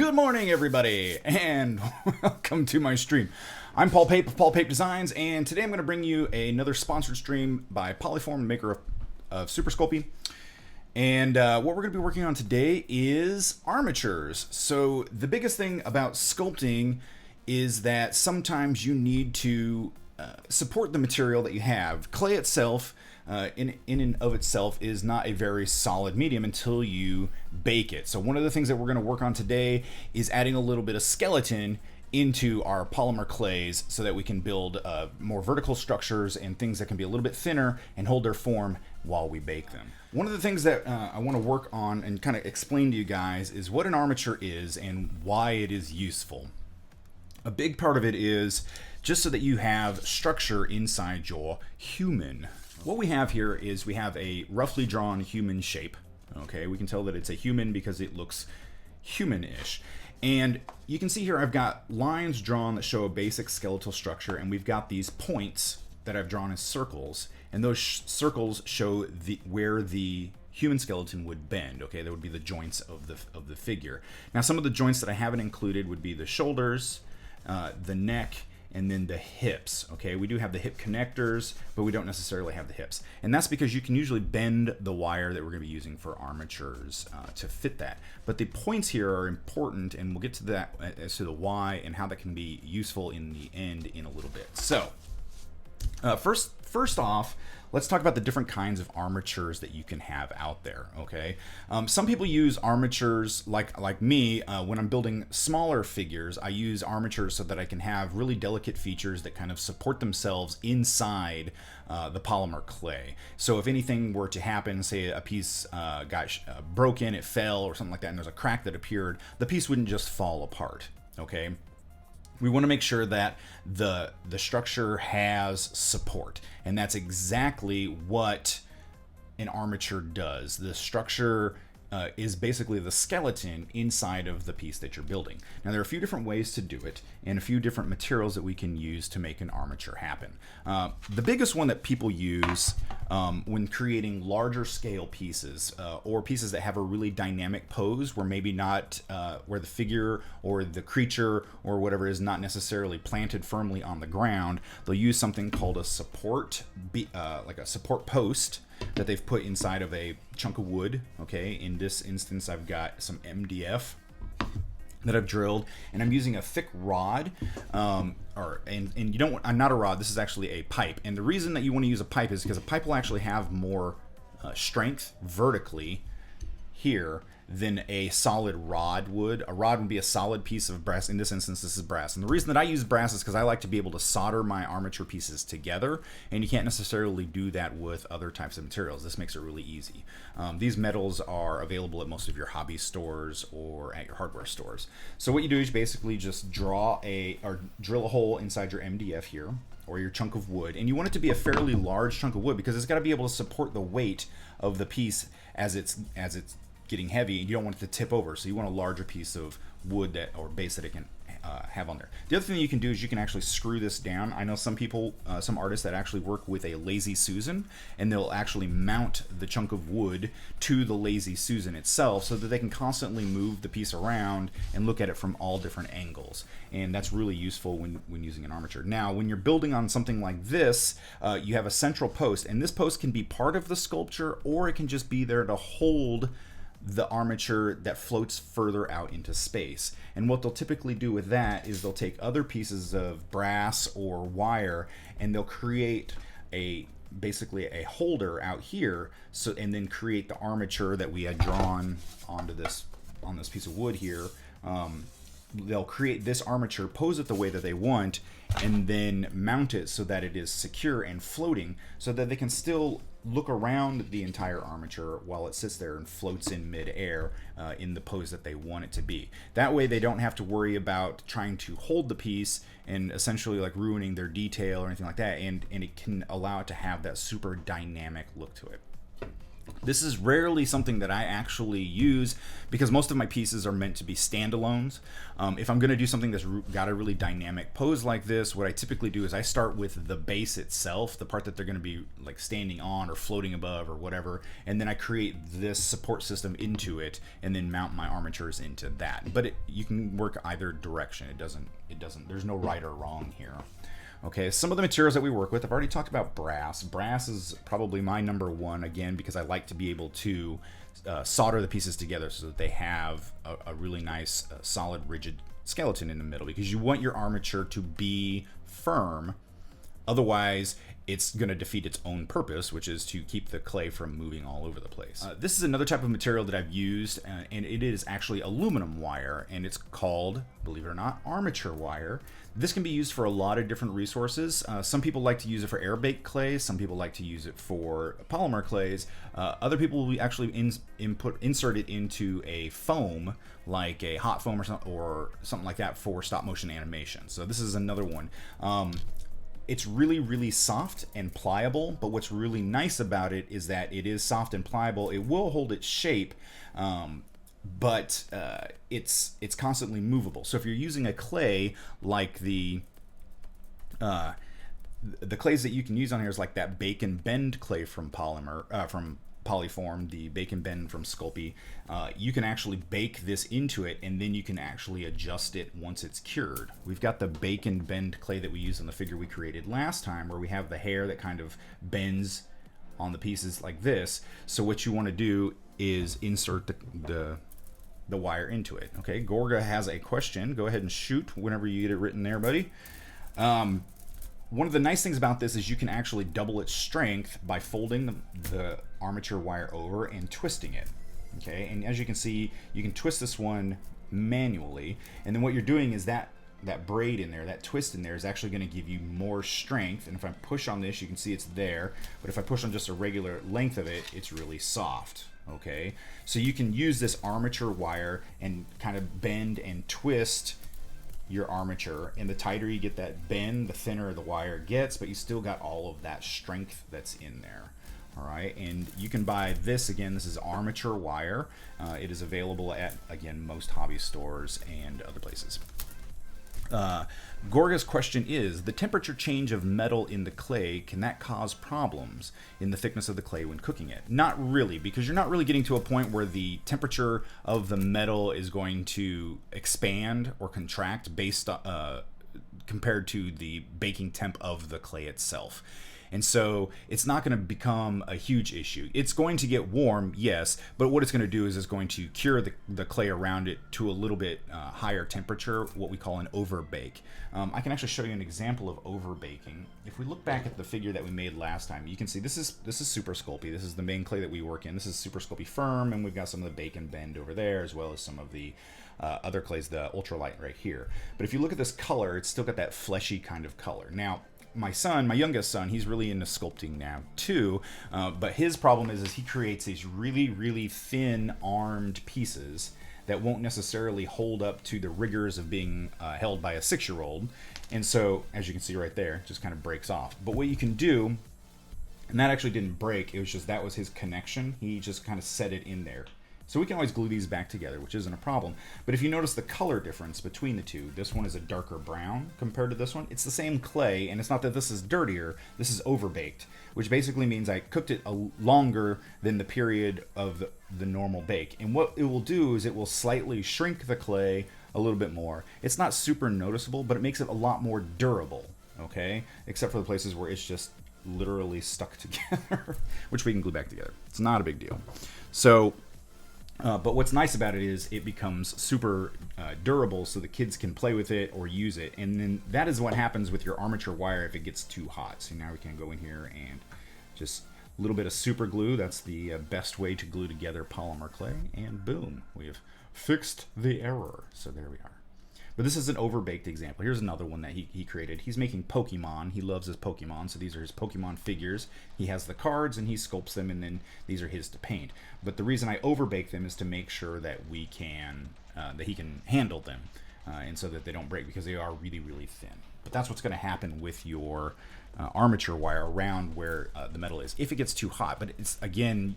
Good morning, everybody, and welcome to my stream. I'm Paul Pape of Pape Designs, and today I'm going to bring you another sponsored stream by Polyform, maker of Super Sculpey. And what we're going to be working on today is armatures. So the biggest thing about sculpting is that sometimes you need to support the material that you have. Clay itself, in and of itself, is not a very solid medium until you bake it. So one of the things that we're going to work on today is adding a little bit of skeleton into our polymer clays so that we can build more vertical structures and things that can be a little bit thinner and hold their form while we bake them. One of the things that I want to work on and kind of explain to you guys is what an armature is and why it is useful. A big part of it is just so that you have structure inside your human. What we have here is we have a roughly drawn human shape. Okay, we can tell that it's a human because it looks human-ish. And you can see here I've got lines drawn that show a basic skeletal structure, and we've got these points that I've drawn as circles, and those circles show where the human skeleton would bend. Okay, that would be the joints of the figure. Now, some of the joints that I haven't included would be the shoulders, the neck, and then the hips. Okay, we do have the hip connectors, but we don't necessarily have the hips, and that's because you can usually bend the wire that we're going to be using for armatures to fit that. But the points here are important, and we'll get to that as to the why and how that can be useful in the end in a little bit. So first off, let's talk about the different kinds of armatures that you can have out there. Okay, some people use armatures like me. When I'm building smaller figures, I use armatures so that I can have really delicate features that kind of support themselves inside the polymer clay. So if anything were to happen, say a piece got broken, it fell or something like that, and there's a crack that appeared, the piece wouldn't just fall apart. Okay, we want to make sure that the structure has support, and that's exactly what an armature does. The structure is basically the skeleton inside of the piece that you're building. Now, there are a few different ways to do it and a few different materials that we can use to make an armature happen. The biggest one that people use when creating larger scale pieces or pieces that have a really dynamic pose where maybe not where the figure or the creature or whatever is not necessarily planted firmly on the ground, they'll use something called a support, like a support post that they've put inside of a chunk of wood. Okay, in this instance I've got some MDF that I've drilled, and I'm using a thick rod, and you don't want, not a rod, this is actually a pipe. And the reason that you want to use a pipe is because a pipe will actually have more strength vertically here than a solid rod would. A rod would be a solid piece of brass. In this instance, this is brass. And the reason that I use brass is because I like to be able to solder my armature pieces together, and you can't necessarily do that with other types of materials. This makes it really easy. These metals are available at most of your hobby stores or at your hardware stores. So what you do is basically just drill a hole inside your MDF here, or your chunk of wood, and you want it to be a fairly large chunk of wood because it's got to be able to support the weight of the piece as it's getting heavy. You don't want it to tip over, so you want a larger piece of wood or base that it can have on there. The other thing that you can do is you can actually screw this down. I know some people, some artists that actually work with a Lazy Susan, and they'll actually mount the chunk of wood to the Lazy Susan itself so that they can constantly move the piece around and look at it from all different angles. And that's really useful when using an armature. Now, when you're building on something like this, you have a central post, and this post can be part of the sculpture, or it can just be there to hold the armature that floats further out into space. And what they'll typically do with that is they'll take other pieces of brass or wire, and they'll create basically a holder out here, and then create the armature that we had drawn on this piece of wood here. They'll create this armature, pose it the way that they want, and then mount it so that it is secure and floating, so that they can still look around the entire armature while it sits there and floats in midair in the pose that they want it to be. That way they don't have to worry about trying to hold the piece and essentially like ruining their detail or anything like that, and it can allow it to have that super dynamic look to it. This is rarely something that I actually use because most of my pieces are meant to be standalones. If I'm going to do something that's got a really dynamic pose like this, what I typically do is I start with the base itself, the part that they're going to be like standing on or floating above or whatever, and then I create this support system into it and then mount my armatures into that. But you can work either direction. It doesn't, there's no right or wrong here. Okay, some of the materials that we work with, I've already talked about brass. Brass is probably my number one, again, because I like to be able to solder the pieces together so that they have a really nice, solid, rigid skeleton in the middle, because you want your armature to be firm. Otherwise, it's going to defeat its own purpose, which is to keep the clay from moving all over the place. This is another type of material that I've used, and it is actually aluminum wire, and it's called, believe it or not, armature wire. This can be used for a lot of different resources. Some people like to use it for air-baked clays. Some people like to use it for polymer clays. Other people will actually insert it into a foam, like a hot foam or something like that, for stop-motion animation. So this is another one. It's really, really soft and pliable, but what's really nice about it is that it is soft and pliable. It will hold its shape, but it's constantly movable. So if you're using a clay like the clays that you can use on here is like that bake and bend clay from Polyform, the bake and bend from Sculpey. You can actually bake this into it, and then you can actually adjust it once it's cured. We've got the bake and bend clay that we used on the figure we created last time, where we have the hair that kind of bends on the pieces like this. So what you want to do is insert the wire into it. Okay, Gorga has a question. Go ahead and shoot whenever you get it written there, buddy. One of the nice things about this is you can actually double its strength by folding the armature wire over and twisting it. Okay, and as you can see, you can twist this one manually, and then what you're doing is that braid in there, that twist in there, is actually going to give you more strength. And if I push on this, you can see it's there, but if I push on just a regular length of it, it's really soft. Okay, so you can use this armature wire and kind of bend and twist your armature, and the tighter you get that bend, the thinner the wire gets, but you still got all of that strength that's in there. All right, and you can buy this, again, this is armature wire. It is available at, again, most hobby stores and other places. Gorga's question is, the temperature change of metal in the clay, can that cause problems in the thickness of the clay when cooking it? Not really, because you're not really getting to a point where the temperature of the metal is going to expand or contract based compared to the baking temp of the clay itself. And so it's not going to become a huge issue. It's going to get warm, yes, but what it's going to do is it's going to cure the clay around it to a little bit higher temperature, what we call an overbake. I can actually show you an example of overbaking. If we look back at the figure that we made last time, you can see this is Super Sculpey. This is the main clay that we work in. This is Super Sculpey Firm, and we've got some of the bake and bend over there, as well as some of the other clays, the ultralight right here. But if you look at this color, it's still got that fleshy kind of color. Now, my youngest son, he's really into sculpting now too, but his problem is he creates these really, really thin armed pieces that won't necessarily hold up to the rigors of being held by a 6-year-old. And so, as you can see right there, it just kind of breaks off. But what you can do, and that actually didn't break, it was just, that was his connection. He just kind of set it in there. So we can always glue these back together, which isn't a problem. But if you notice the color difference between the two, this one is a darker brown compared to this one. It's the same clay, and it's not that this is dirtier, this is overbaked, which basically means I cooked it longer than the period of the normal bake. And what it will do is it will slightly shrink the clay a little bit more. It's not super noticeable, but it makes it a lot more durable, okay? Except for the places where it's just literally stuck together, which we can glue back together. It's not a big deal. So, but what's nice about it is it becomes super durable, so the kids can play with it or use it. And then that is what happens with your armature wire if it gets too hot. So now we can go in here and just a little bit of super glue. That's the best way to glue together polymer clay. And boom, we have fixed the error. So there we are. But this is an overbaked example. Here's another one that he created. He's making Pokemon. He loves his Pokemon, so these are his Pokemon figures. He has the cards, and he sculpts them, and then these are his to paint. But the reason I overbake them is to make sure that we can, that he can handle them, and so that they don't break, because they are really, really thin. But that's what's going to happen with your armature wire around where the metal is, if it gets too hot. But it's, again,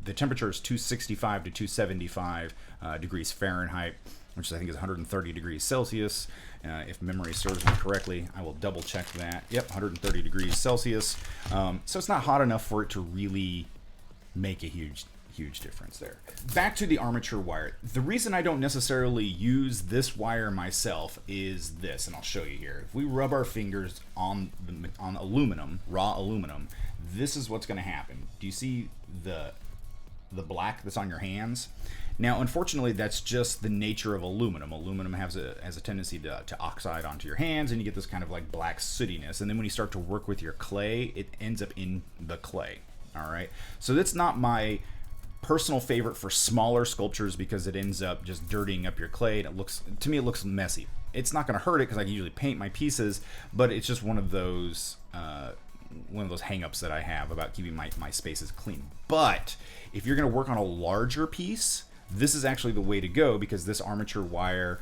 the temperature is 265 to 275 degrees Fahrenheit, which I think is 130 degrees Celsius. If memory serves me correctly, I will double check that. Yep, 130 degrees Celsius. So it's not hot enough for it to really make a huge difference there. Back to the armature wire. The reason I don't necessarily use this wire myself is this, and I'll show you here. If we rub our fingers on aluminum, raw aluminum, this is what's going to happen. Do you see the black that's on your hands? Now, unfortunately, that's just the nature of aluminum. Aluminum has a tendency to oxide onto your hands, and you get this kind of like black sootiness. And then when you start to work with your clay, it ends up in the clay. All right. So that's not my personal favorite for smaller sculptures because it ends up just dirtying up your clay, and to me it looks messy. It's not going to hurt it because I can usually paint my pieces, but it's just one of those hang-ups that I have about keeping my spaces clean. But if you're going to work on a larger piece, this is actually the way to go because this armature wire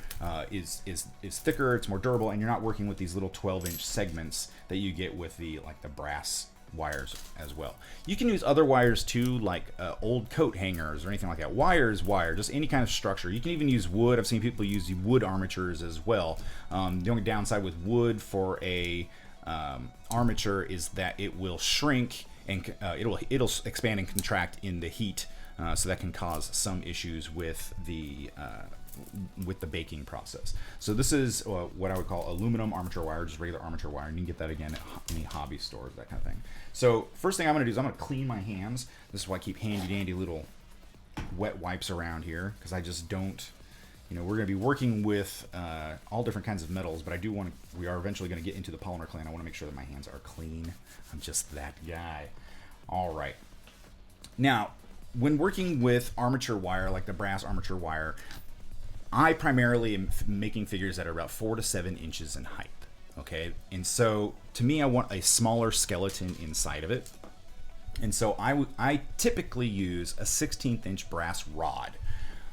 is thicker, it's more durable, and you're not working with these little 12-inch segments that you get with the brass wires as well. You can use other wires too, like old coat hangers or anything like that. Wire is wire, just any kind of structure. You can even use wood. I've seen people use wood armatures as well. The only downside with wood for a armature is that it will shrink and it'll expand and contract in the heat, so that can cause some issues with the baking process. So this is what I would call aluminum armature wire, just regular armature wire, and you can get that again at any hobby stores, that kind of thing. So first thing I'm going to do is I'm going to clean my hands. This is why I keep handy dandy little wet wipes around here, because I just don't, we're going to be working with all different kinds of metals, but we are eventually going to get into the polymer clay, and I want to make sure that my hands are clean. I'm just that guy. All right. Now, when working with armature wire, like the brass armature wire, I primarily am making figures that are about 4 to 7 inches in height, okay? And so, to me, I want a smaller skeleton inside of it. And so I typically use a 16th inch brass rod,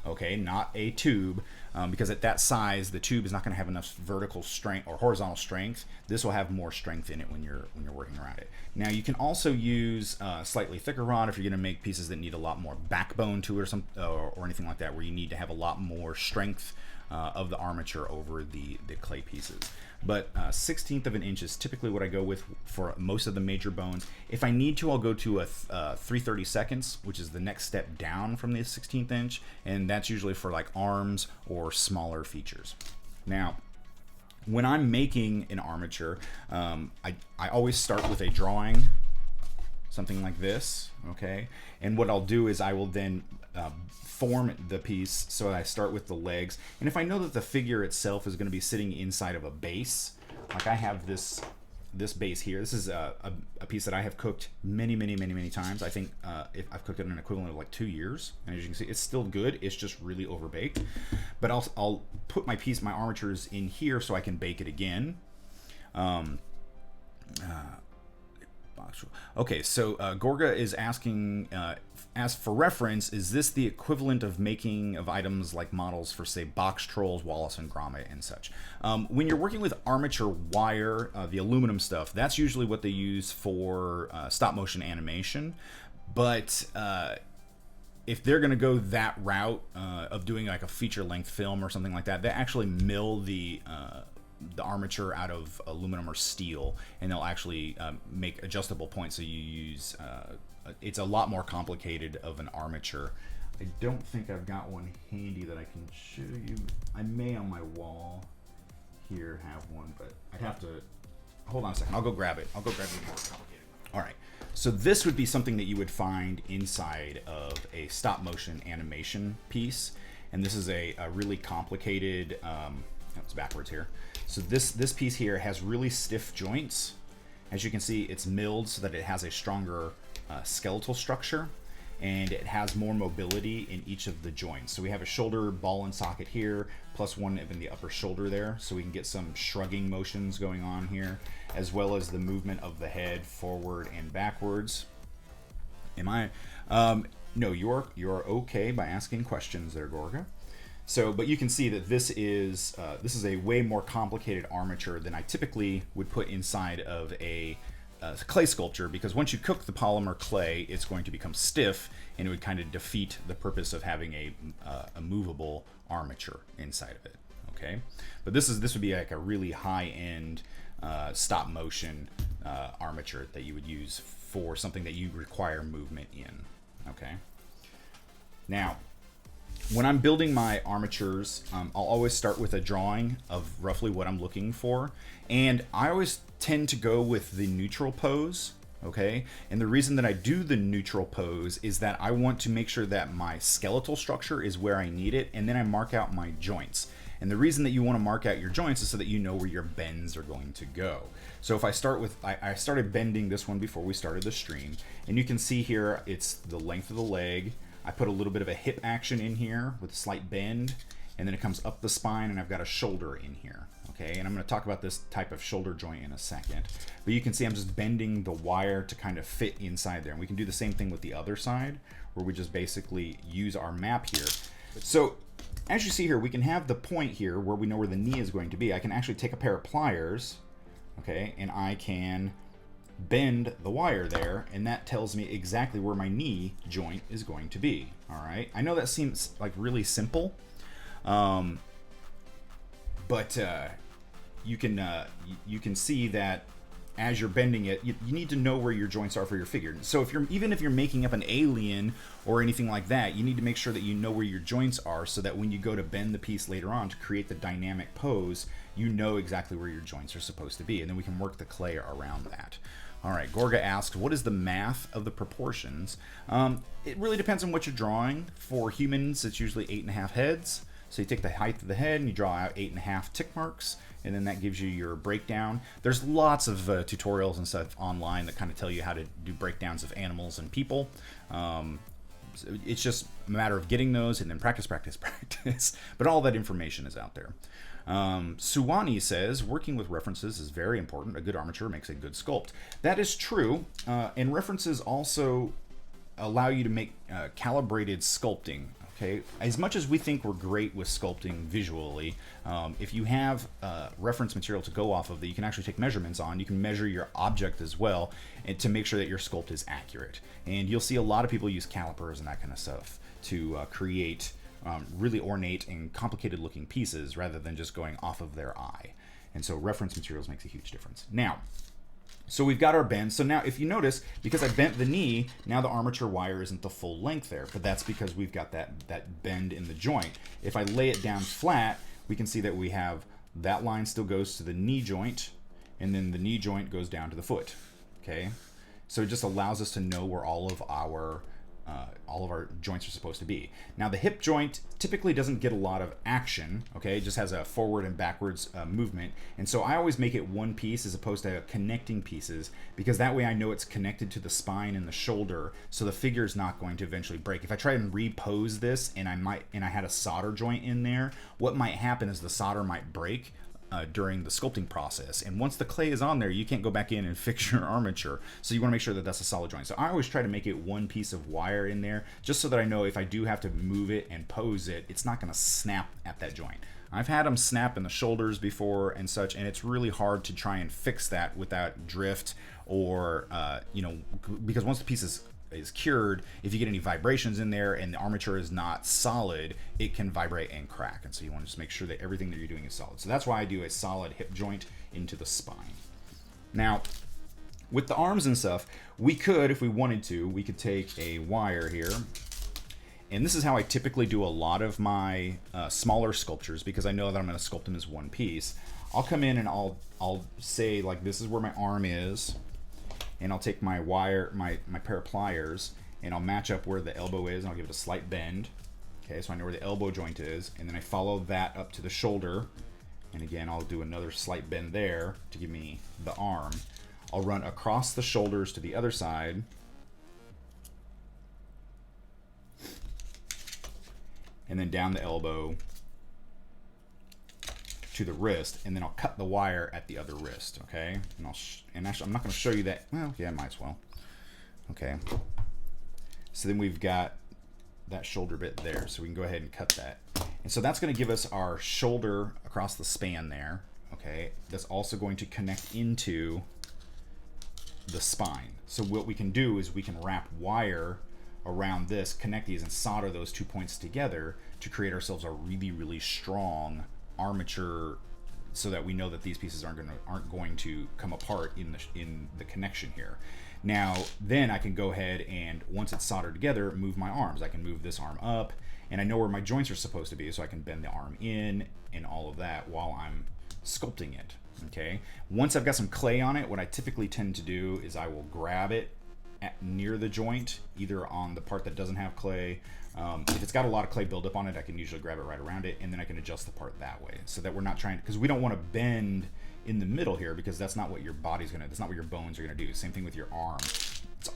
okay? Not a tube, because at that size, the tube is not gonna have enough vertical strength or horizontal strength. This will have more strength in it when you're working around it. Now, you can also use a slightly thicker rod if you're gonna make pieces that need a lot more backbone to it or anything like that, where you need to have a lot more strength of the armature over the clay pieces. But 1/16 of an inch is typically what I go with for most of the major bones. If I need to, I'll go to a 3/32, which is the next step down from the 1/16 inch, and that's usually for like arms or smaller features. Now, when I'm making an armature, I always start with a drawing, something like this, okay? And what I'll do is I will then form the piece, so I start with the legs. And if I know that the figure itself is going to be sitting inside of a base, like I have this base here. This is a piece that I have cooked many times. I think I've cooked it in an equivalent of like 2 years, and as you can see, it's still good. It's just really overbaked. But I'll put my armatures in here so I can bake it again. Okay, so Gorga is asking, as for reference, is this the equivalent of making of items like models for, say, box trolls, Wallace and Gromit, and such? When you're working with armature wire, the aluminum stuff, that's usually what they use for stop motion animation. But if they're going to go that route of doing like a feature length film or something like that, they actually mill the armature out of aluminum or steel, and they'll actually make adjustable points. So you use it's a lot more complicated of an armature. I don't think I've got one handy that I can show you. I may on my wall here have one, but I'd have to hold on a second. I'll go grab it. I'll go grab the more complicated one. All right. So this would be something that you would find inside of a stop motion animation piece, and this is a really complicated. It's backwards here. So this piece here has really stiff joints. As you can see, it's milled so that it has a stronger skeletal structure, and it has more mobility in each of the joints. So we have a shoulder ball and socket here, plus one in the upper shoulder there, so we can get some shrugging motions going on here, as well as the movement of the head forward and backwards. No, you're okay by asking questions there, Gorga. So, but you can see that this is a way more complicated armature than I typically would put inside of a clay sculpture, because once you cook the polymer clay, it's going to become stiff, and it would kind of defeat the purpose of having a movable armature inside of it. Okay, but this would be like a really high-end stop motion armature that you would use for something that you require movement in. Okay, now when I'm building my armatures, I'll always start with a drawing of roughly what I'm looking for, and I always tend to go with the neutral pose. Okay, and the reason that I do the neutral pose is that I want to make sure that my skeletal structure is where I need it, and then I mark out my joints. And the reason that you want to mark out your joints is so that you know where your bends are going to go. So if I start with, I started bending this one before we started the stream, and you can see here it's the length of the leg. I put a little bit of a hip action in here with a slight bend, and then it comes up the spine, and I've got a shoulder in here. Okay, and I'm going to talk about this type of shoulder joint in a second. But you can see I'm just bending the wire to kind of fit inside there. And we can do the same thing with the other side, where we just basically use our map here. So as you see here, we can have the point here where we know where the knee is going to be. I can actually take a pair of pliers, okay, and I can bend the wire there, and that tells me exactly where my knee joint is going to be. All right, I know that seems like really simple, but you can see that as you're bending it, you need to know where your joints are for your figure. So even if you're making up an alien or anything like that, you need to make sure that you know where your joints are, so that when you go to bend the piece later on to create the dynamic pose, you know exactly where your joints are supposed to be, and then we can work the clay around that. All right, Gorga asks, what is the math of the proportions? It really depends on what you're drawing. For humans, it's usually 8.5 heads. So you take the height of the head and you draw out 8.5 tick marks, and then that gives you your breakdown. There's lots of tutorials and stuff online that kind of tell you how to do breakdowns of animals and people. So it's just a matter of getting those and then practice. But all that information is out there. Suwani says, working with references is very important. A good armature makes a good sculpt. That is true, and references also allow you to make calibrated sculpting. Okay, as much as we think we're great with sculpting visually, if you have reference material to go off of that you can actually take measurements on, you can measure your object as well, and to make sure that your sculpt is accurate. And you'll see a lot of people use calipers and that kind of stuff to create really ornate and complicated looking pieces rather than just going off of their eye. And so reference materials makes a huge difference. Now, so we've got our bend. So now if you notice, because I bent the knee, now the armature wire isn't the full length there, but that's because we've got that bend in the joint. If I lay it down flat, we can see that we have that line still goes to the knee joint, and then the knee joint goes down to the foot. Okay, so it just allows us to know where all of our joints are supposed to be. Now the hip joint typically doesn't get a lot of action, okay? It just has a forward and backwards movement. And so I always make it one piece as opposed to connecting pieces, because that way I know it's connected to the spine and the shoulder, so the figure is not going to eventually break. If I try and repose this and I had a solder joint in there, what might happen is the solder might break during the sculpting process, and once the clay is on there, you can't go back in and fix your armature. So you want to make sure that that's a solid joint. So I always try to make it one piece of wire in there, just so that I know if I do have to move it and pose it, it's not going to snap at that joint. I've had them snap in the shoulders before and such, and it's really hard to try and fix that without drift or because once the piece is cured, if you get any vibrations in there and the armature is not solid, it can vibrate and crack. And so you want to just make sure that everything that you're doing is solid. So that's why I do a solid hip joint into the spine. Now, with the arms and stuff, we could, if we wanted to, we could take a wire here. And this is how I typically do a lot of my smaller sculptures, because I know that I'm going to sculpt them as one piece. I'll come in and I'll say, like, this is where my arm is. And I'll take my wire, my pair of pliers, and I'll match up where the elbow is, and I'll give it a slight bend. Okay, so I know where the elbow joint is, and then I follow that up to the shoulder, and again, I'll do another slight bend there to give me the arm. I'll run across the shoulders to the other side, and then down the elbow to the wrist, and then I'll cut the wire at the other wrist. Okay, and actually I'm not going to show you that. Well, yeah, I might as well. Okay, so then we've got that shoulder bit there, so we can go ahead and cut that. And so that's going to give us our shoulder across the span there. Okay, that's also going to connect into the spine. So what we can do is we can wrap wire around this, connect these, and solder those 2 points together to create ourselves a really, really strong armature, so that we know that these pieces aren't going to come apart in the connection here. Now, then I can go ahead and, once it's soldered together, move my arms. I can move this arm up, and I know where my joints are supposed to be, so I can bend the arm in and all of that while I'm sculpting it. Okay. Once I've got some clay on it, what I typically tend to do is I will grab it near the joint, either on the part that doesn't have clay. If it's got a lot of clay buildup on it, I can usually grab it right around it, and then I can adjust the part that way, so that we're not trying, because we don't want to bend in the middle here, because that's not what your body's gonna, that's not what your bones are gonna do. Same thing with your arm.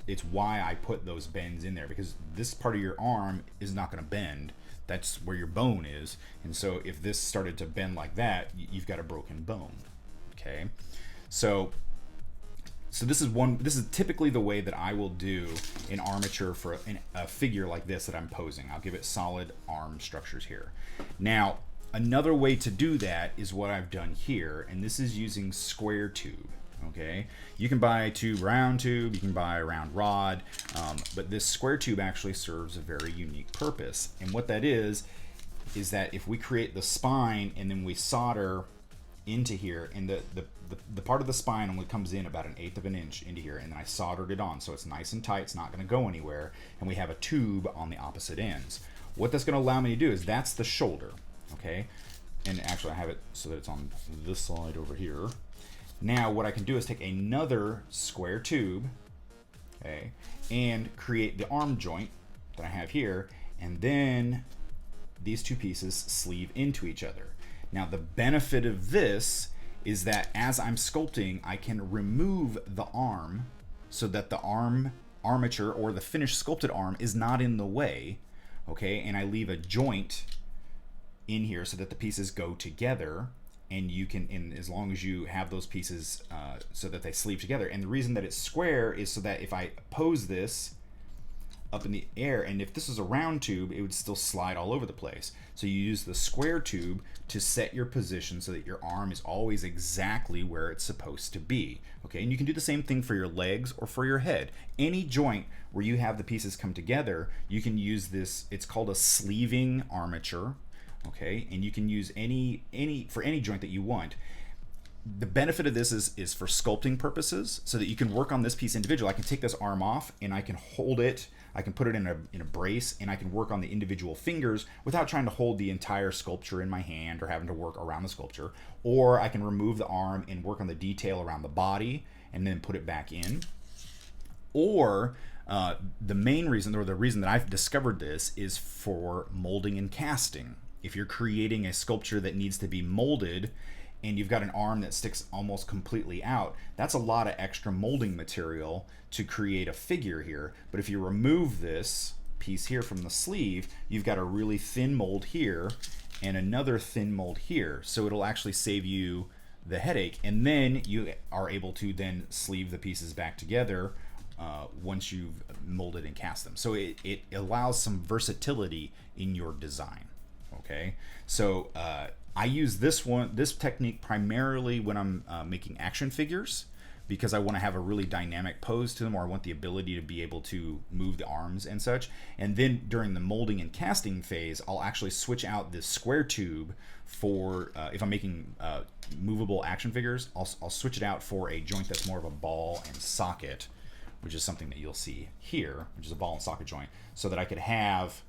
It's why I put those bends in there, because this part of your arm is not gonna bend. That's where your bone is, and so if this started to bend like that, you've got a broken bone. Okay, so this is typically the way that I will do an armature for a figure like this that I'm posing. I'll give it solid arm structures here. Now, another way to do that is what I've done here, and this is using square tube. Okay, you can buy a round tube, you can buy a round rod, but this square tube actually serves a very unique purpose. And what that is that if we create the spine and then we solder into here, and the part of the spine only comes in about 1/8 of an inch into here, and then I soldered it on so it's nice and tight, it's not going to go anywhere, and we have a tube on the opposite ends. What that's going to allow me to do is, that's the shoulder. Okay, and actually I have it so that it's on this side over here. Now what I can do is take another square tube, okay, and create the arm joint that I have here, and then these two pieces sleeve into each other. Now the benefit of this is that as I'm sculpting, I can remove the arm so that the armature, or the finished sculpted arm, is not in the way, okay, and I leave a joint in here so that the pieces go together, and you can, and as long as you have those pieces so that they sleeve together. And the reason that it's square is so that if I pose this up in the air, and if this is a round tube, it would still slide all over the place. So you use the square tube to set your position so that your arm is always exactly where it's supposed to be. Okay, and you can do the same thing for your legs or for your head. Any joint where you have the pieces come together, you can use this. It's called a sleeving armature. Okay, and you can use any for any joint that you want. The benefit of this is for sculpting purposes, so that you can work on this piece individually. I can take this arm off and I can hold it, I can put it in a brace, and I can work on the individual fingers without trying to hold the entire sculpture in my hand or having to work around the sculpture. Or I can remove the arm and work on the detail around the body and then put it back in. Or the main reason, or the reason that I've discovered this, is for molding and casting. If you're creating a sculpture that needs to be molded and you've got an arm that sticks almost completely out, that's a lot of extra molding material to create a figure here. But if you remove this piece here from the sleeve, you've got a really thin mold here and another thin mold here. So it'll actually save you the headache, and then you are able to then sleeve the pieces back together once you've molded and cast them. So it allows some versatility in your design. Okay, so I use this technique primarily when I'm making action figures, because I want to have a really dynamic pose to them, or I want the ability to be able to move the arms and such. And then during the molding and casting phase, I'll actually switch out this square tube for if I'm making movable action figures, I'll switch it out for a joint that's more of a ball and socket, which is something that you'll see here, which is a ball and socket joint, so that I could have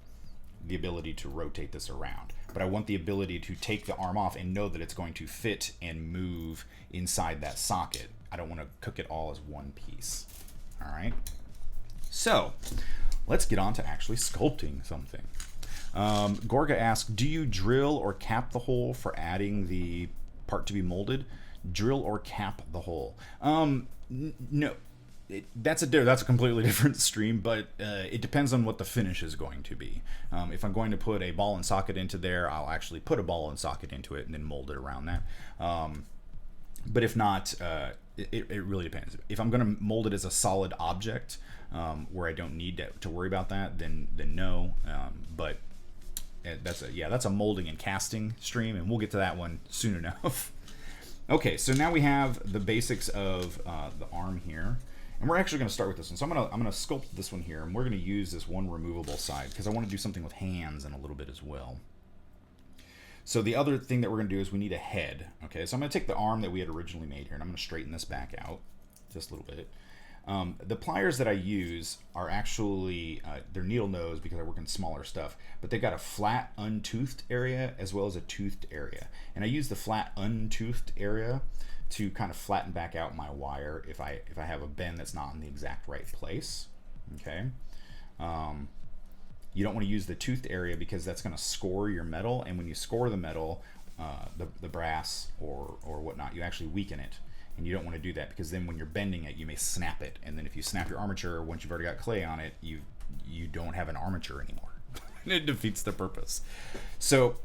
the ability to rotate this around. But I want the ability to take the arm off and know that it's going to fit and move inside that socket. I don't want to cook it all as one piece. All right, so let's get on to actually sculpting something. Gorga asks, do you drill or cap the hole for adding the part to be molded? Drill or cap the hole? No. That's a completely different stream, but it depends on what the finish is going to be. If I'm going to put a ball and socket into there, I'll actually put a ball and socket into it and then mold it around that. But if not, it really depends. If I'm going to mold it as a solid object where I don't need to worry about that, then no. But that's a molding and casting stream, and we'll get to that one soon enough. Okay, so now we have the basics of the arm here. And we're actually going to start with this one. So I'm going to sculpt this one here, and we're going to use this one removable side because I want to do something with hands in a little bit as well. So the other thing that we're going to do is we need a head. Okay, so I'm going to take the arm that we had originally made here, and I'm going to straighten this back out just a little bit. The pliers that I use are actually, they're needle nose because I work in smaller stuff, but they've got a flat untoothed area as well as a toothed area. And I use the flat untoothed area to kind of flatten back out my wire if I have a bend that's not in the exact right place. Okay. You don't want to use the toothed area because that's going to score your metal, and when you score the metal, the brass or whatnot, you actually weaken it. And you don't want to do that because then when you're bending it, you may snap it. And then if you snap your armature, once you've already got clay on it, you don't have an armature anymore. It defeats the purpose. So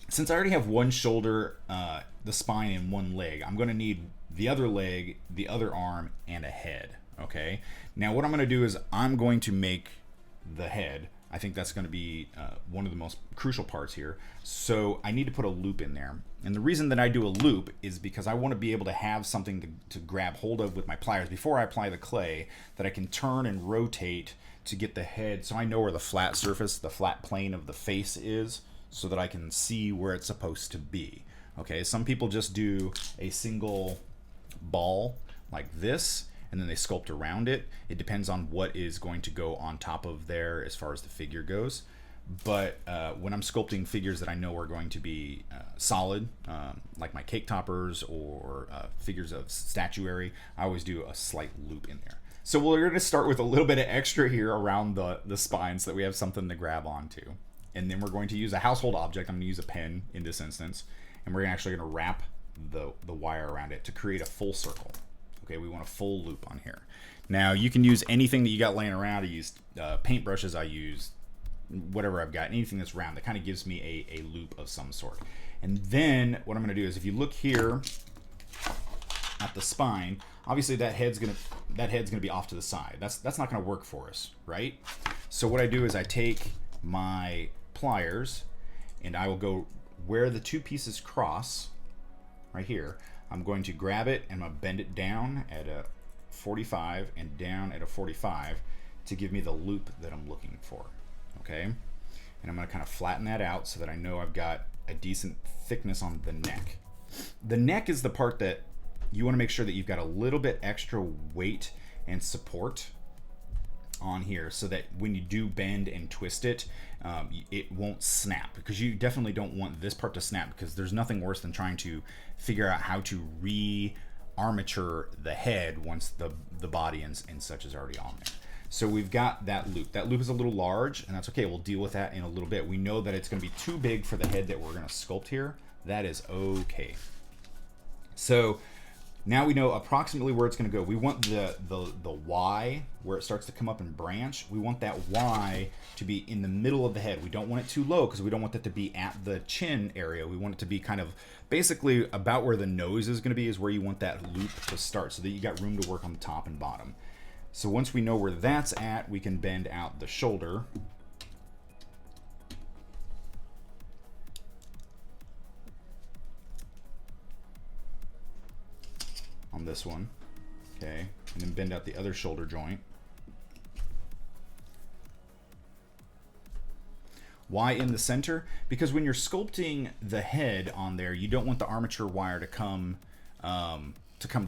since I already have one shoulder, the spine, and one leg, I'm going to need the other leg, the other arm, and a head. Okay. Now what I'm going to do is I'm going to make the head. I think that's going to be one of the most crucial parts here. So I need to put a loop in there. And the reason that I do a loop is because I want to be able to have something to grab hold of with my pliers before I apply the clay that I can turn and rotate to get the head, so I know where the flat surface, the flat plane of the face is, so that I can see where it's supposed to be. Okay, some people just do a single ball like this, and then they sculpt around it. It depends on what is going to go on top of there as far as the figure goes. But when I'm sculpting figures that I know are going to be solid, like my cake toppers or figures of statuary, I always do a slight loop in there. So we're going to start with a little bit of extra here around the spine so that we have something to grab onto. And then we're going to use a household object. I'm going to use a pen in this instance. And we're actually going to wrap the wire around it to create a full circle. Okay, we want a full loop on here. Now you can use anything that you got laying around. I used paint brushes. I used whatever I've got, anything that's round that kind of gives me a loop of some sort. And then what I'm going to do is, if you look here at the spine, obviously that head's going to be off to the side. That's not going to work for us, right? So what I do is I take my pliers and I will go where the two pieces cross right here. I'm going to grab it and I'm going to bend it down at a 45 and down at a 45 to give me the loop that I'm looking for. Okay, and I'm going to kind of flatten that out so that I know I've got a decent thickness on the neck. The neck is the part that you want to make sure that you've got a little bit extra weight and support on here so that when you do bend and twist it, it won't snap, because you definitely don't want this part to snap, because there's nothing worse than trying to figure out how to re-armature the head once the body and such is already on there. So we've got that loop. That loop is a little large, and that's okay. We'll deal with that in a little bit. We know that it's going to be too big for the head that we're going to sculpt here. That is okay. So now we know approximately where it's going to go. We want the Y, where it starts to come up and branch. We want that Y to be in the middle of the head. We don't want it too low because we don't want that to be at the chin area. We want it to be kind of basically about where the nose is going to be, is where you want that loop to start, so that you got room to work on the top and bottom. So once we know where that's at, we can bend out the shoulder. On this one, okay, and then bend out the other shoulder joint. Why in the center? Because when you're sculpting the head on there, you don't want the armature wire to come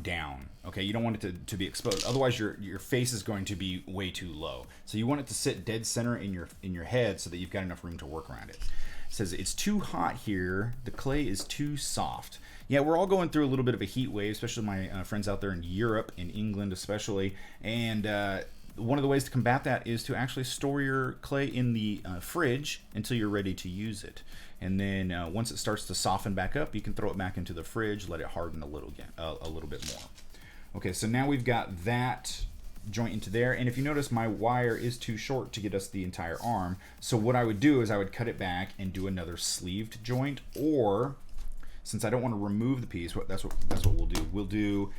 down. Okay, you don't want it to be exposed. Otherwise, your face is going to be way too low. So you want it to sit dead center in your head so that you've got enough room to work around it. It says it's too hot here. The clay is too soft. Yeah, we're all going through a little bit of a heat wave, especially my friends out there in Europe, in England especially. And one of the ways to combat that is to actually store your clay in the fridge until you're ready to use it. And then once it starts to soften back up, you can throw it back into the fridge, let it harden a little bit more. Okay, so now we've got that joint into there. And if you notice, my wire is too short to get us the entire arm. So what I would do is I would cut it back and do another sleeved joint, or since I don't want to remove the piece, that's what we'll do.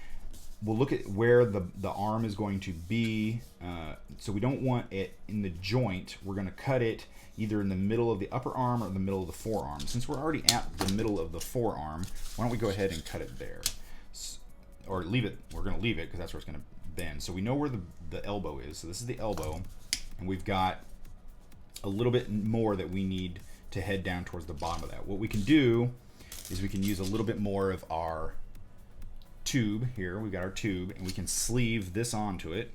We'll look at where the arm is going to be. So we don't want it in the joint. We're going to cut it either in the middle of the upper arm or the middle of the forearm. Since we're already at the middle of the forearm, why don't we go ahead and cut it there? Or leave it. We're going to leave it because that's where it's going to bend. So we know where the elbow is. So this is the elbow, and we've got a little bit more that we need to head down towards the bottom of that. What we can do is we can use a little bit more of our tube here. We've got our tube, and we can sleeve this onto it.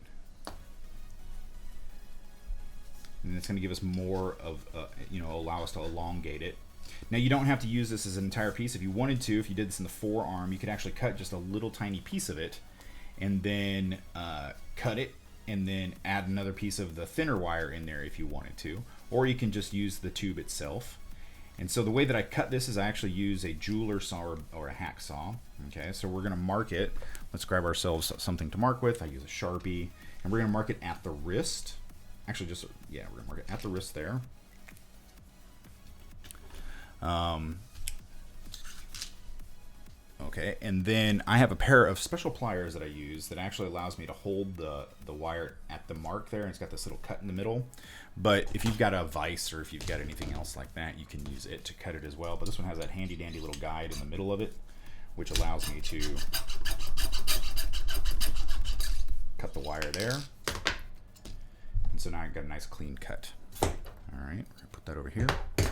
And it's going to give us more of, allow us to elongate it. Now you don't have to use this as an entire piece. If you wanted to, if you did this in the forearm, you could actually cut just a little tiny piece of it, and then cut it, and then add another piece of the thinner wire in there if you wanted to. Or you can just use the tube itself. And so the way that I cut this is I actually use a jeweler saw or a hacksaw. Okay, so we're gonna mark it. Let's grab ourselves something to mark with. I use a Sharpie, and we're gonna mark it at the wrist. Actually, we're gonna mark it at the wrist there. Okay, and then I have a pair of special pliers that I use that actually allows me to hold the wire at the mark there, and it's got this little cut in the middle. But if you've got a vise or if you've got anything else like that, you can use it to cut it as well. But this one has that handy dandy little guide in the middle of it, which allows me to cut the wire there. And so now I've got a nice clean cut. All right, I'm gonna put that over here. And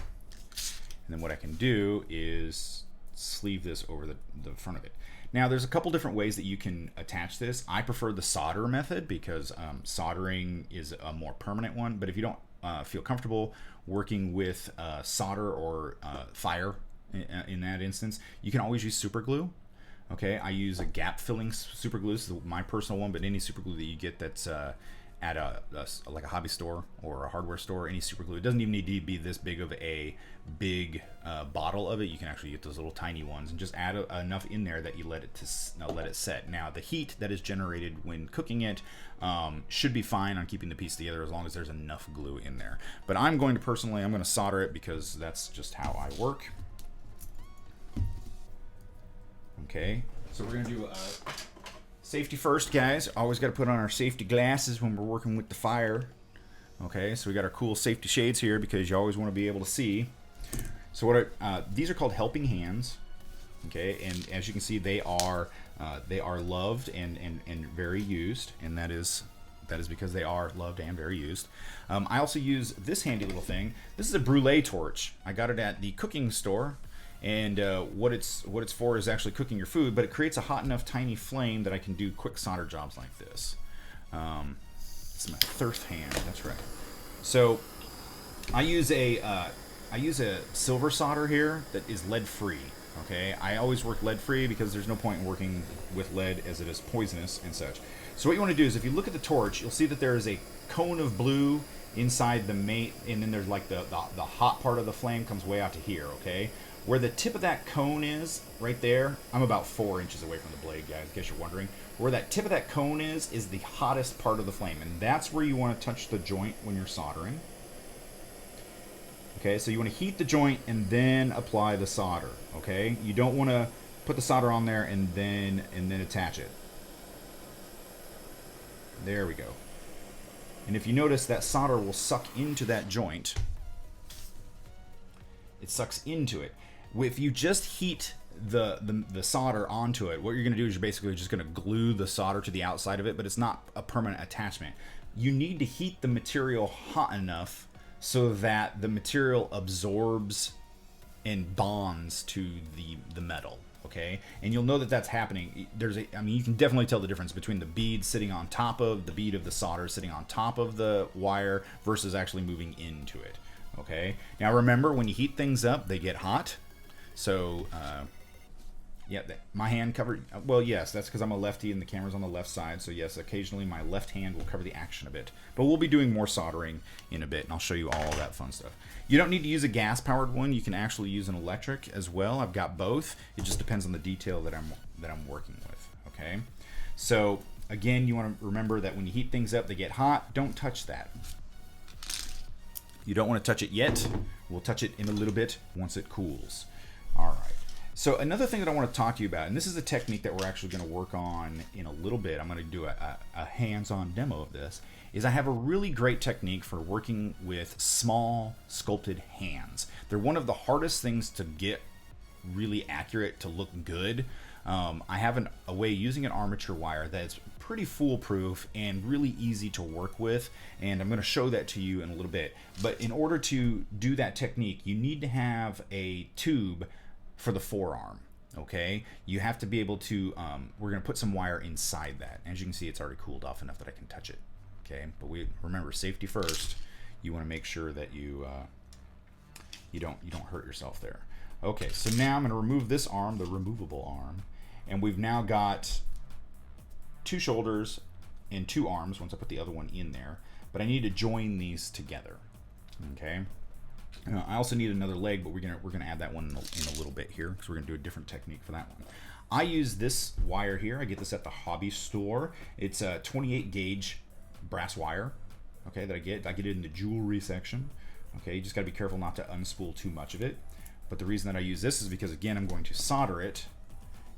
then what I can do is sleeve this over the front of it. Now there's a couple different ways that you can attach this. I prefer the solder method because soldering is a more permanent one, but if you don't feel comfortable working with solder or fire in that instance, you can always use super glue. Okay, I use a gap filling super glue. This is my personal one, but any super glue that you get that's at like a hobby store or a hardware store, any super glue. It doesn't even need to be this big of a big bottle of it. You can actually get those little tiny ones and just add enough in there that you let it set. Now the heat that is generated when cooking it should be fine on keeping the piece together as long as there's enough glue in there. But I'm going to solder it because that's just how I work. Okay, so we're gonna do safety first, guys. Always got to put on our safety glasses when we're working with the fire. Okay, so we got our cool safety shades here because you always want to be able to see. So these are called helping hands. Okay, and as you can see, they are loved and very used, and that is because they are loved and very used. I also use this handy little thing. This is a brulee torch. I got it at the cooking store. And what it's for is actually cooking your food, but it creates a hot enough tiny flame that I can do quick solder jobs like this. It's my thirst hand, that's right. So I use a silver solder here that is lead free. Okay, I always work lead free because there's no point in working with lead as it is poisonous and such. So what you want to do is if you look at the torch, you'll see that there is a cone of blue inside the mate, and then there's like the hot part of the flame comes way out to here. Okay. Where the tip of that cone is, right there, I'm about 4 inches away from the blade, guys, in case you're wondering. Where that tip of that cone is the hottest part of the flame, and that's where you want to touch the joint when you're soldering. Okay, so you want to heat the joint and then apply the solder, okay? You don't want to put the solder on there and then attach it. There we go. And if you notice, that solder will suck into that joint. It sucks into it. If you just heat the solder onto it, what you're going to do is you're basically just going to glue the solder to the outside of it, but it's not a permanent attachment. You need to heat the material hot enough so that the material absorbs and bonds to the metal. Okay, and you'll know that that's happening. You can definitely tell the difference between the bead sitting on top of the bead of the solder sitting on top of the wire versus actually moving into it. Okay, now remember, when you heat things up, they get hot. So, yeah, my hand covered. Well, yes, that's because I'm a lefty and the camera's on the left side. So, yes, occasionally my left hand will cover the action a bit. But we'll be doing more soldering in a bit, and I'll show you all that fun stuff. You don't need to use a gas-powered one. You can actually use an electric as well. I've got both. It just depends on the detail that I'm working with. Okay, so again, you want to remember that when you heat things up, they get hot. Don't touch that. You don't want to touch it yet. We'll touch it in a little bit once it cools. All right. So another thing that I want to talk to you about, and this is a technique that we're actually going to work on in a little bit. I'm going to do a hands-on demo of this. Is I have a really great technique for working with small sculpted hands. They're one of the hardest things to get really accurate to look good. I have a way using an armature wire that's pretty foolproof and really easy to work with, and I'm going to show that to you in a little bit. But in order to do that technique, you need to have a tube for the forearm. Okay, you have to be able to, we're going to put some wire inside that. As you can see, it's already cooled off enough that I can touch it. Okay, but we remember, safety first. You want to make sure that you don't hurt yourself there. Okay, so now I'm going to remove this arm, the removable arm, and we've now got 2 shoulders and 2 arms once I put the other one in there, but I need to join these together. Okay, I also need another leg, but we're gonna add that one in a little bit here, because we're gonna do a different technique for that one. I use this wire here. I get this at the hobby store. It's a 28 gauge brass wire. Okay, that I get it in the jewelry section. Okay, you just gotta be careful not to unspool too much of it. But the reason that I use this is because, again, I'm going to solder it.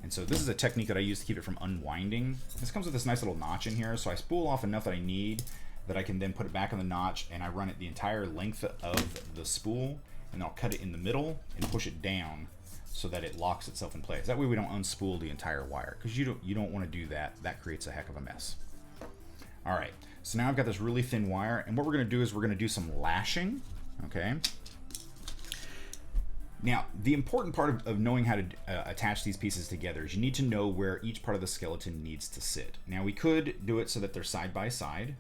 And so this is a technique that I use to keep it from unwinding. This comes with this nice little notch in here, so I spool off enough that I need, that I can then put it back on the notch, and I run it the entire length of the spool, and I'll cut it in the middle and push it down so that it locks itself in place. That way we don't unspool the entire wire, because you don't want to do that. That creates a heck of a mess. All right, so now I've got this really thin wire, and what we're going to do is we're going to do some lashing. Okay. Now, the important part of knowing how to attach these pieces together is you need to know where each part of the skeleton needs to sit. Now, we could do it so that they're side by side.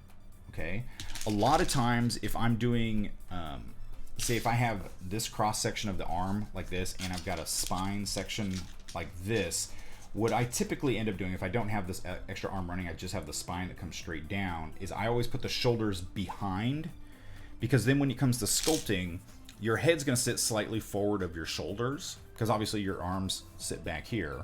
Okay. A lot of times, if I'm doing, say, if I have this cross section of the arm like this, and I've got a spine section like this, what I typically end up doing, if I don't have this extra arm running, I just have the spine that comes straight down, is I always put the shoulders behind, because then when it comes to sculpting, your head's going to sit slightly forward of your shoulders, because obviously your arms sit back here.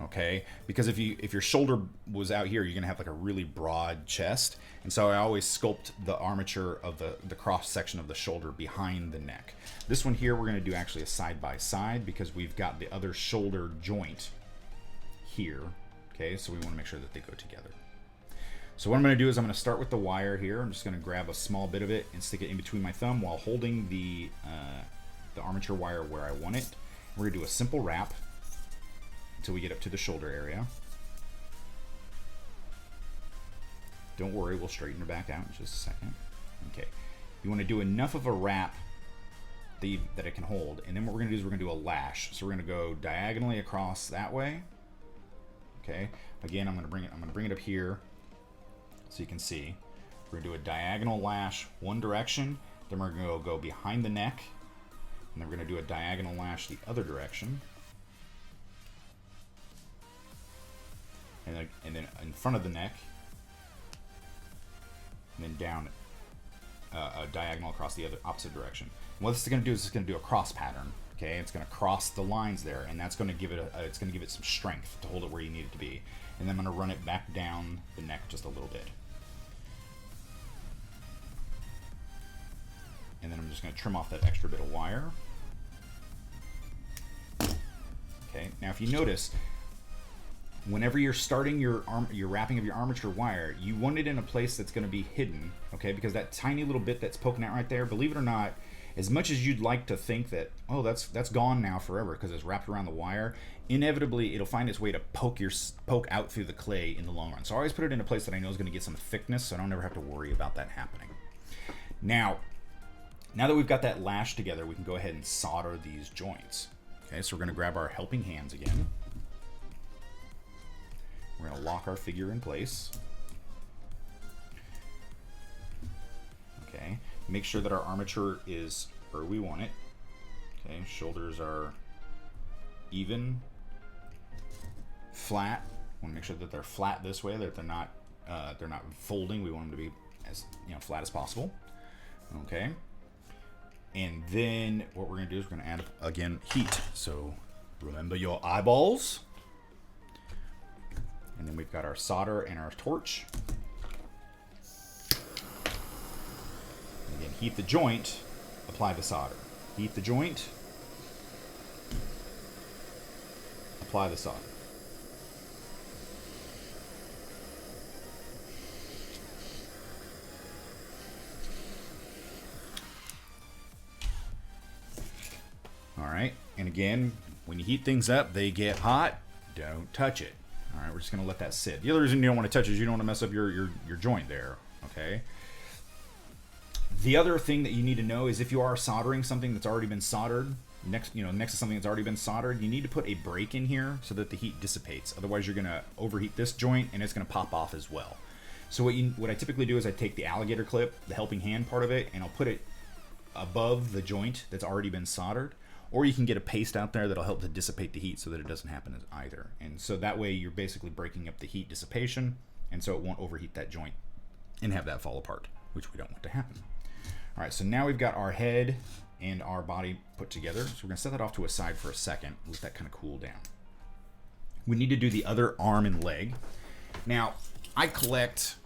Okay, because if your shoulder was out here, you're going to have like a really broad chest, and so I always sculpt the armature of the cross section of the shoulder behind the neck. This one here, we're going to do actually a side by side, because we've got the other shoulder joint here. Okay, so we want to make sure that they go together. So what I'm going to do is I'm going to start with the wire here. I'm just going to grab a small bit of it and stick it in between my thumb while holding the armature wire where I want it. We're going to do a simple wrap until we get up to the shoulder area. Don't worry, we'll straighten her back out in just a second. Okay, you want to do enough of a wrap that it can hold, and then what we're going to do is we're going to do a lash. So we're going to go diagonally across that way. Okay, again, I'm going to bring it up here, so you can see. We're going to do a diagonal lash one direction, then we're going to go behind the neck, and then we're going to do a diagonal lash the other direction. And then in front of the neck, and then down a diagonal across the opposite direction. And what this is going to do is it's going to do a cross pattern. Okay, it's going to cross the lines there, and that's going to give it it's going to give it some strength to hold it where you need it to be. And then I'm going to run it back down the neck just a little bit. And then I'm just going to trim off that extra bit of wire. Okay, now if you notice, whenever you're starting your wrapping of your armature wire, you want it in a place that's going to be hidden, okay? Because that tiny little bit that's poking out right there, believe it or not, as much as you'd like to think that, oh, that's gone now forever because it's wrapped around the wire, inevitably it'll find its way to poke out through the clay in the long run. So I always put it in a place that I know is going to get some thickness, so I don't ever have to worry about that happening. Now that we've got that lash together, we can go ahead and solder these joints. Okay, so we're going to grab our helping hands again. We're going to lock our figure in place. Okay, make sure that our armature is where we want it. Okay, shoulders are even, flat. Want to make sure that they're flat this way, that they're not folding. We want them to be as flat as possible. Okay, and then what we're going to do is we're going to add again heat. So remember your eyeballs. And then we've got our solder and our torch. And again, heat the joint, apply the solder. Heat the joint, apply the solder. All right, and again, when you heat things up, they get hot. Don't touch it. All right, we're just gonna let that sit. The other reason you don't want to touch is you don't want to mess up your joint there. Okay. The other thing that you need to know is if you are soldering something that's already been soldered next to something that's already been soldered, you need to put a break in here so that the heat dissipates. Otherwise, you're gonna overheat this joint and it's gonna pop off as well. So what I typically do is I take the alligator clip, the helping hand part of it, and I'll put it above the joint that's already been soldered. Or you can get a paste out there that'll help to dissipate the heat so that it doesn't happen either. And so that way you're basically breaking up the heat dissipation, and so it won't overheat that joint and have that fall apart, which we don't want to happen. All right, so now we've got our head and our body put together. So we're gonna set that off to a side for a second, let that kind of cool down. We need to do the other arm and leg. Now, I collect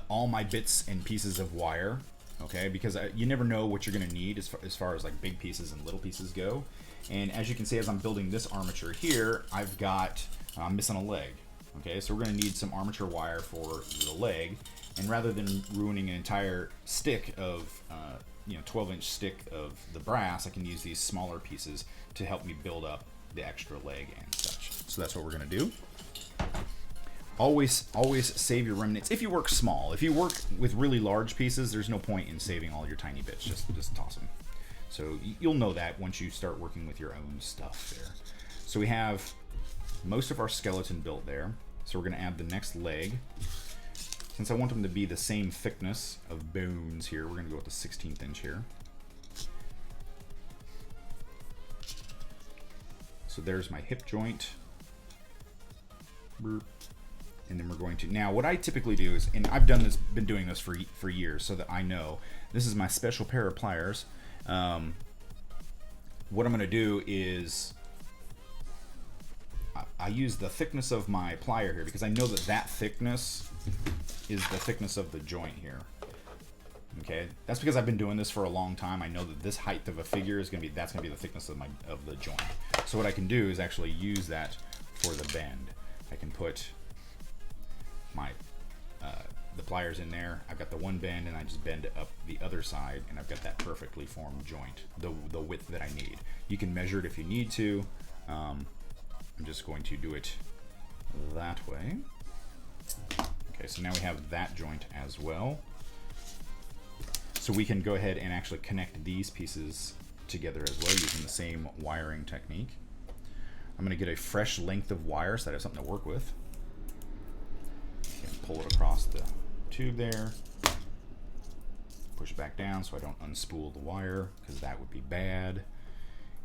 all my bits and pieces of wire, okay, because you never know what you're gonna need as far as like big pieces and little pieces go. And as you can see, as I'm building this armature here, I'm missing a leg. Okay, so we're gonna need some armature wire for the leg. And rather than ruining an entire stick of, 12-inch stick of the brass, I can use these smaller pieces to help me build up the extra leg and such. So that's what we're gonna do. Always save your remnants if you work small. If you work with really large pieces, there's no point in saving all your tiny bits. Just toss them. So you'll know that once you start working with your own stuff there. So we have most of our skeleton built there. So we're going to add the next leg. Since I want them to be the same thickness of bones here, we're going to go with the 16th inch here. So there's my hip joint. And then we're going to, now what I typically do is, and I've been doing this for years so that I know, this is my special pair of pliers. What I'm going to do is, I use the thickness of my plier here because I know that thickness is the thickness of the joint here. Okay, that's because I've been doing this for a long time. I know that this height of a figure is that's gonna be the thickness of the joint. So what I can do is actually use that for the bend. I can put my the pliers in there. I've got the one bend, and I just bend up the other side, and I've got that perfectly formed joint, the width that I need. You can measure it if you need to. I'm just going to do it that way. Okay, so now we have that joint as well. So we can go ahead and actually connect these pieces together as well using the same wiring technique. I'm going to get a fresh length of wire so that I have something to work with. And pull it across the tube there. Push back down so I don't unspool the wire because that would be bad.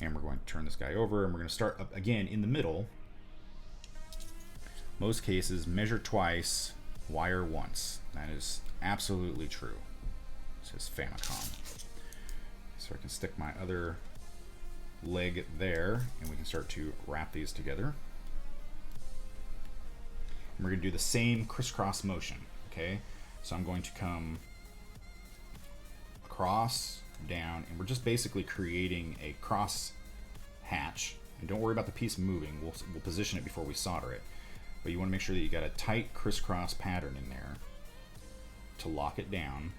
And we're going to turn this guy over and we're going to start up again in the middle. Most cases, measure twice, wire once. That is absolutely true. It says Famicom. So I can stick my other leg there and we can start to wrap these together. And we're going to do the same crisscross motion, okay? So I'm going to come across, down, and we're just basically creating a cross hatch. And don't worry about the piece moving. We'll position it before we solder it. But you want to make sure that you got a tight crisscross pattern in there to lock it down.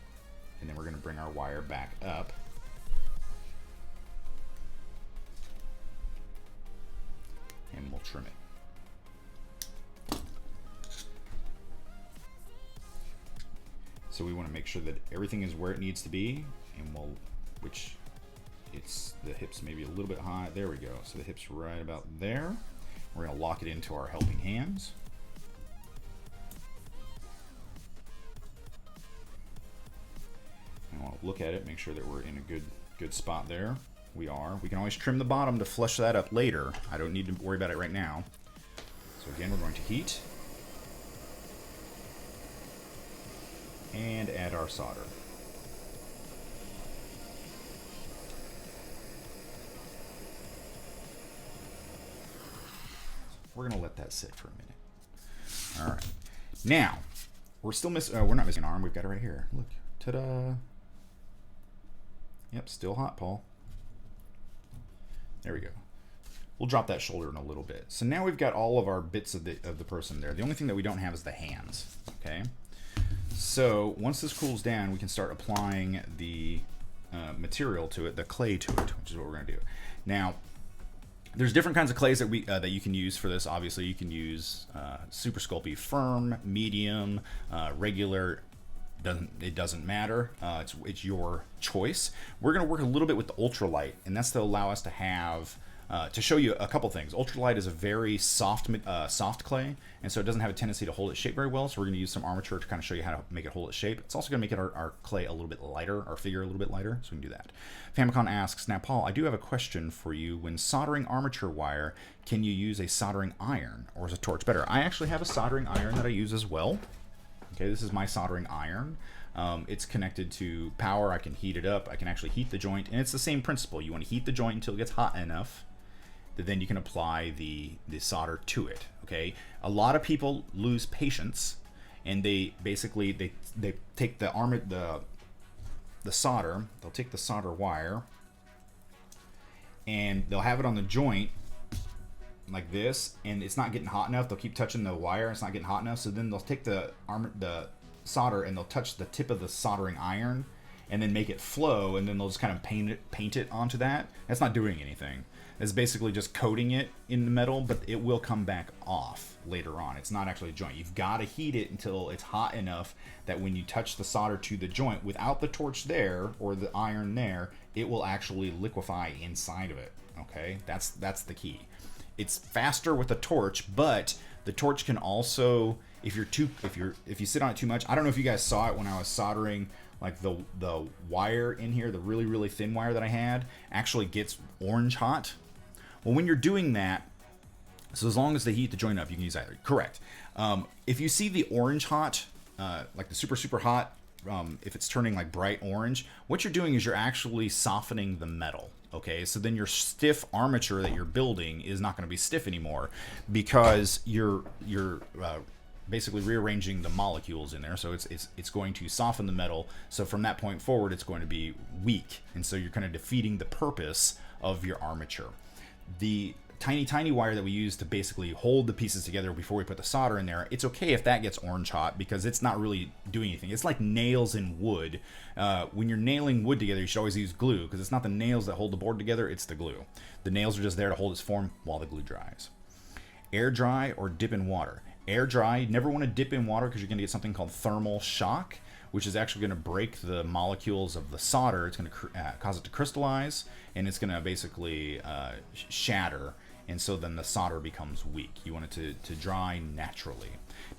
And then we're going to bring our wire back up. And we'll trim it. So we want to make sure that everything is where it needs to be, and the hips maybe a little bit high. There we go. So the hips right about there. We're going to lock it into our helping hands. And we'll look at it, make sure that we're in a good spot there. We are. We can always trim the bottom to flush that up later. I don't need to worry about it right now. So again, we're going to heat. And add our solder. We're going to let that sit for a minute. All right. Now, we're still missing, we're not missing an arm. We've got it right here. Look. Ta-da. Yep, still hot, Paul. There we go. We'll drop that shoulder in a little bit. So now we've got all of our bits of the person there. The only thing that we don't have is the hands, okay? So once this cools down, we can start applying the material to it, the clay to it, which is what we're going to do. Now, There's different kinds of clays that that you can use for this. Obviously, you can use Super Sculpey firm, medium, regular. It doesn't matter. It's your choice. We're going to work a little bit with the ultralight, and that's to allow us to have to show you a couple things. Ultralight is a very soft clay, and so it doesn't have a tendency to hold its shape very well. So we're going to use some armature to kind of show you how to make it hold its shape. It's also going to make it our clay a little bit lighter, our figure a little bit lighter, so we can do that. Famicon asks, now Paul, I do have a question for you. When soldering armature wire, can you use a soldering iron, or is a torch better? I actually have a soldering iron that I use as well. Okay, this is my soldering iron. It's connected to power. I can heat it up. I can actually heat the joint, and it's the same principle. You want to heat the joint until it gets hot enough that then you can apply the solder to it. Okay, a lot of people lose patience, and they basically they take the solder. They'll take the solder wire, and they'll have it on the joint like this, and it's not getting hot enough. They'll keep touching the wire. It's not getting hot enough. So then they'll take the solder and they'll touch the tip of the soldering iron, and then make it flow, and then they'll just kind of paint it onto that. That's not doing anything. It's basically just coating it in the metal, but it will come back off later on. It's not actually a joint. You've got to heat it until it's hot enough that when you touch the solder to the joint without the torch there or the iron there, it will actually liquefy inside of it. Okay, that's the key. It's faster with a torch, but the torch can also, if you sit on it too much. I don't know if you guys saw it when I was soldering, like the wire in here, the really thin wire that I had actually gets orange hot. Well, when you're doing that, so as long as they heat the joint up, you can use either. Correct. If you see the orange hot, like the super hot, if it's turning like bright orange, what you're doing is you're actually softening the metal. Okay, so then your stiff armature that you're building is not going to be stiff anymore, because you're basically rearranging the molecules in there. So it's going to soften the metal. So from that point forward, it's going to be weak, and so you're kind of defeating the purpose of your armature. The tiny wire that we use to basically hold the pieces together before we put the solder in there, it's okay if that gets orange hot, because it's not really doing anything. It's like nails in wood. When you're nailing wood together, you should always use glue, because it's not the nails that hold the board together, it's the glue. The nails are just there to hold its form while the glue dries. Air dry or dip in water. Air dry, you never want to dip in water, because you're going to get something called thermal shock, which is actually going to break the molecules of the solder. It's going to cause it to crystallize, and it's going to basically shatter, and so then the solder becomes weak. You want it to dry naturally.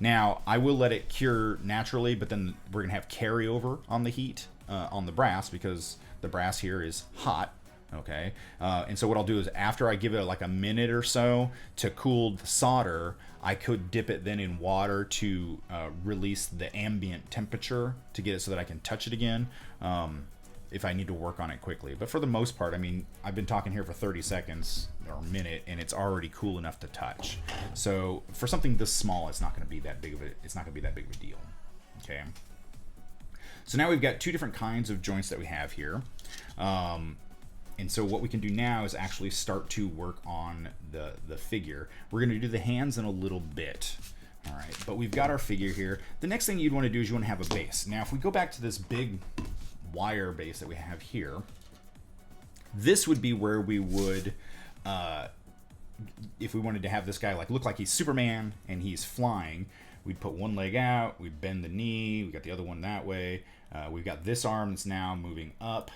Now, I will let it cure naturally, but then we're going to have carryover on the heat on the brass, because the brass here is hot. Okay, and so what I'll do is, after I give it like a minute or so to cool the solder, I could dip it then in water to release the ambient temperature to get it so that I can touch it again if I need to work on it quickly. But for the most part, I mean, I've been talking here for 30 seconds or a minute, and it's already cool enough to touch. So for something this small, it's not going to be that big of a deal. Okay. So now we've got two different kinds of joints that we have here. And so what we can do now is actually start to work on the figure. We're going to do the hands in a little bit. All right, but we've got our figure here. The next thing you'd want to do is you want to have a base. Now, if we go back to this big wire base that we have here, this would be where we would, if we wanted to have this guy like look like he's Superman and he's flying, we'd put one leg out, we'd bend the knee, we got the other one that way. We've got this arm that's now moving up.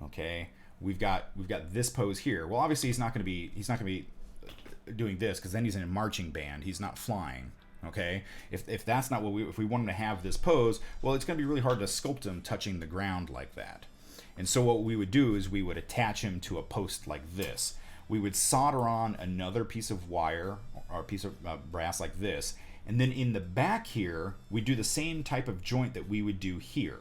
Okay. We've got this pose here. Well, obviously he's not going to be doing this, because then he's in a marching band. He's not flying. Okay, if that's not what if we want him to have this pose, well, it's going to be really hard to sculpt him touching the ground like that. And so what we would do is we would attach him to a post like this. We would solder on another piece of wire or a piece of brass like this, and then in the back here we do the same type of joint that we would do here.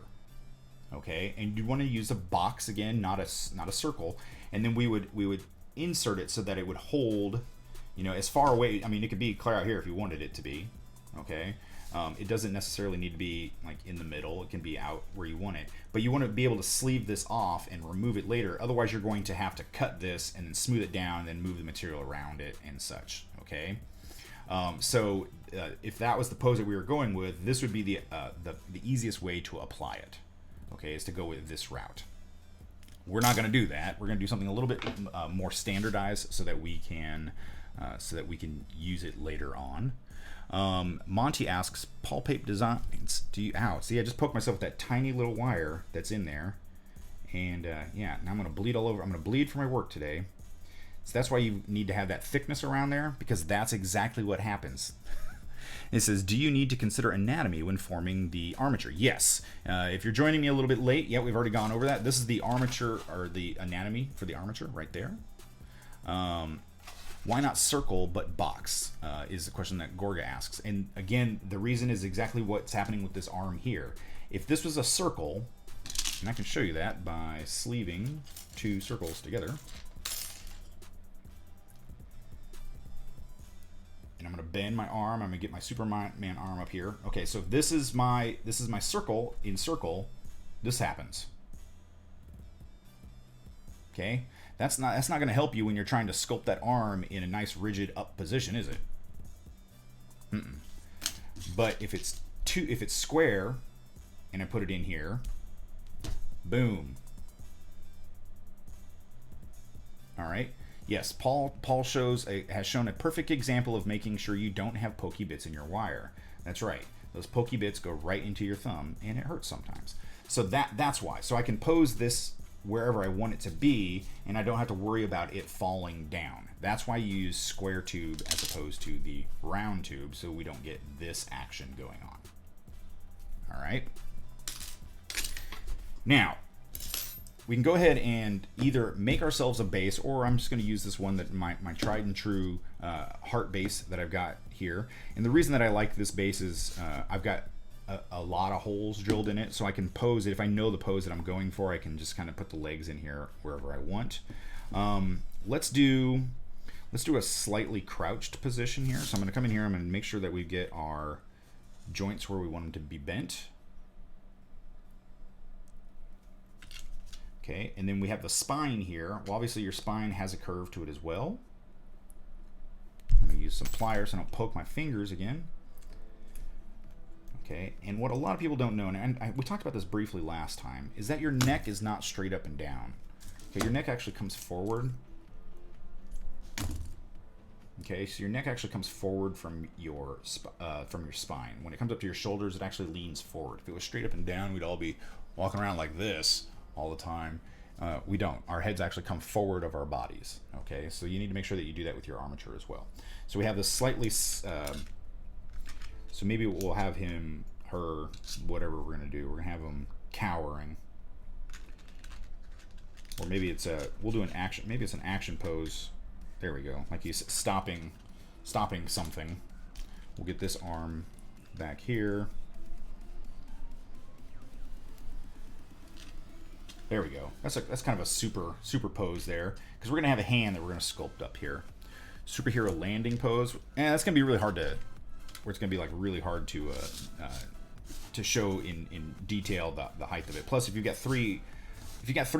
Okay, and you want to use a box again, not a circle, and then we would insert it so that it would hold, you know, as far away. I mean, it could be clear out here if you wanted it to be. Okay, it doesn't necessarily need to be like in the middle. It can be out where you want it, but you want to be able to sleeve this off and remove it later. Otherwise, you're going to have to cut this and then smooth it down and then move the material around it and such. Okay, so if that was the pose that we were going with, this would be the easiest way to apply it. Okay, is to go with this route. we're not going to do that. We're going to do something a little bit more standardized so that we can use it later on. Monty asks, Pape Designs, do you, ow, see, I just poked myself with that tiny little wire that's in there. And yeah, now I'm going to bleed all over. I'm going to bleed for my work today. So that's why you need to have that thickness around there, because that's exactly what happens. It says, do you need to consider anatomy when forming the armature? Yes. If you're joining me a little bit late, yeah, we've already gone over that. This is the armature, or the anatomy for the armature right there. Why not circle but box, is the question that Gorga asks. And again, the reason is exactly what's happening with this arm here. If this was a circle, and I can show you that by sleeving two circles together. And I'm going to bend my arm. I'm going to get my Superman arm up here. Okay, so if this is my circle. In circle, this happens. Okay, that's not going to help you when you're trying to sculpt that arm in a nice rigid up position, is it? But if it's square, and I put it in here, boom. All right. Yes, Paul has shown a perfect example of making sure you don't have pokey bits in your wire. That's right. Those pokey bits go right into your thumb, and it hurts sometimes. So that's why. So I can pose this wherever I want it to be, and I don't have to worry about it falling down. That's why you use square tube as opposed to the round tube, so we don't get this action going on. All right. Now, we can go ahead and either make ourselves a base, or I'm just going to use this one that my tried and true heart base that I've got here. And the reason that I like this base is I've got a lot of holes drilled in it, so I can pose it. If I know the pose that I'm going for, I can just kind of put the legs in here wherever I want. Let's do a slightly crouched position here. So I'm going to come in here. I'm going to make sure that we get our joints where we want them to be bent. Okay, and then we have the spine here. Well, obviously your spine has a curve to it as well. I'm going to use some pliers so I don't poke my fingers again. Okay, and what a lot of people don't know, and we talked about this briefly last time, is that your neck is not straight up and down. Okay, your neck actually comes forward. Okay, so your neck actually comes forward from your spine. When it comes up to your shoulders, it actually leans forward. If it was straight up and down, we'd all be walking around like this all the time. We don't. Our heads actually come forward of our bodies. Okay, so you need to make sure that you do that with your armature as well. So we have this slightly, so maybe we'll have him, her, whatever we're gonna do. We're gonna have him cowering, or maybe it's we'll do an action. Maybe it's an action pose. There we go. Like he's stopping something. We'll get this arm back here. There we go. That's kind of a super pose there, because we're gonna have a hand that we're gonna sculpt up here. Superhero landing pose. That's gonna be really hard to, where it's gonna be like really hard to show in detail the height of it. Plus, if you've got three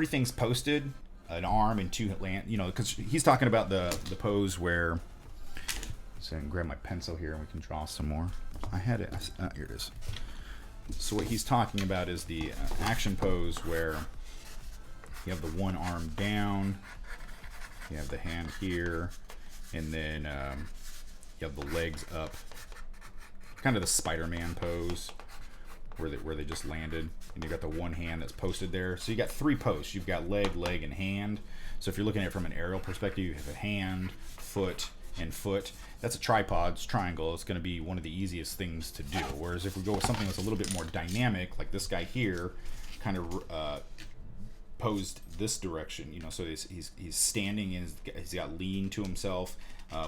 things posted, an arm and two land, because he's talking about the pose where. So I can grab my pencil here and we can draw some more. I had it. Here it is. So what he's talking about is the action pose where you have the one arm down, you have the hand here, and then you have the legs up. Kind of the Spider-Man pose where they just landed, and you got the one hand that's posted there. So you got three posts. You've got leg, and hand. So if you're looking at it from an aerial perspective, you have a hand, foot, and foot. That's a tripod, it's triangle. It's going to be one of the easiest things to do. Whereas if we go with something that's a little bit more dynamic, like this guy here, kind of posed this direction, so he's standing and he's got lean to himself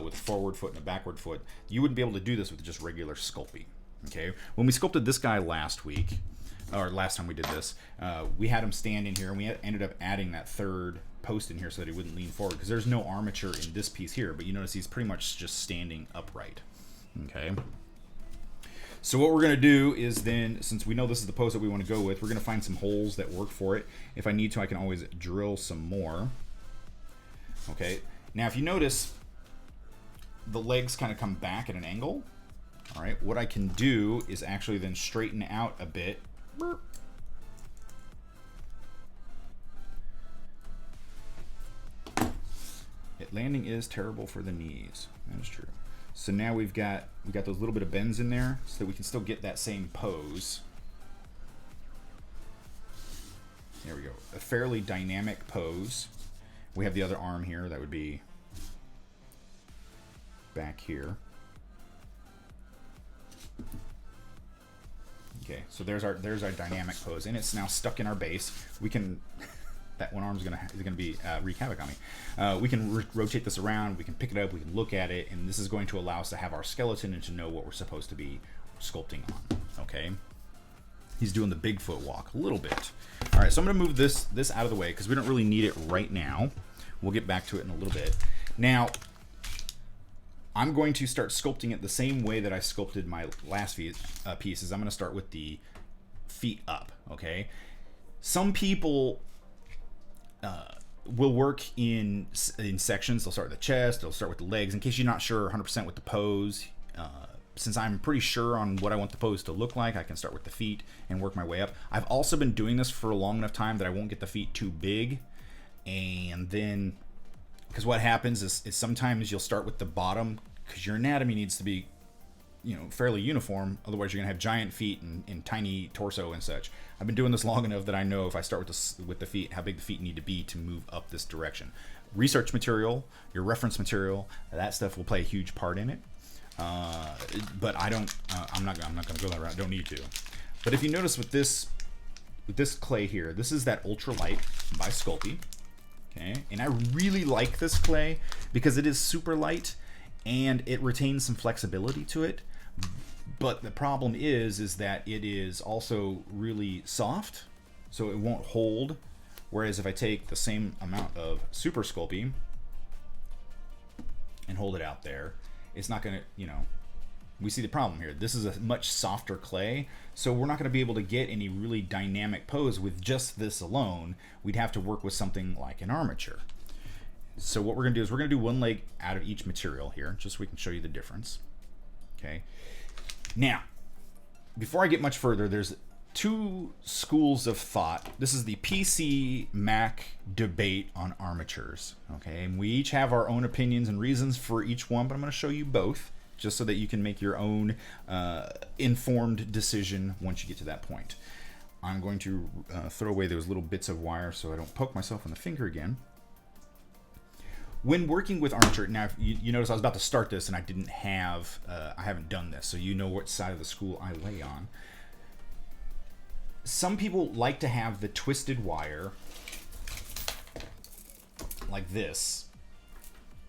with a forward foot and a backward foot. You wouldn't be able to do this with just regular sculpting. Okay, when we sculpted this guy last week, or last time we did this, we had him stand in here, and we ended up adding that third post in here so that he wouldn't lean forward, because there's no armature in this piece here, but you notice he's pretty much just standing upright. Okay, so what we're going to do is then, since we know this is the pose that we want to go with, we're going to find some holes that work for it. If I need to, I can always drill some more. Okay, now if you notice, the legs kind of come back at an angle. All right, what I can do is actually then straighten out a bit. landing is terrible for the knees. That is true. So now we got those little bit of bends in there so that we can still get that same pose. There we go. A fairly dynamic pose. We have the other arm here. That would be back here. Okay, so there's our dynamic pose, and it's now stuck in our base. We can that one arm is gonna be wreak havoc on me. We can rotate this around. We can pick it up. We can look at it, and this is going to allow us to have our skeleton and to know what we're supposed to be sculpting on. Okay. He's doing the Bigfoot walk a little bit. All right, so I'm going to move this out of the way because we don't really need it right now. We'll get back to it in a little bit. Now, I'm going to start sculpting it the same way that I sculpted my last pieces. I'm going to start with the feet up, okay? Some people will work in sections. They'll start with the chest. They'll start with the legs. In case you're not sure 100% with the pose, since I'm pretty sure on what I want the pose to look like, I can start with the feet and work my way up. I've also been doing this for a long enough time that I won't get the feet too big. And then, because what happens is sometimes you'll start with the bottom because your anatomy needs to be, fairly uniform. Otherwise, you're gonna have giant feet and tiny torso and such. I've been doing this long enough that I know if I start with the feet, how big the feet need to be to move up this direction. Research material, your reference material, that stuff will play a huge part in it. But I don't. I'm not gonna go that route. I don't need to. But if you notice with this clay here, this is that ultralight by Sculpey. Okay, and I really like this clay because it is super light and it retains some flexibility to it. But the problem is that it is also really soft, so it won't hold. Whereas if I take the same amount of Super Sculpey and hold it out there, it's not gonna, we see the problem here. This is a much softer clay, so we're not gonna be able to get any really dynamic pose with just this alone. We'd have to work with something like an armature. So what we're gonna do is we're gonna do one leg out of each material here, just so we can show you the difference. Okay. Now, before I get much further, there's two schools of thought. This is the PC Mac debate on armatures. Okay, and we each have our own opinions and reasons for each one, but I'm going to show you both just so that you can make your own informed decision once you get to that point. I'm going to throw away those little bits of wire so I don't poke myself in the finger again. When working with armature, now you notice I was about to start this and I didn't have, I haven't done this, so you know what side of the school I lay on. Some people like to have the twisted wire like this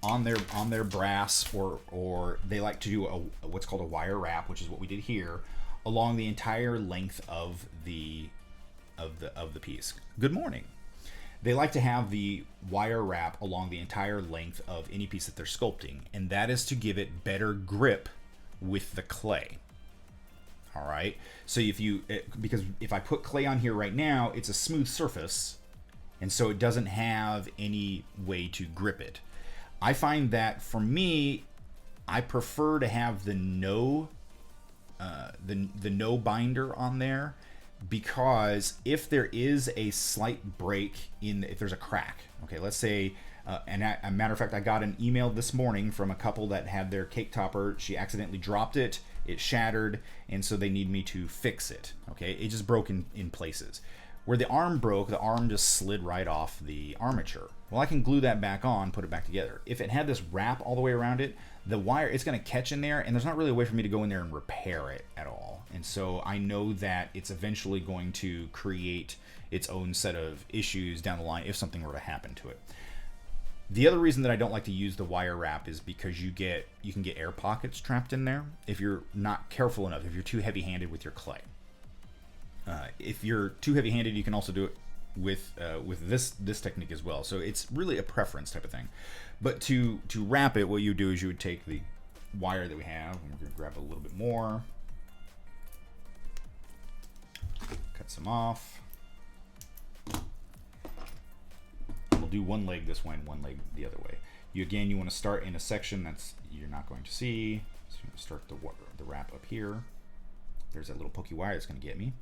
on their brass, or they like to do what's called a wire wrap, which is what we did here, along the entire length of the piece. Good morning. They like to have the wire wrap along the entire length of any piece that they're sculpting, and that is to give it better grip with the clay. All right, so because if I put clay on here right now, it's a smooth surface, and so it doesn't have any way to grip it. I find that for me, I prefer to have the no binder on there, because if there is a slight break if there's a crack, okay, let's say, and a matter of fact, I got an email this morning from a couple that had their cake topper. She accidentally dropped it. It shattered, and so they need me to fix it. Okay, it just broke in places. Where the arm broke, the arm just slid right off the armature. Well, I can glue that back on, put it back together. If it had this wrap all the way around it, the wire, it's going to catch in there, and there's not really a way for me to go in there and repair it at all. And so I know that it's eventually going to create its own set of issues down the line if something were to happen to it. The other reason that I don't like to use the wire wrap is because you can get air pockets trapped in there if you're not careful enough, if you're too heavy-handed with your clay. If you're too heavy-handed, you can also do it with this technique as well. So it's really a preference type of thing. But to wrap it, what you do is you would take the wire that we have, and we're going to grab a little bit more, cut some off. We'll do one leg this way and one leg the other way. You want to start in a section that's you're not going to see. So you're going to start the wrap up here. There's that little pokey wire that's going to get me.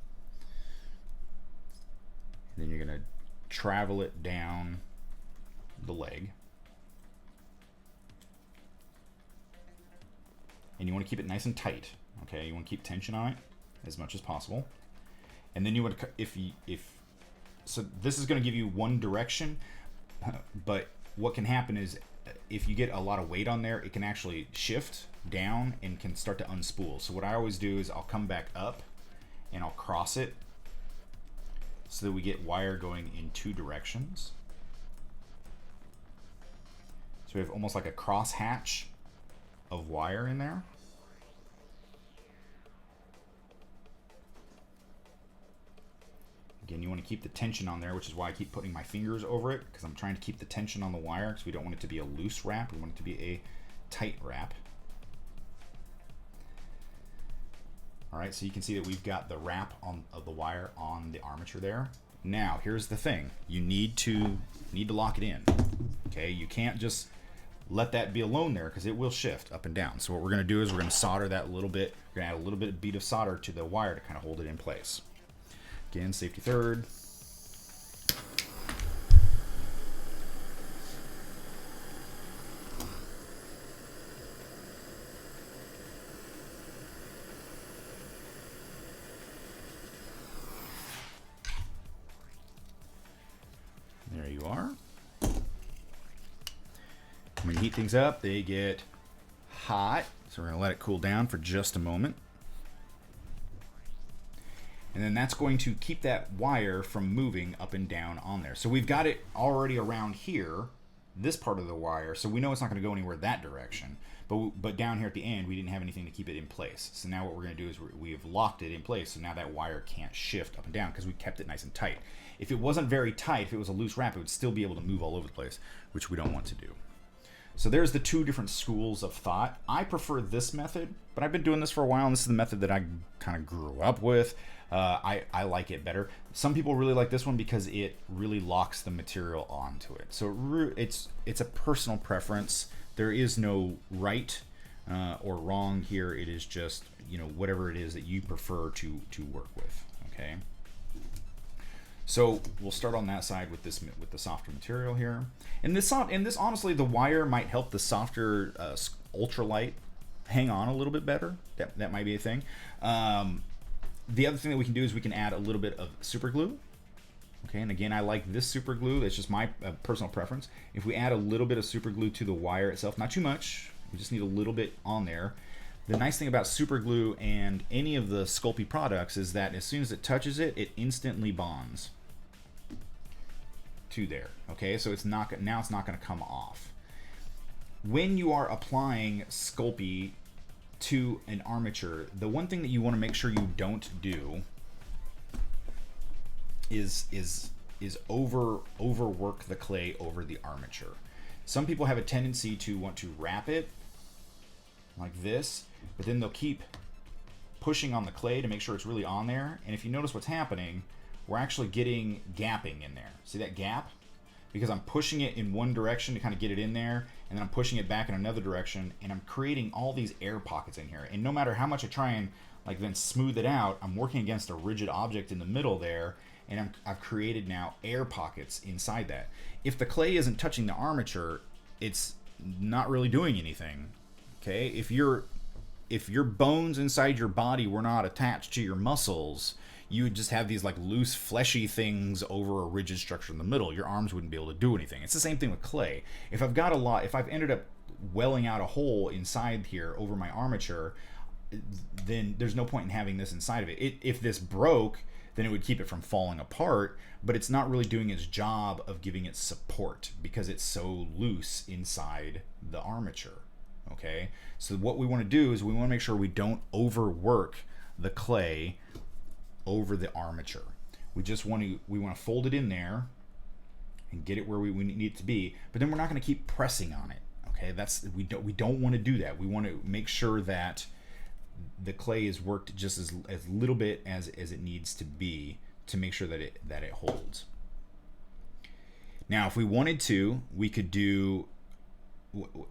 And then you're going to travel it down the leg. and you want to keep it nice and tight. Okay, you want to keep tension on it as much as possible. And then you want to, so this is going to give you one direction, but what can happen is if you get a lot of weight on there, it can actually shift down and can start to unspool. So what I always do is I'll come back up and I'll cross it so that we get wire going in two directions. So we have almost like a cross hatch of wire in there. Again, you want to keep the tension on there, which is why I keep putting my fingers over it, because I'm trying to keep the tension on the wire, because we don't want it to be a loose wrap. We want it to be a tight wrap. All right, so you can see that we've got the wrap of the wire on the armature there. Now, here's the thing. You need to lock it in. Okay, you can't just let that be alone there, because it will shift up and down. So what we're going to do is we're going to solder that a little bit. We're going to add a little bit of bead of solder to the wire to kind of hold it in place. Again, safety third. There you are. When you heat things up, they get hot. So we're going to let it cool down for just a moment. And then that's going to keep that wire from moving up and down on there. So we've got it already around here, this part of the wire, so we know it's not going to go anywhere that direction. But down here at the end, we didn't have anything to keep it in place. So now what we're going to do is we have locked it in place, so now that wire can't shift up and down because we kept it nice and tight. If it wasn't very tight, if it was a loose wrap, it would still be able to move all over the place, which we don't want to do. So there's the two different schools of thought. I prefer this method, but I've been doing this for a while, and this is the method that I kind of grew up with. I like it better. Some people really like this one because it really locks the material onto it. So it's a personal preference. There is no right or wrong here. It is just, you know, whatever it is that you prefer to work with. Okay. So we'll start on that side with the softer material here. And this honestly, the wire might help the softer ultralight hang on a little bit better. That might be a thing. The other thing that we can do is we can add a little bit of super glue. Okay, and again, I like this super glue. That's just my personal preference. If we add a little bit of super glue to the wire itself, not too much, we just need a little bit on there. The nice thing about super glue and any of the Sculpey products is that as soon as it touches it, it instantly bonds to there. Okay, so it's not going to come off. When you are applying Sculpey to an armature, the one thing that you want to make sure you don't do is overwork the clay over the armature. Some people have a tendency to want to wrap it like this, but then they'll keep pushing on the clay to make sure it's really on there. And if you notice what's happening, we're actually getting gapping in there. See that gap? Because I'm pushing it in one direction to kind of get it in there, and then I'm pushing it back in another direction, and I'm creating all these air pockets in here. And no matter how much I try and like then smooth it out, I'm working against a rigid object in the middle there, and I've created now air pockets inside that. If the clay isn't touching the armature, it's not really doing anything. Okay, if your bones inside your body were not attached to your muscles, you would just have these like loose fleshy things over a rigid structure in the middle. Your arms wouldn't be able to do anything. It's the same thing with clay. If I've ended up welling out a hole inside here over my armature, then there's no point in having this inside of it. If this broke, then it would keep it from falling apart, but it's not really doing its job of giving it support because it's so loose inside the armature. Okay, so what we want to do is we want to make sure we don't overwork the clay over the armature. We want to fold it in there and get it where we need it to be, but then we're not going to keep pressing on it. Okay, we don't want to do that. We want to make sure that the clay is worked just as little bit as it needs to be to make sure that it holds. Now, if we wanted to, we could do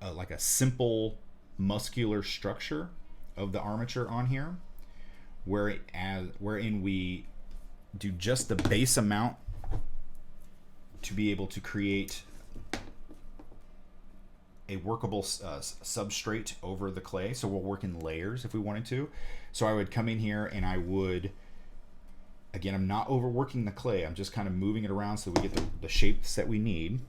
like a simple muscular structure of the armature on here, wherein we do just the base amount to be able to create a workable substrate over the clay, so we'll work in layers if we wanted to. So I would come in here and I would, again, I'm not overworking the clay, I'm just kind of moving it around so we get the shapes that we need.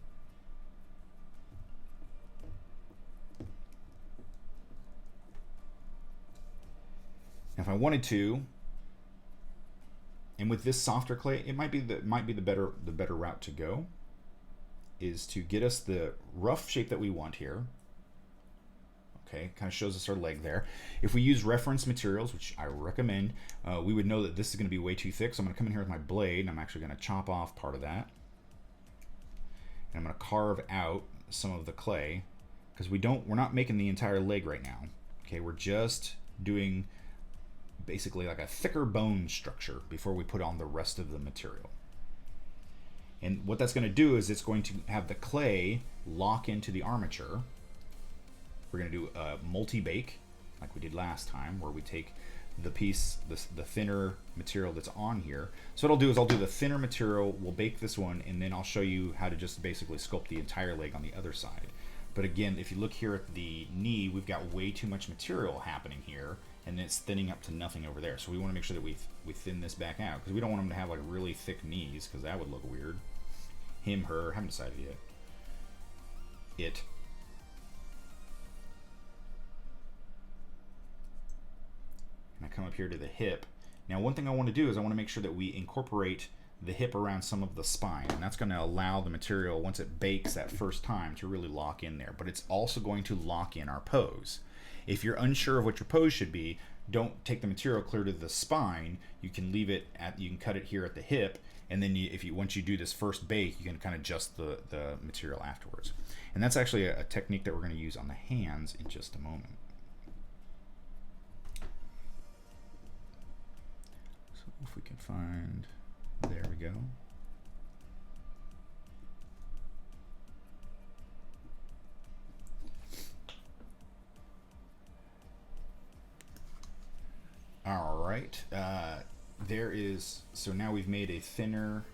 Now if I wanted to, and with this softer clay, it might be the better route to go, is to get us the rough shape that we want here. Okay, kind of shows us our leg there. If we use reference materials, which I recommend, we would know that this is going to be way too thick. So I'm going to come in here with my blade, and I'm actually going to chop off part of that. And I'm going to carve out some of the clay, because we're not making the entire leg right now. Okay, we're just doing basically like a thicker bone structure before we put on the rest of the material. And what that's going to do is it's going to have the clay lock into the armature. We're going to do a multi-bake like we did last time, where we take the piece, the thinner material that's on here. So what I'll do is I'll do the thinner material, we'll bake this one, and then I'll show you how to just basically sculpt the entire leg on the other side. But again, if you look here at the knee, we've got way too much material happening here, and it's thinning up to nothing over there. So we want to make sure that we thin this back out, because we don't want them to have like really thick knees, because that would look weird. Him, her, haven't decided yet. It. And I come up here to the hip. Now one thing I want to do is I want to make sure that we incorporate the hip around some of the spine, and that's going to allow the material, once it bakes that first time, to really lock in there. But it's also going to lock in our pose. If you're unsure of what your pose should be, don't take the material clear to the spine. You can leave it at, you can cut it here at the hip, and then once you do this first bake, you can kind of adjust the material afterwards. And that's actually a technique that we're going to use on the hands in just a moment. So if we can find, there we go. All right, so now we've made a thinner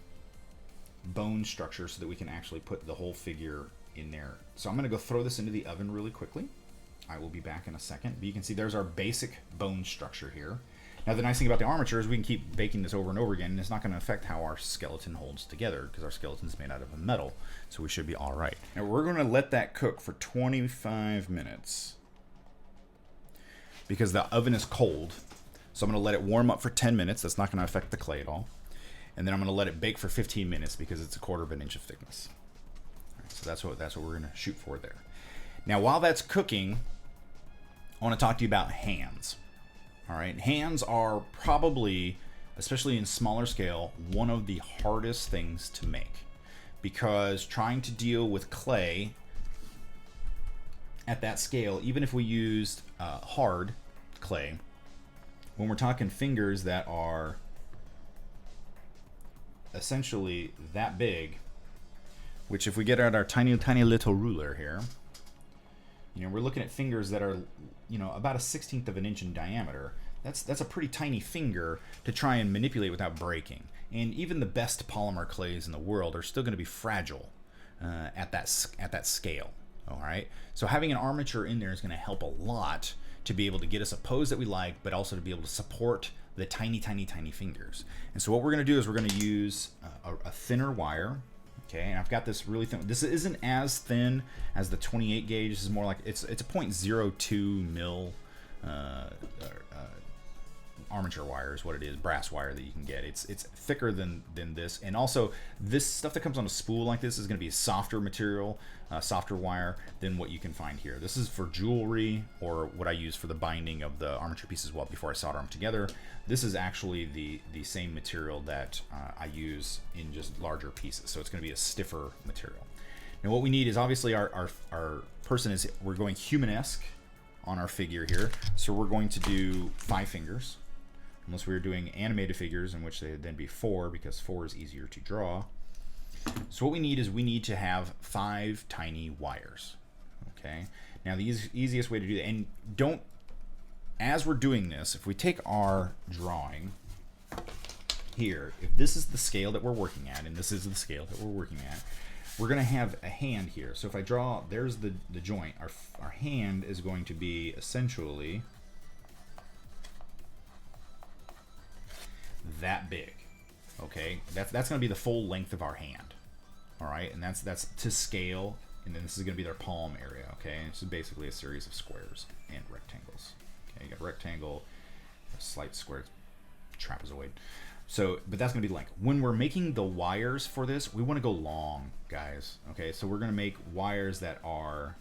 bone structure so that we can actually put the whole figure in there. So I'm gonna go throw this into the oven really quickly. I will be back in a second, but you can see there's our basic bone structure here. Now the nice thing about the armature is we can keep baking this over and over again, and it's not gonna affect how our skeleton holds together, because our skeleton is made out of a metal, so we should be all right. Now we're gonna let that cook for 25 minutes because the oven is cold. So I'm going to let it warm up for 10 minutes. That's not going to affect the clay at all. And then I'm going to let it bake for 15 minutes because it's 1/4 of an inch of thickness. All right, so that's what we're going to shoot for there. Now, while that's cooking, I want to talk to you about hands. All right, hands are probably, especially in smaller scale, one of the hardest things to make, because trying to deal with clay at that scale, even if we used hard clay, when we're talking fingers that are essentially that big, which if we get out our tiny little ruler here, we're looking at fingers that are, about 1/16 of an inch in diameter. That's a pretty tiny finger to try and manipulate without breaking. And even the best polymer clays in the world are still going to be fragile at that scale. All right. So having an armature in there is going to help a lot to be able to get us a pose that we like, but also to be able to support the tiny fingers. And so what we're going to do is we're going to use a thinner wire. Okay, and I've got this really thin. This isn't as thin as the 28 gauge. This is more like it's a 0.02 mil armature wire is what it is, brass wire that you can get. It's thicker than this, and also this stuff that comes on a spool like this is going to be a softer material, softer wire than what you can find here. This is for jewelry, or what I use for the binding of the armature pieces before I solder them together. This is actually the same material that I use in just larger pieces, so it's going to be a stiffer material. Now what we need is, obviously our person is, we're going humanesque on our figure here, so we're going to do 5 fingers. Unless we were doing animated figures, in which they would then be 4, because 4 is easier to draw. So what we need is we need to have 5 tiny wires. Okay. Now the easiest way to do that, and as we're doing this, if we take our drawing here, if this is the scale that we're working at, and this is the scale that we're working at, we're going to have a hand here. So if I draw, there's the joint. Our hand is going to be essentially that big. Okay, that's going to be the full length of our hand. All right, and that's to scale. And then this is going to be their palm area. Okay, and this is basically a series of squares and rectangles. Okay, you got a rectangle, a slight square, trapezoid. So, but that's going to be length. When we're making the wires for this, we want to go long, guys. Okay, so we're going to make wires that are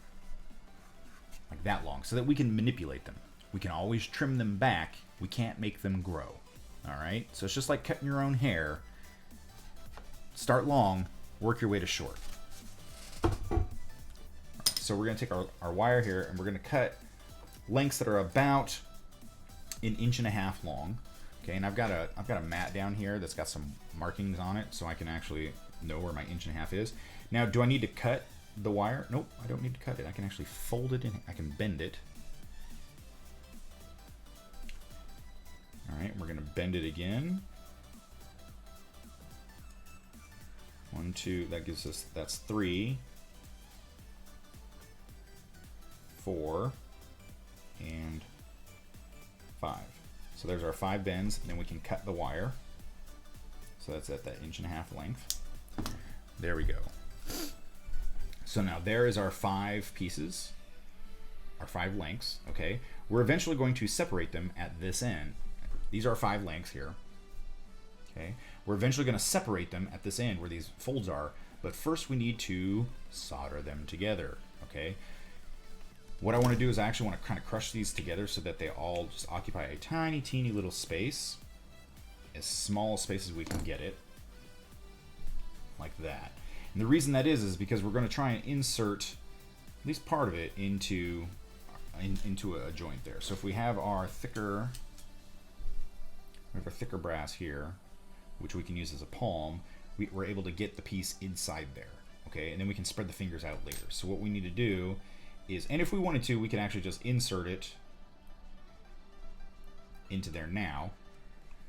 like that long so that we can manipulate them. We can always trim them back. We can't make them grow. All right, so it's just like cutting your own hair. Start long, work your way to short. So we're going to take our wire here and we're going to cut lengths that are about 1.5 inches long. Okay, and I've got a mat down here that's got some markings on it, so I can actually know where my 1.5 inches is. Now, do I need to cut the wire? Nope, I don't need to cut it. I can actually fold it in. I can bend it. All right, we're going to bend it again. 1, 2. That gives us, that's 3, 4, and 5. So there's our 5 bends, and then we can cut the wire. So that's at that 1.5 inch length. There we go. So now there is our 5 pieces, our 5 lengths, okay? We're eventually going to separate them at this end. These are 5 lengths here, okay? We're eventually going to separate them at this end where these folds are, but first we need to solder them together, okay? What I want to do is I actually want to kind of crush these together so that they all just occupy a tiny, teeny little space, as small a space as we can get it, like that. And the reason that is because we're going to try and insert at least part of it into a joint there. So if we have our thicker brass here, which we can use as a palm, we're able to get the piece inside there, okay? And then we can spread the fingers out later. So what we need to do is, and if we wanted to, we can actually just insert it into there now.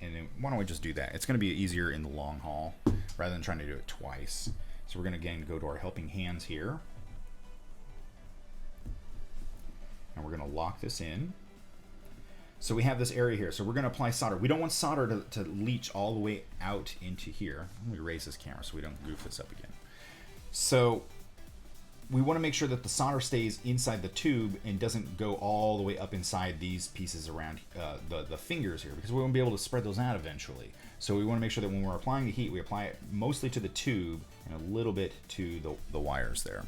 And then why don't we just do that? It's going to be easier in the long haul rather than trying to do it twice. So we're going to again go to our helping hands here. And we're going to lock this in. So we have this area here. So we're going to apply solder. We don't want solder to leach all the way out into here. Let me raise this camera so we don't goof this up again. So we want to make sure that the solder stays inside the tube and doesn't go all the way up inside these pieces around the fingers here, because we won't be able to spread those out eventually. So we want to make sure that when we're applying the heat, we apply it mostly to the tube and a little bit to the wires there.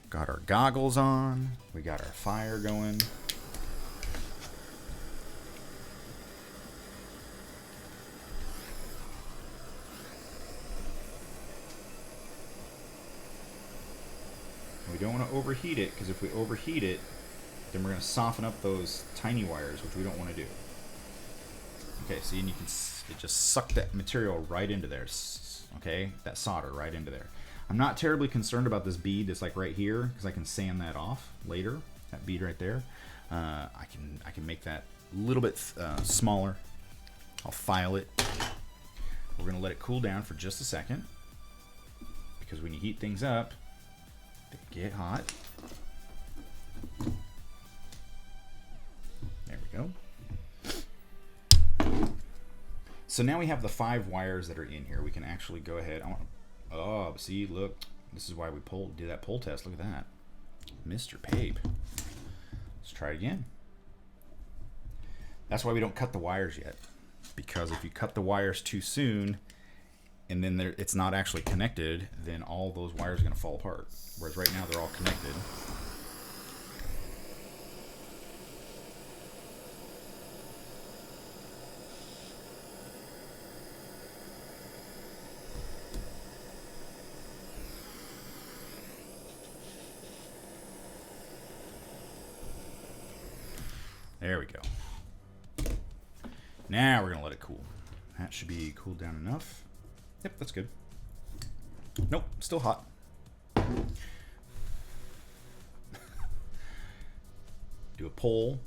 Got our goggles on. We got our fire going. We don't want to overheat it, because if we overheat it, then we're going to soften up those tiny wires, which we don't want to do. Okay, see, and you can, it just sucked that material right into there. Okay, that solder right into there. I'm not terribly concerned about this bead that's like right here, because I can sand that off later. That bead right there, I can make that a little bit smaller. I'll file it. We're going to let it cool down for just a second, because when you heat things up, they get hot. There we go. So now we have the 5 wires that are in here. We can actually go ahead. Oh, see, look. This is why we did that pull test. Look at that. Mr. Pape. Let's try it again. That's why we don't cut the wires yet. Because if you cut the wires too soon, and then it's not actually connected, then all those wires are going to fall apart. Whereas right now they're all connected. There we go. Now we're going to let it cool. That should be cooled down enough. Yep, that's good. Nope, still hot. Do a pull.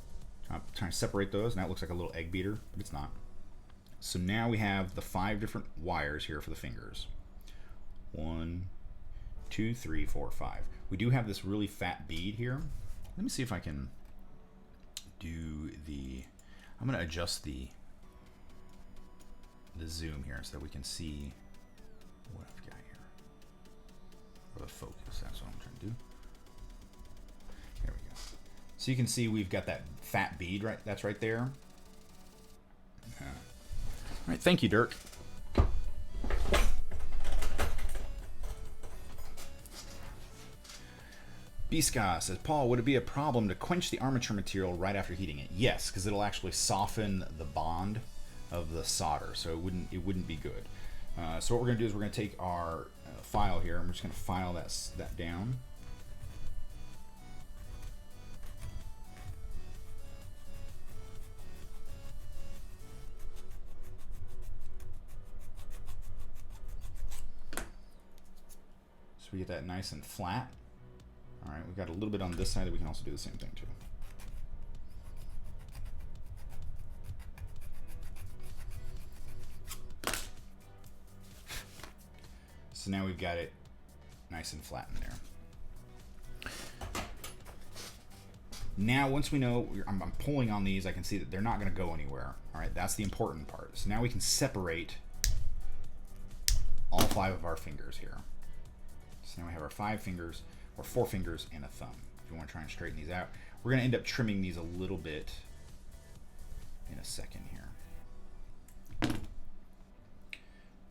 Trying to separate those. Now it looks like a little egg beater, but it's not. So now we have the 5 different wires here for the fingers. 1, 2, 3, 4, 5. We do have this really fat bead here. Let me see if I can do the, I'm going to adjust the zoom here so that we can see what I've got here. Or the focus, that's what I'm trying to do. There we go. So you can see we've got that fat bead right, that's right there. All right, thank you, Dirk. Bska says, Paul, would it be a problem to quench the armature material right after heating it? Yes, because it'll actually soften the bond of the solder, so it wouldn't be good. So what we're going to do is we're going to take our file here, and we're just going to file that down. So we get that nice and flat. All right, we've got a little bit on this side that we can also do the same thing too. So now we've got it nice and flat in there. Now, once we know, I'm pulling on these, I can see that they're not going to go anywhere. All right, that's the important part. So now we can separate all 5 of our fingers here. So now we have our 5 fingers, or 4 fingers and a thumb. If you want to try and straighten these out, we're going to end up trimming these a little bit in a second here.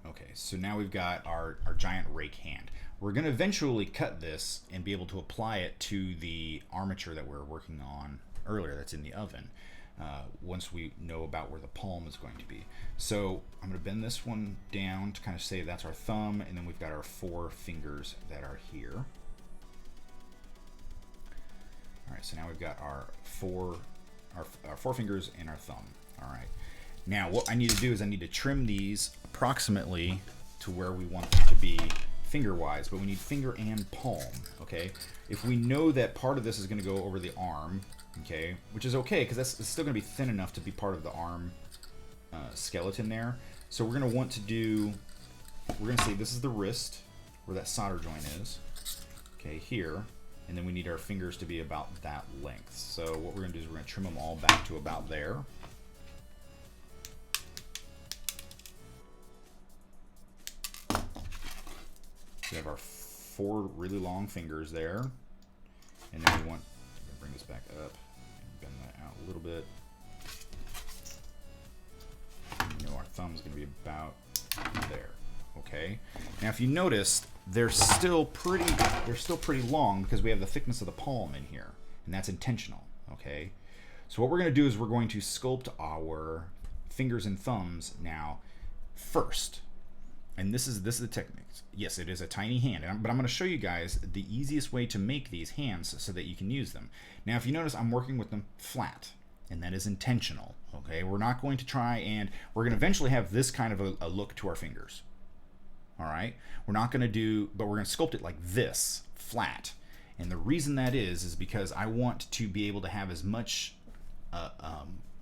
Okay, so now we've got our giant rake hand. We're going to eventually cut this and be able to apply it to the armature that we were working on earlier that's in the oven, once we know about where the palm is going to be. So I'm going to bend this one down to kind of say that's our thumb, and then we've got our 4 fingers that are here. All right, so now we've got our four fingers and our thumb. All right. Now what I need to do is I need to trim these approximately to where we want them to be finger-wise, but we need finger and palm, okay? If we know that part of this is going to go over the arm, okay, which is okay because it's still going to be thin enough to be part of the arm skeleton there. So we're going to want to do, we're going to say this is the wrist where that solder joint is, okay, here. And then we need our fingers to be about that length. So what we're going to do is we're going to trim them all back to about there. We have our 4 really long fingers there. And then we want to bring this back up and bend that out a little bit. And you know our thumb is going to be about there. Okay. Now if you notice, they're still pretty long because we have the thickness of the palm in here, and that's intentional. Okay. So what we're going to do is we're going to sculpt our fingers and thumbs now first. And this is the technique. Yes, it is a tiny hand, but I'm going to show you guys the easiest way to make these hands so that you can use them. Now, if you notice, I'm working with them flat, and that is intentional. Okay, we're not going to try and we're going to eventually have this kind of a look to our fingers. All right, we're not going to do, but we're going to sculpt it like this, flat. And the reason that is because I want to be able to have as much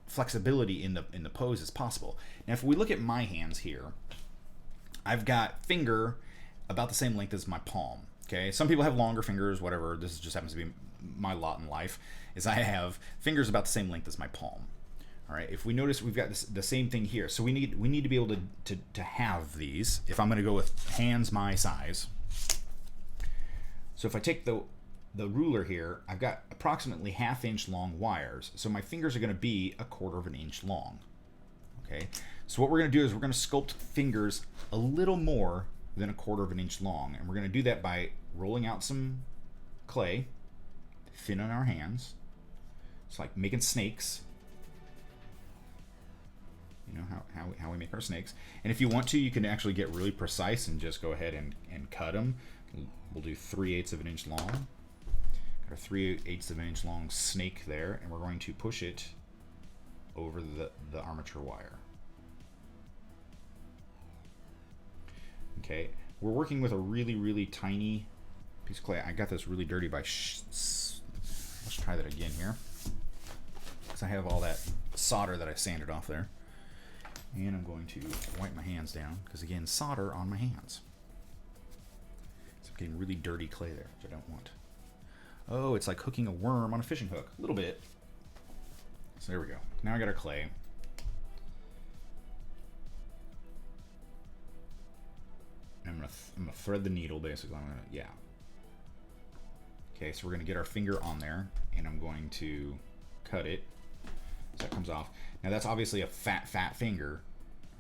flexibility in the pose as possible. Now, if we look at my hands here, I've got finger about the same length as my palm. Okay, some people have longer fingers, whatever. This just happens to be my lot in life, is I have fingers about the same length as my palm. All right, if we notice, we've got the same thing here. So we need to be able to have these. If I'm going to go with hands my size, so if I take the ruler here, I've got approximately 1/2 inch long wires. So my fingers are going to be 1/4 inch long. Okay, so what we're going to do is we're going to sculpt fingers a little more than 1/4 inch long, and we're going to do that by rolling out some clay thin on our hands. It's like making snakes. You know how we make our snakes. And if you want to, you can actually get really precise and just go ahead and cut them. We'll do 3/8 of an inch long. Got a 3/8 of an inch long snake there, and we're going to push it over the armature wire. Okay, we're working with a really tiny piece of clay. I got this really dirty by let's try that again here, because I have all that solder that I sanded off there. And I'm going to wipe my hands down, because again, solder on my hands. Getting really dirty clay there, which I don't want. Oh, it's like hooking a worm on a fishing hook. A little bit. So there we go. Now I got our clay. I'm gonna thread the needle basically. Yeah. Okay, so we're gonna get our finger on there, and I'm going to cut it so that comes off. Now that's obviously a fat finger.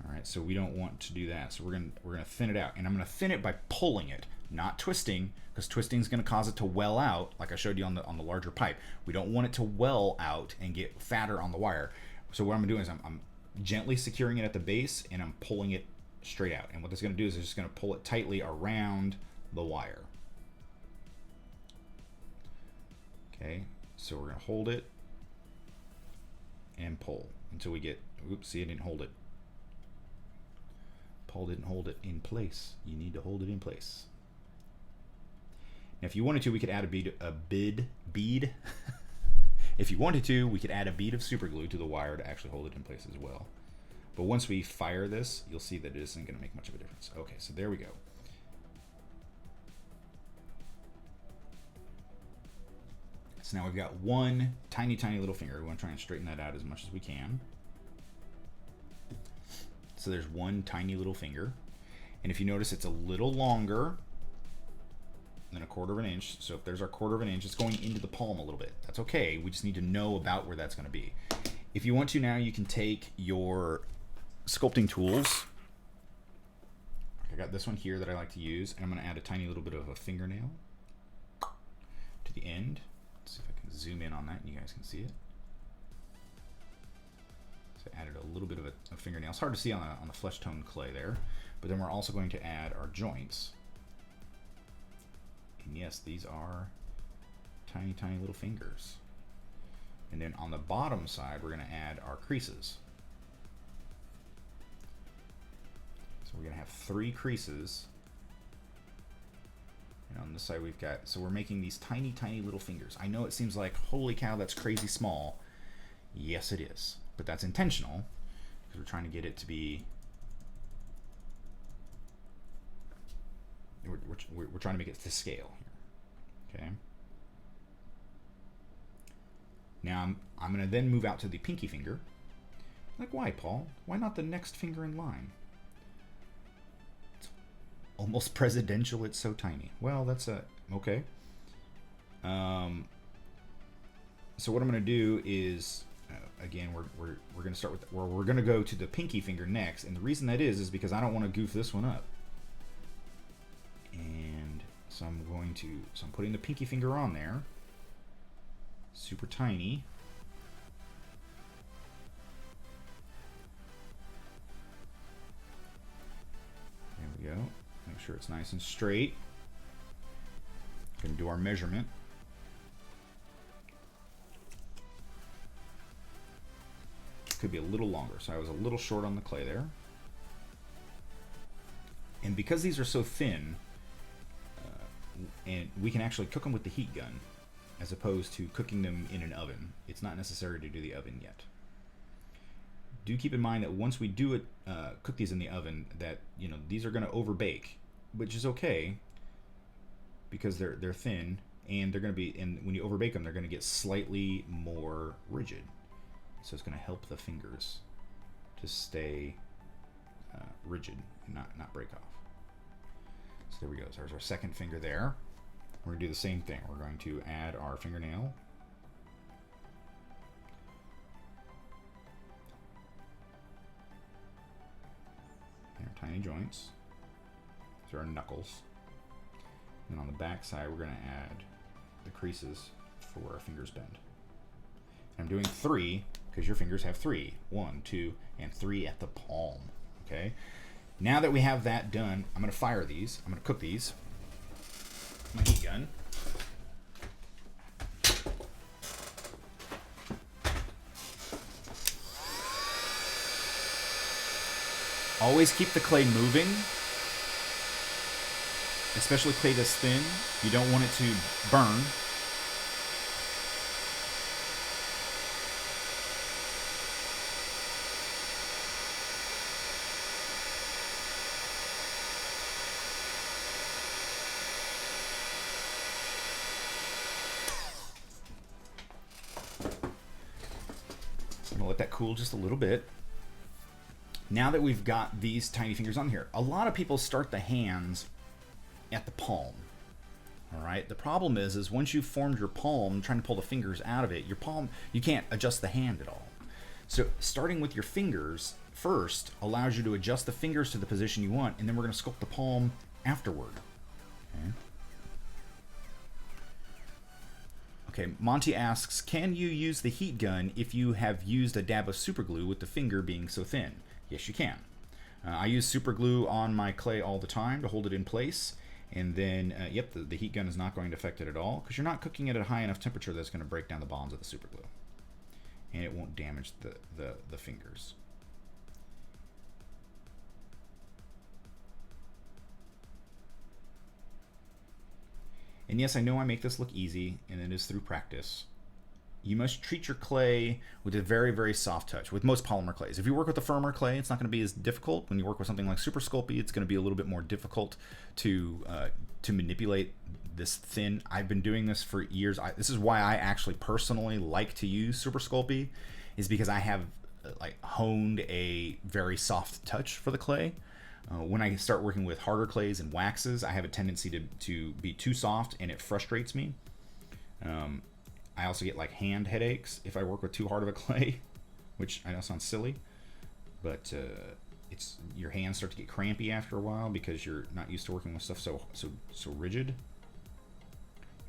All right, so we don't want to do that. So we're gonna thin it out, and I'm gonna thin it by pulling it, not twisting, because twisting is gonna cause it to well out, like I showed you on the larger pipe. We don't want it to well out and get fatter on the wire. So what I'm gonna do is I'm gently securing it at the base, and I'm pulling it straight out. And what that's gonna do is it's just gonna pull it tightly around the wire. Okay, so we're gonna hold it and pull until we get, oops, see, I didn't hold it. Paul didn't hold it in place. You need to hold it in place. Now, if you wanted to, we could add a bead. If you wanted to, we could add a bead of super glue to the wire to actually hold it in place as well. But once we fire this, you'll see that it isn't going to make much of a difference. Okay, so there we go. So now we've got one tiny little finger. We want to try and straighten that out as much as we can. So there's one tiny little finger. And if you notice, it's a little longer than 1/4 inch. So if there's our 1/4 inch, it's going into the palm a little bit. That's okay. We just need to know about where that's going to be. If you want to now, you can take your sculpting tools. I got this one here that I like to use, and I'm going to add a tiny little bit of a fingernail to the end. Let's see if I can zoom in on that and you guys can see it. So I added a little bit of a fingernail. It's hard to see on the flesh tone clay there, but then we're also going to add our joints. And yes, these are tiny little fingers. And then on the bottom side, we're going to add our creases. So we're going to have 3 creases. And on this side we've got, so we're making these tiny little fingers. I know it seems like, holy cow, that's crazy small. Yes, it is. But that's intentional, because we're trying to get it to be, we're trying to make it to scale here. Okay. Now I'm going to then move out to the pinky finger. Like, why, Paul? Why not the next finger in line? It's almost presidential. It's so tiny. Well, that's okay. So what I'm going to do is, again, we're going to start with, we're going to go to the pinky finger next, and the reason that is because I don't want to goof this one up. And so I'm putting the pinky finger on there. Super tiny. There we go. Make sure it's nice and straight. Going to do our measurement. Could be a little longer, so I was a little short on the clay there. And because these are so thin, and we can actually cook them with the heat gun, as opposed to cooking them in an oven. It's not necessary to do the oven yet. Do keep in mind that once we do it, cook these in the oven, that these are going to overbake, which is okay because they're thin, and they're going to be, and when you overbake them, they're going to get slightly more rigid. So it's going to help the fingers to stay rigid and not break off. So there we go. So there's our second finger there. We're going to do the same thing. We're going to add our fingernail. And our tiny joints. These are our knuckles. And on the back side, we're going to add the creases for where our fingers bend. And I'm doing 3 because your fingers have 3. 1, 2, and 3 at the palm. Okay. Now that we have that done, I'm going to fire these. I'm going to cook these. My heat gun. Always keep the clay moving, especially clay this thin. You don't want it to burn. gonna let that cool just a little bit. Now that we've got these tiny fingers on here, a lot of people start the hands at the palm. All right. The problem is once you've formed your palm, trying to pull the fingers out of it, your palm, you can't adjust the hand at all. So starting with your fingers first allows you to adjust the fingers to the position you want, and then we're going to sculpt the palm afterward. Okay, Monty asks, can you use the heat gun if you have used a dab of super glue with the finger being so thin? Yes, you can. I use super glue on my clay all the time to hold it in place. And then, yep, the heat gun is not going to affect it at all because you're not cooking it at a high enough temperature that's going to break down the bonds of the super glue. And it won't damage the fingers. And yes, I know I make this look easy, and it is through practice. You must treat your clay with a very, very soft touch, with most polymer clays. If you work with a firmer clay, it's not going to be as difficult. When you work with something like Super Sculpey, it's going to be a little bit more difficult to manipulate this thin. I've been doing this for years. This is why I actually personally like to use Super Sculpey, is because I have like honed a very soft touch for the clay. When I start working with harder clays and waxes, I have a tendency to be too soft, and it frustrates me. I also get like hand headaches if I work with too hard of a clay, which I know sounds silly, but it's your hands start to get crampy after a while because you're not used to working with stuff so rigid.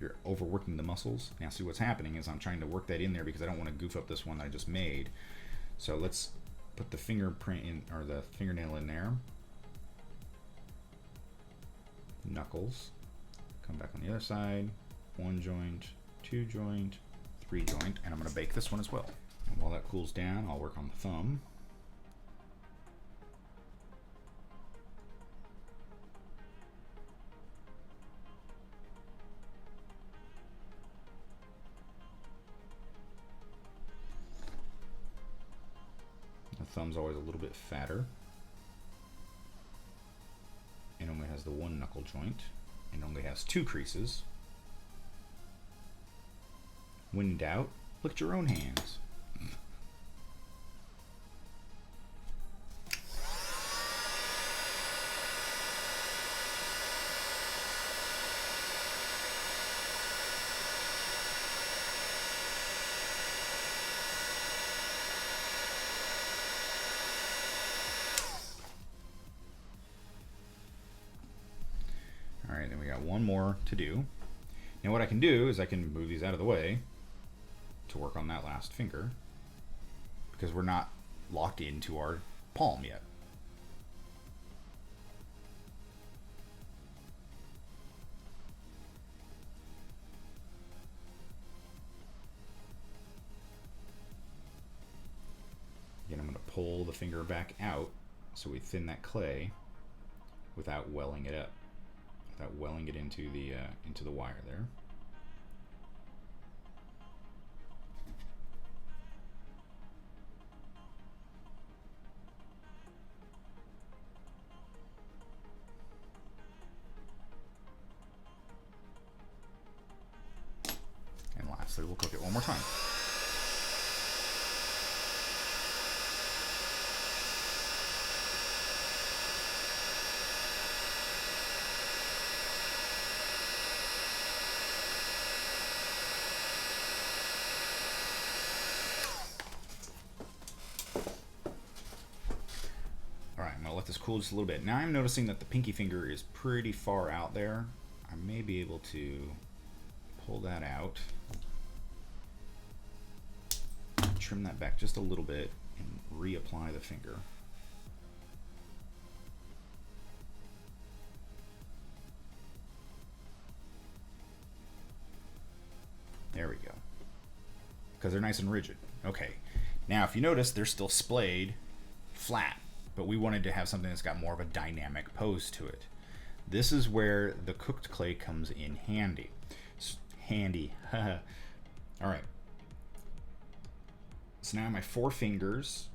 You're overworking the muscles. Now see what's happening is I'm trying to work that in there because I don't want to goof up this one that I just made. So let's put the fingerprint in, or the fingernail in there. Knuckles. Come back on the other side. 1 joint, 2 joint, 3 joint, and I'm going to bake this one as well. And while that cools down, I'll work on the thumb. The thumb's always a little bit fatter. It only has the 1 knuckle joint, and only has 2 creases. When in doubt, look at your own hands. Alright, then we got one more to do. Now what I can do is I can move these out of the way to work on that last finger, because we're not locked into our palm yet. Again, I'm going to pull the finger back out so we thin that clay without welling it up, without welling it into the wire there. And lastly, we'll cook it one more time. Let this cool just a little bit. Now I'm noticing that the pinky finger is pretty far out there. I may be able to pull that out, trim that back just a little bit, and reapply the finger. There we go. Because they're nice and rigid. Okay. Now if you notice, they're still splayed flat, but we wanted to have something that's got more of a dynamic pose to it. This is where the cooked clay comes in handy. Handy. All right. So now my 4 fingers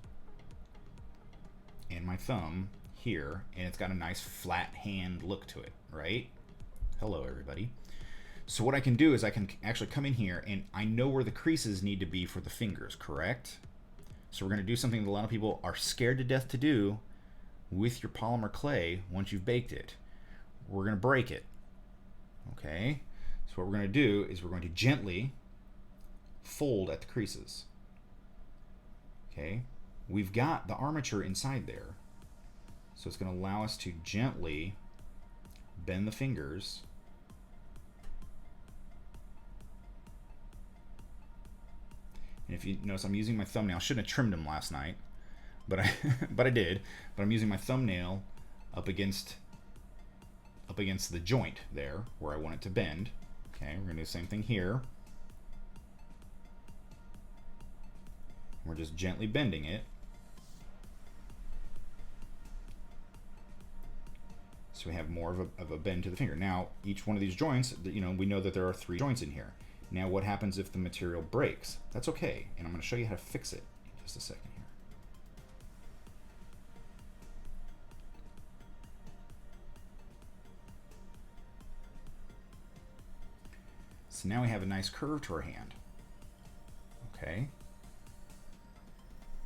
and my thumb here, and it's got a nice flat hand look to it, right? Hello, everybody. So what I can do is I can actually come in here, and I know where the creases need to be for the fingers, correct? So we're going to do something that a lot of people are scared to death to do with your polymer clay once you've baked it. We're going to break it. Okay? So what we're going to do is we're going to gently fold at the creases. Okay? We've got the armature inside there. So it's going to allow us to gently bend the fingers and if you notice, I'm using my thumbnail. I shouldn't have trimmed them last night, but I did. But I'm using my thumbnail up against the joint there where I want it to bend. Okay, we're gonna do the same thing here. We're just gently bending it. So we have more of a bend to the finger. Now, each one of these joints, we know that there are 3 joints in here. Now, what happens if the material breaks? That's okay, and I'm going to show you how to fix it in just a second here. So now we have a nice curve to our hand. Okay.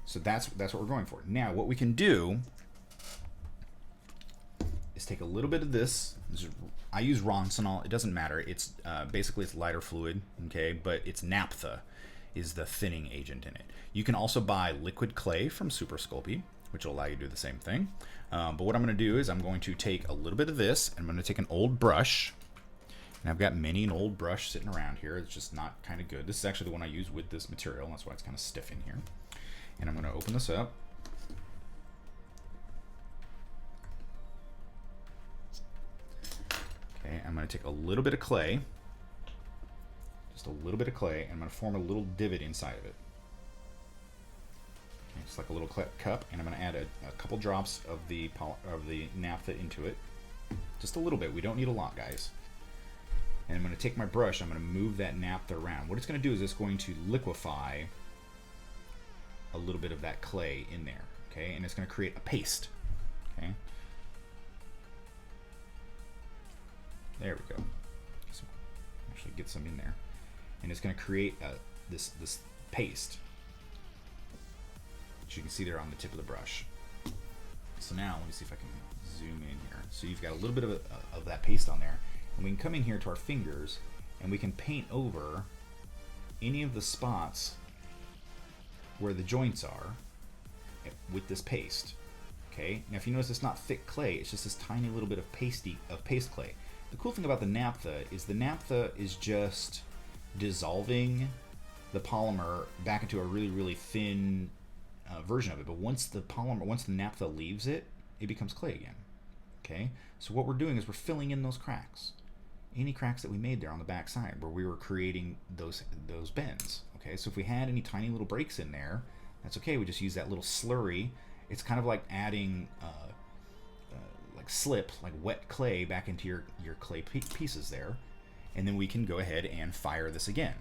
So that's what we're going for. Now, what we can do is take a little bit of this. I use Roncinol. It doesn't matter. It's basically it's lighter fluid, okay? But it's naphtha is the thinning agent in it. You can also buy liquid clay from Super Sculpey, which will allow you to do the same thing. But what I'm going to do is I'm going to take a little bit of this, and I'm going to take an old brush. And I've got many an old brush sitting around here. It's just not kind of good. This is actually the one I use with this material. That's why it's kind of stiff in here. And I'm going to open this up. Okay, I'm going to take a little bit of clay, just a little bit of clay, and I'm going to form a little divot inside of it. Okay, it's like a little cup, and I'm going to add a couple drops of the naphtha into it, just a little bit. We don't need a lot, guys. And I'm going to take my brush. I'm going to move that naphtha around. What it's going to do is it's going to liquefy a little bit of that clay in there. Okay, and it's going to create a paste. Okay. There we go. So actually get some in there, and it's going to create this paste, which you can see there on the tip of the brush. So now let me see if I can zoom in here. So you've got a little bit of that paste on there, and we can come in here to our fingers, and we can paint over any of the spots where the joints are with this paste. Okay. Now, if you notice, it's not thick clay; it's just this tiny little bit of paste clay. The cool thing about the naphtha is just dissolving the polymer back into a really, really thin version of it. But once the naphtha leaves it, it becomes clay again. Okay, so what we're doing is we're filling in those cracks, any cracks that we made there on the back side where we were creating those bends. Okay, so if we had any tiny little breaks in there, that's okay. We just use that little slurry. It's kind of like adding like wet clay back into your clay pieces there, and then we can go ahead and fire this again.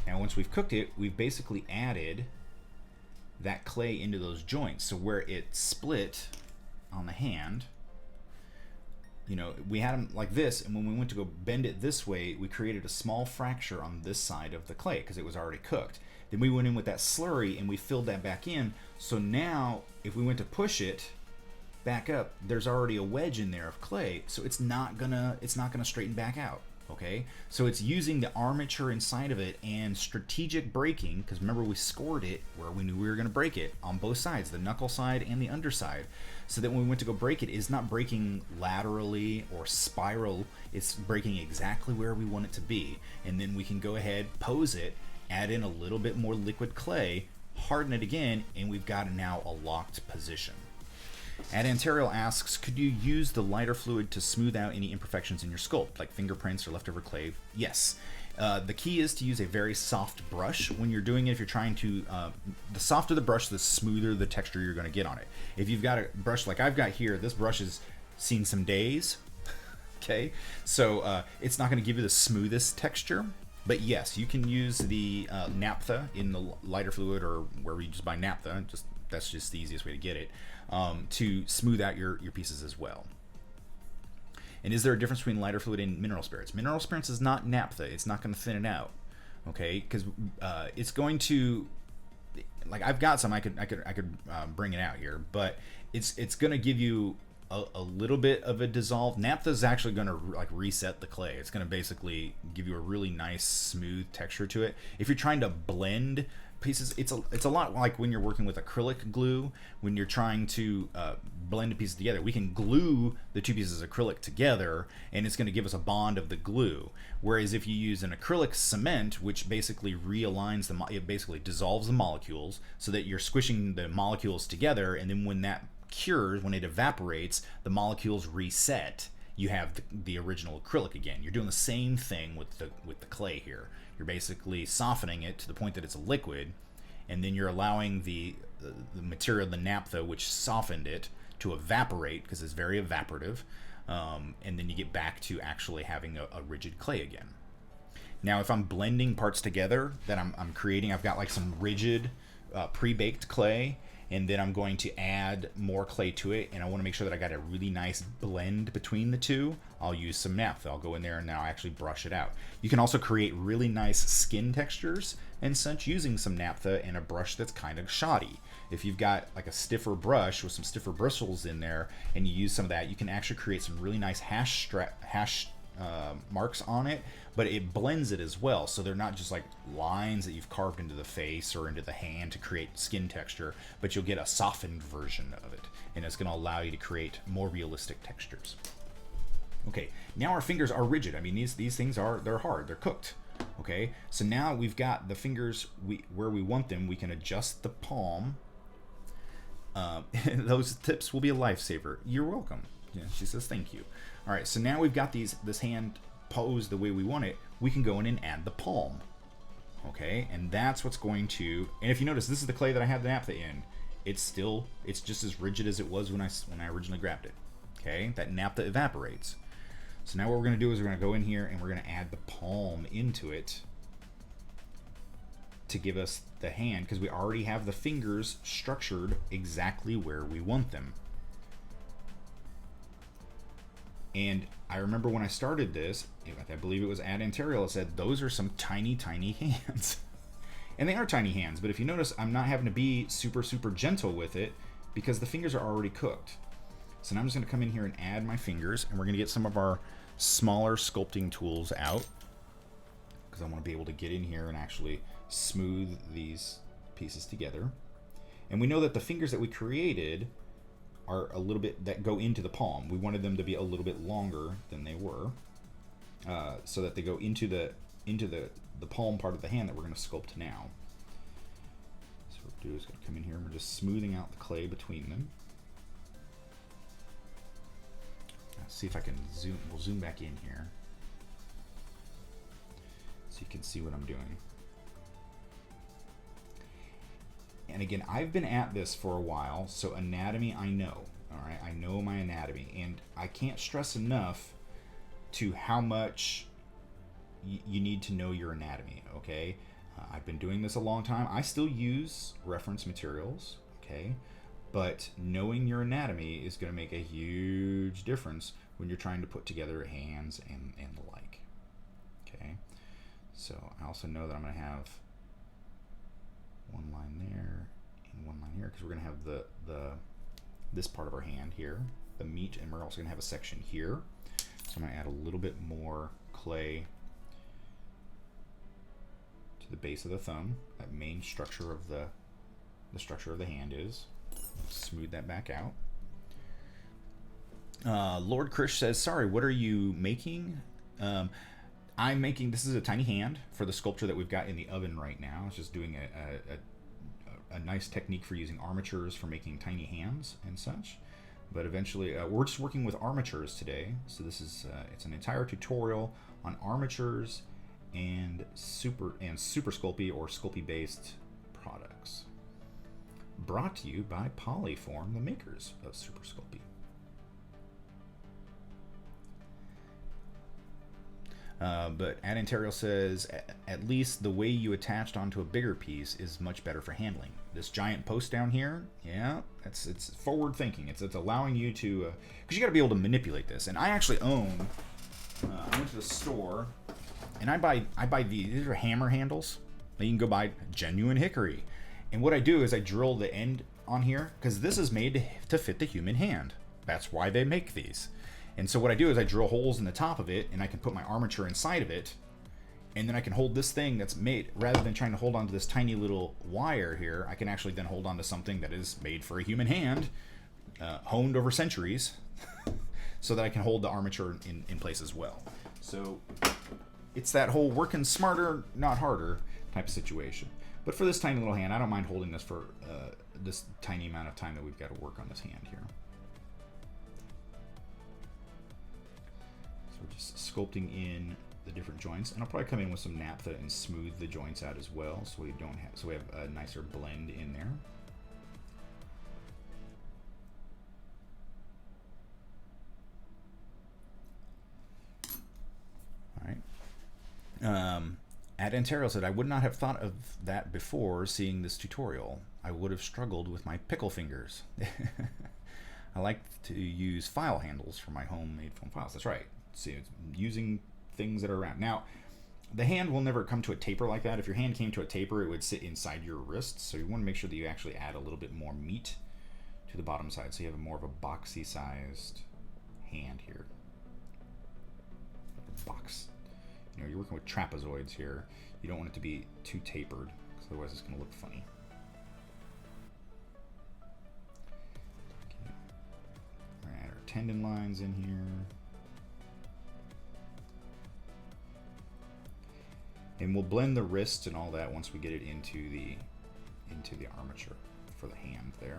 Now once we've cooked it, we've basically added that clay into those joints. So where it split on the hand, we had them like this, and when we went to go bend it this way, we created a small fracture on this side of the clay because it was already cooked. Then we went in with that slurry and we filled that back in. So now if we went to push it back up, there's already a wedge in there of clay, so it's not gonna straighten back out. Okay, so it's using the armature inside of it and strategic braking, because remember we scored it where we knew we were going to break it on both sides, the knuckle side and the underside, so that when we went to go break it, it's not breaking laterally or spiral, it's breaking exactly where we want it to be. And then we can go ahead, pose it, add in a little bit more liquid clay, harden it again, and we've got now a locked position. Anatomical asks, could you use the lighter fluid to smooth out any imperfections in your sculpt, like fingerprints or leftover clay? Yes. The key is to use a very soft brush when you're doing it. If you're trying to, the softer the brush, the smoother the texture you're going to get on it. If you've got a brush like I've got here, this brush has seen some days. Okay, so it's not going to give you the smoothest texture. But yes, you can use the naphtha in the lighter fluid or wherever you just buy naphtha. That's just the easiest way to get it, to smooth out your pieces as well. And is there a difference between lighter fluid and mineral spirits? Mineral spirits is not naphtha. It's not going to thin it out, okay? Because it's going to, like, I've got some. I could bring it out here, but it's going to give you a little bit of a dissolve. Naphtha is actually going to like reset the clay. It's going to basically give you a really nice smooth texture to it. If you're trying to blend pieces, it's a lot like when you're working with acrylic glue. When you're trying to blend a piece together, we can glue the two pieces of acrylic together, and it's going to give us a bond of the glue. Whereas if you use an acrylic cement, which basically realigns it basically dissolves the molecules so that you're squishing the molecules together, and then when that cures, when it evaporates, the molecules reset. You have the original acrylic again. You're doing the same thing with the clay here. You're basically softening it to the point that it's a liquid, and then you're allowing the material, the naphtha, which softened it, to evaporate because it's very evaporative, and then you get back to actually having a rigid clay again. Now, if I'm blending parts together that I'm creating, I've got like some rigid pre-baked clay, and then I'm going to add more clay to it, and I want to make sure that I got a really nice blend between the two. I'll use some naphtha. I'll go in there and now actually brush it out. You can also create really nice skin textures and such using some naphtha and a brush that's kind of shoddy. If you've got like a stiffer brush with some stiffer bristles in there and you use some of that, you can actually create some really nice hash marks on it, but it blends it as well, so they're not just like lines that you've carved into the face or into the hand to create skin texture, but you'll get a softened version of it, and it's going to allow you to create more realistic textures. Okay, now our fingers are rigid. I mean, these things they're hard, they're cooked. Okay, so now we've got the fingers where we want them. We can adjust the palm. Those tips will be a lifesaver. You're welcome. Yeah, she says thank you. All right, so now we've got this hand posed the way we want it. We can go in and add the palm. Okay, and that's what's going to. And if you notice, this is the clay that I have the naphtha in. It's just as rigid as it was when I originally grabbed it. Okay, that naphtha evaporates. So now what we're going to do is we're going to go in here and we're going to add the palm into it to give us the hand, because we already have the fingers structured exactly where we want them. And I remember when I started this, I believe it was at Anatomical, it said those are some tiny, tiny hands. And they are tiny hands, but if you notice, I'm not having to be super, super gentle with it because the fingers are already cooked. So now I'm just going to come in here and add my fingers, and we're going to get some of our smaller sculpting tools out because I want to be able to get in here and actually smooth these pieces together. And we know that the fingers that we created are a little bit, that go into the palm. We wanted them to be a little bit longer than they were, so that they go into the palm part of the hand that we're going to sculpt now. So what we'll do is come in here and we're just smoothing out the clay between them. Let's see if I can zoom. We'll zoom back in here so you can see what I'm doing. And again, I've been at this for a while, so anatomy I know. All right, I know my anatomy, and I can't stress enough to how much you need to know your anatomy. Okay, I've been doing this a long time. I still use reference materials. Okay, but knowing your anatomy is going to make a huge difference when you're trying to put together hands and the like. Okay, so I also know that I'm going to have one line there and one line here because we're going to have this part of our hand here, the meat, and we're also going to have a section here. So I'm going to add a little bit more clay to the base of the thumb. That main structure of the structure of the hand is. Smooth that back out. Lord Krish says, sorry, what are you making? I'm making, this is a tiny hand for the sculpture that we've got in the oven right now. It's just doing a nice technique for using armatures for making tiny hands and such. But eventually, we're just working with armatures today. So this is, it's an entire tutorial on armatures and Super Sculpey or Sculpey based products. Brought to you by Polyform, the makers of Super Sculpey. But Anatomical says, at least the way you attached onto a bigger piece is much better for handling. This giant post down here, yeah, it's forward thinking. It's allowing you to, because you got to be able to manipulate this. And I actually own, I went to the store, and I buy these are hammer handles. Now you can go buy genuine hickory. And what I do is I drill the end on here, because this is made to fit the human hand. That's why they make these. And so what I do is I drill holes in the top of it, and I can put my armature inside of it, and then I can hold this thing that's made, rather than trying to hold onto this tiny little wire here, I can actually then hold on to something that is made for a human hand, honed over centuries, so that I can hold the armature in place as well. So it's that whole working smarter, not harder type of situation. But for this tiny little hand, I don't mind holding this for this tiny amount of time that we've got to work on this hand here. So we're just sculpting in the different joints, and I'll probably come in with some naphtha and smooth the joints out as well, so we don't have, so we have a nicer blend in there. All right. Anatomical said, I would not have thought of that before seeing this tutorial. I would have struggled with my pickle fingers. I like to use file handles for my homemade foam files. That's right. See, it's using things that are around. Now, the hand will never come to a taper like that. If your hand came to a taper, it would sit inside your wrist. So you want to make sure that you actually add a little bit more meat to the bottom side, so you have more of a boxy sized hand here. Box. You know, you're working with trapezoids here. You don't want it to be too tapered, because otherwise it's going to look funny. Okay. We're going to add our tendon lines in here. And we'll blend the wrists and all that once we get it into the armature for the hand there.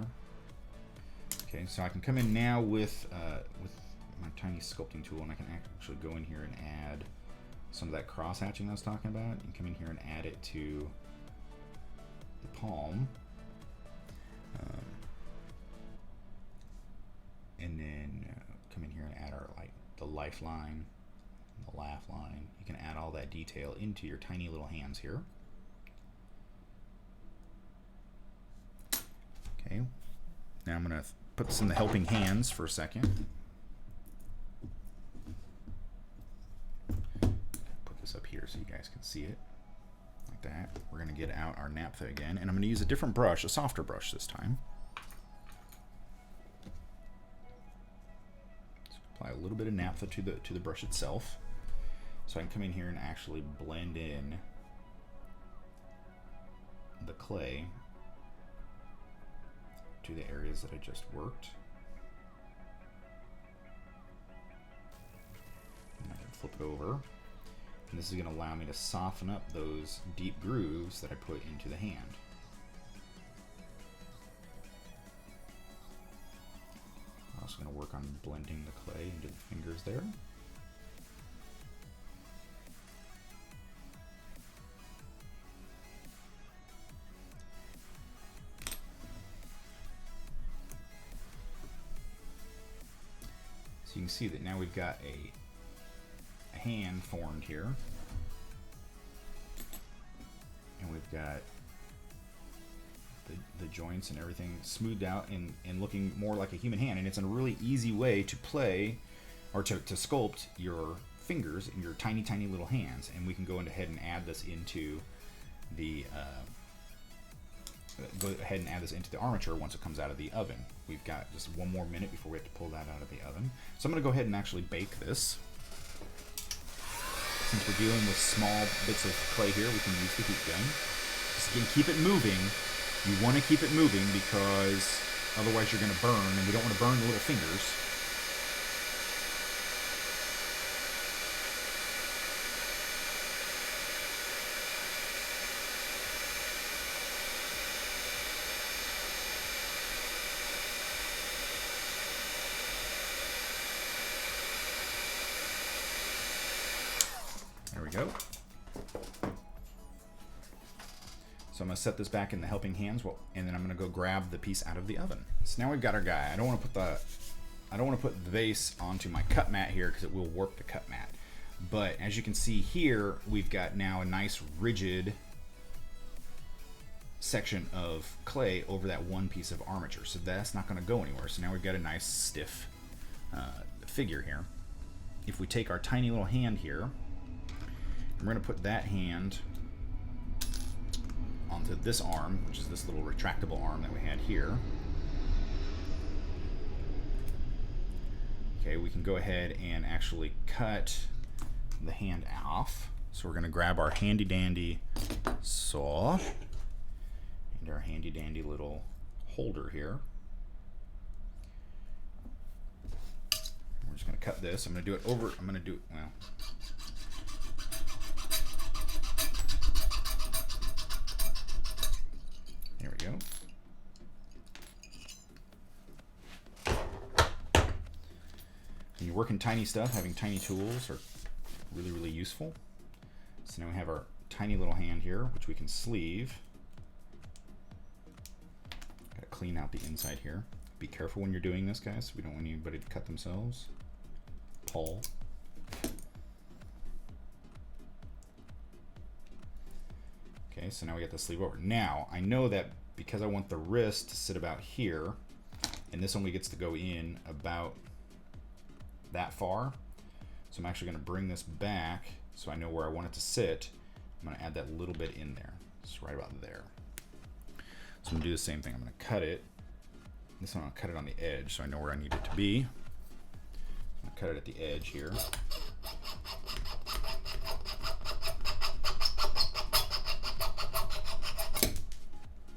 Okay, so I can come in now with my tiny sculpting tool, and I can actually go in here and add some of that cross hatching I was talking about. You can come in here and add it to the palm, and then come in here and add our the lifeline, the laugh line. You can add all that detail into your tiny little hands here. Okay, now I'm going to put this in the helping hands for a second. Put this up here so you guys can see it like that. We're going to get out our naphtha again, and I'm going to use a different brush, a softer brush this time. So apply a little bit of naphtha to the brush itself. So I can come in here and actually blend in the clay to the areas that I just worked. And I can flip it over. And this is going to allow me to soften up those deep grooves that I put into the hand. I'm also going to work on blending the clay into the fingers there. So you can see that now we've got a hand formed here, and we've got the joints and everything smoothed out and looking more like a human hand. And it's a really easy way to play or to sculpt your fingers in your tiny little hands. And we can go ahead and add this into the armature once it comes out of the oven. We've got just one more minute before we have to pull that out of the oven. So I'm going to go ahead and actually bake this. Since we're dealing with small bits of clay here, we can use the heat gun. Just again, keep it moving. You want to keep it moving because otherwise you're going to burn, and we don't want to burn the little fingers. There we go. So I'm going to set this back in the helping hands, and then I'm going to go grab the piece out of the oven. So now we've got our guy. I don't want to put the base onto my cut mat here because it will warp the cut mat. But as you can see here, we've got now a nice rigid section of clay over that one piece of armature. So that's not going to go anywhere. So now we've got a nice stiff figure here. If we take our tiny little hand here, and we're going to put that hand onto this arm, which is this little retractable arm that we had here. Okay, we can go ahead and actually cut the hand off. So we're going to grab our handy dandy saw and our handy dandy little holder here. We're just going to cut this. I'm going to do it over, I'm going to do it, well, there we go. When you work in tiny stuff, having tiny tools are really, really useful. So now we have our tiny little hand here, which we can sleeve. Gotta clean out the inside here. Be careful when you're doing this, guys. We don't want anybody to cut themselves. Pull. Okay, so now we got the sleeve over. Now, I know that because I want the wrist to sit about here, and this only gets to go in about that far. So I'm actually going to bring this back so I know where I want it to sit. I'm going to add that little bit in there. It's right about there. So I'm going to do the same thing. I'm going to cut it. This one, I'll cut it on the edge so I know where I need it to be. I'm going to cut it at the edge here.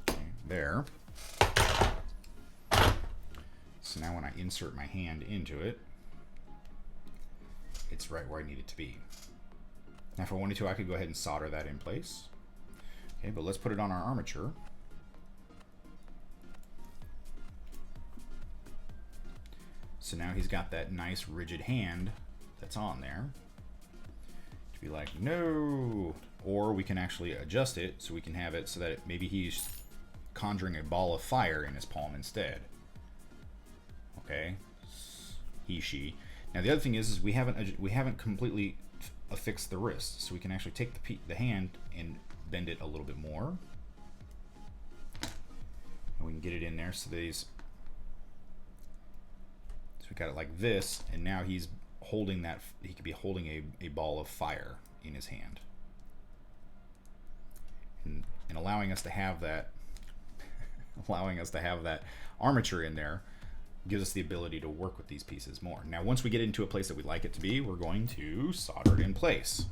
Okay, there. So now when I insert my hand into it, it's right where I need it to be. Now if I wanted to, I could go ahead and solder that in place. Okay, but let's put it on our armature. So now he's got that nice rigid hand that's on there. To be like, no! Or we can actually adjust it so we can have it so that maybe he's conjuring a ball of fire in his palm instead. Okay, he, she. Now the other thing is we haven't completely affixed the wrist, so we can actually take the hand and bend it a little bit more, and we can get it in there so that he's, so we got it like this, and now he's holding that, he could be holding a ball of fire in his hand, and allowing us to have that allowing us to have that armature in there gives us the ability to work with these pieces more. Now, once we get into a place that we'd like it to be, we're going to solder it in place.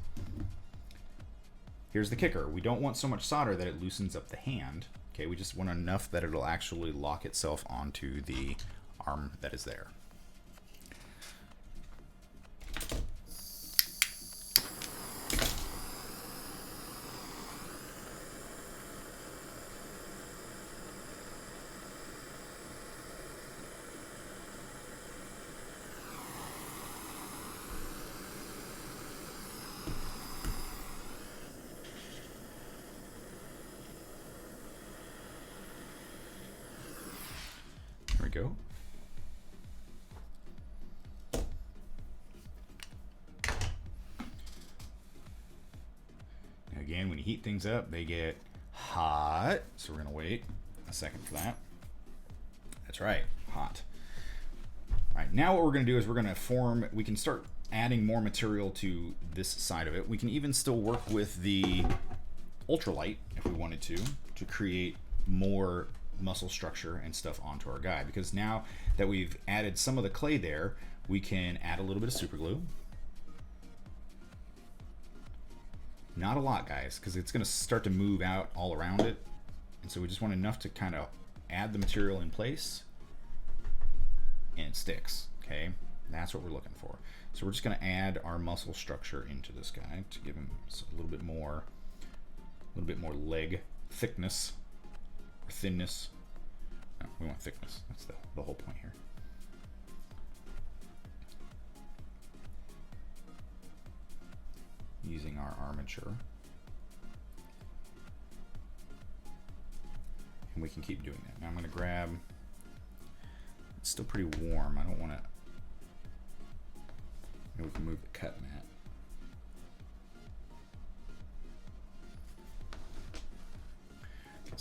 Here's the kicker. We don't want so much solder that it loosens up the hand. Okay, we just want enough that it'll actually lock itself onto the arm that is there. Go. Now again, when you heat things up, they get hot. So we're going to wait a second for that. That's right, hot. All right, now what we're going to do is we're going to form, we can start adding more material to this side of it. We can even still work with the ultralight if we wanted to create more muscle structure and stuff onto our guy, because now that we've added some of the clay there, we can add a little bit of super glue. Not a lot, guys, because it's going to start to move out all around it, and so we just want enough to kind of add the material in place and it sticks. Okay, that's what we're looking for. So we're just going to add our muscle structure into this guy to give him a little bit more leg thickness or thinness. No, we want thickness. That's the whole point here. Using our armature. And we can keep doing that. Now I'm going to grab, it's still pretty warm. I don't want to, maybe we can move the cut mat.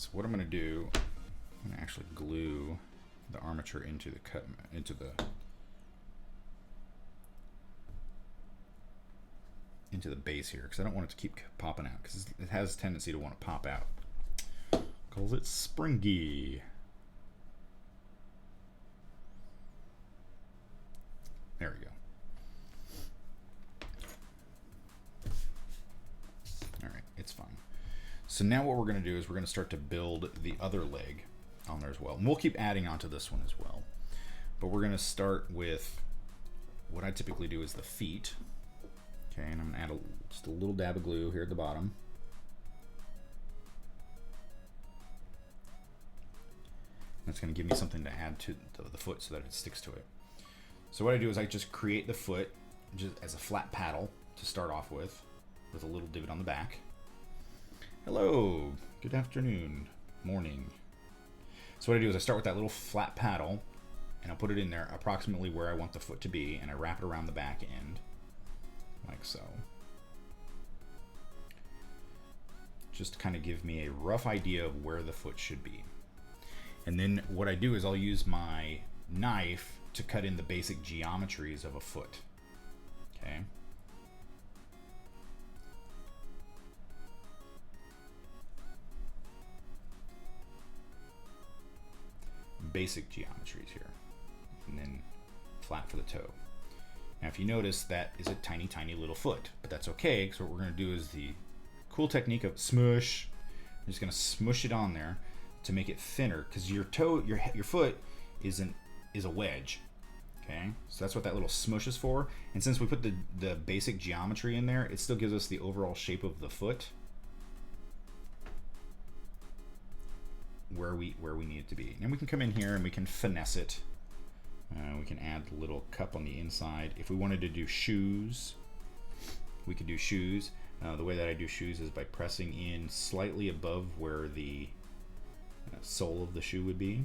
So what I'm going to do, I'm going to actually glue the armature into the into the base here, because I don't want it to keep popping out, because it has a tendency to want to pop out because it's springy. There we go. All right, it's fine. So now what we're going to do is we're going to start to build the other leg on there as well. And we'll keep adding onto this one as well. But we're going to start with what I typically do is the feet. Okay, and I'm going to add just a little dab of glue here at the bottom. That's going to give me something to add to the foot so that it sticks to it. So what I do is I just create the foot just as a flat paddle to start off with a little divot on the back. Hello, good afternoon, morning. So what I do is I start with that little flat paddle, and I'll put it in there approximately where I want the foot to be, and I wrap it around the back end, like so. Just to kind of give me a rough idea of where the foot should be. And then what I do is I'll use my knife to cut in the basic geometries of a foot. Okay. Basic geometries here. And then flat for the toe. Now if you notice, that is a tiny, tiny little foot, but that's okay, because what we're going to do is the cool technique of smush. I'm just going to smush it on there to make it thinner, because your toe, your foot is a wedge. Okay, so that's what that little smush is for. And since we put the basic geometry in there, it still gives us the overall shape of the foot where we need it to be. And we can come in here and we can finesse it. We can add a little cup on the inside. If we wanted to do shoes, we could do shoes. The way that I do shoes is by pressing in slightly above where the sole of the shoe would be,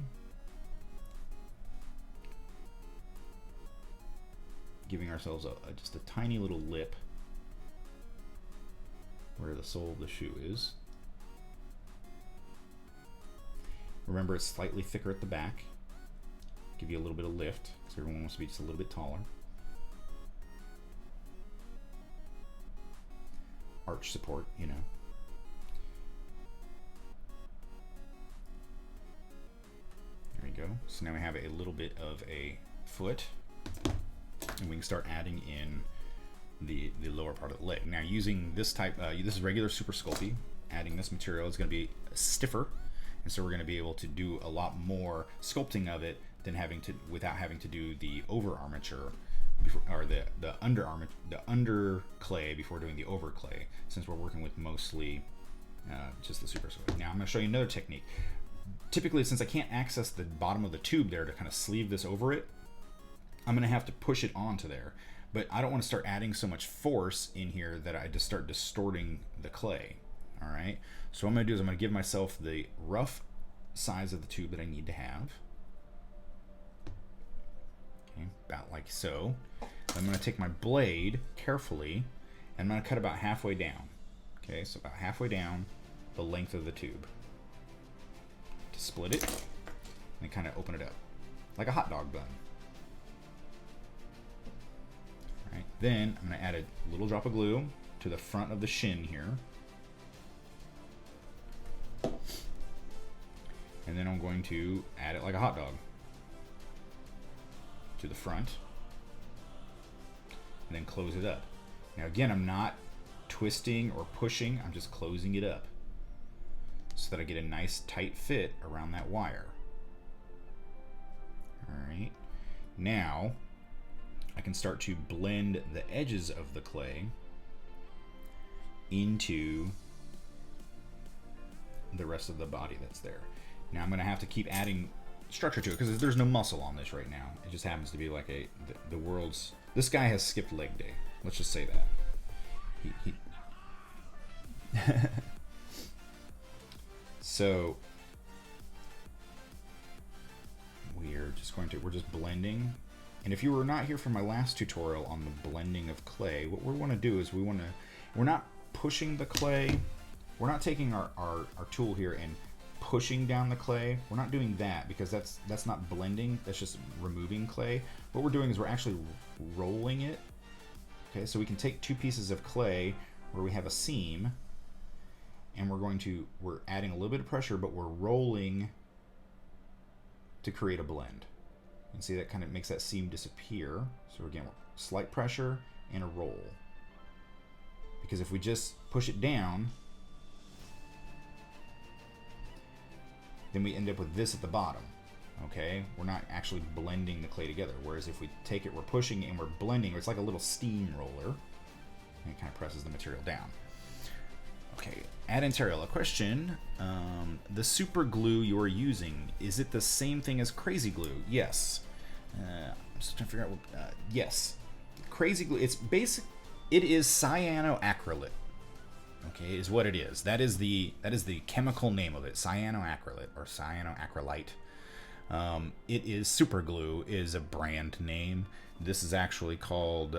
giving ourselves just a tiny little lip where the sole of the shoe is. Remember, it's slightly thicker at the back. Give you a little bit of lift, because everyone wants to be just a little bit taller. Arch support, you know. There you go. So now we have a little bit of a foot, and we can start adding in the lower part of the leg. Now using this type, this is regular Super Sculpey. Adding this material is going to be stiffer, and so we're going to be able to do a lot more sculpting of it than without having to do the over armature before, or the under clay before doing the over clay, since we're working with mostly just the Super Sculpey. Now I'm going to show you another technique. Typically, since I can't access the bottom of the tube there to kind of sleeve this over it, I'm going to have to push it onto there. But I don't want to start adding so much force in here that I just start distorting the clay. All right. So what I'm going to do is I'm going to give myself the rough size of the tube that I need to have. Okay, about like so. I'm going to take my blade carefully, and I'm going to cut about halfway down. Okay, so about halfway down the length of the tube. To split it and kind of open it up like a hot dog bun. All right, then I'm going to add a little drop of glue to the front of the shin here. And then I'm going to add it like a hot dog to the front, and then close it up. Now again, I'm not twisting or pushing, I'm just closing it up so that I get a nice tight fit around that wire. All right, now I can start to blend the edges of the clay into the rest of the body that's there. Now I'm going to have to keep adding structure to it because there's no muscle on this right now. It just happens to be like the world's... This guy has skipped leg day. Let's just say that. So we're just blending. And if you were not here for my last tutorial on the blending of clay, what we want to do is we're not pushing the clay. We're not taking our tool here and pushing down the clay. We're not doing that because that's not blending, that's just removing clay. What we're doing is we're actually rolling it. Okay, so we can take two pieces of clay where we have a seam, and we're adding a little bit of pressure, but we're rolling to create a blend. And see, that kind of makes that seam disappear. So again, slight pressure and a roll. Because if we just push it down, then we end up with this at the bottom. Okay, we're not actually blending the clay together. Whereas if we take it, we're pushing and we're blending. It's like a little steam roller. And it kind of presses the material down. Okay, add material. A question: the super glue you are using, is it the same thing as crazy glue? Yes. I'm just trying to figure out what. Yes, crazy glue. It's basic. It is cyanoacrylate. Okay, is what it is. That is the chemical name of it. Cyanoacrylate or cyanoacrylite. It is super glue is a brand name. This is actually called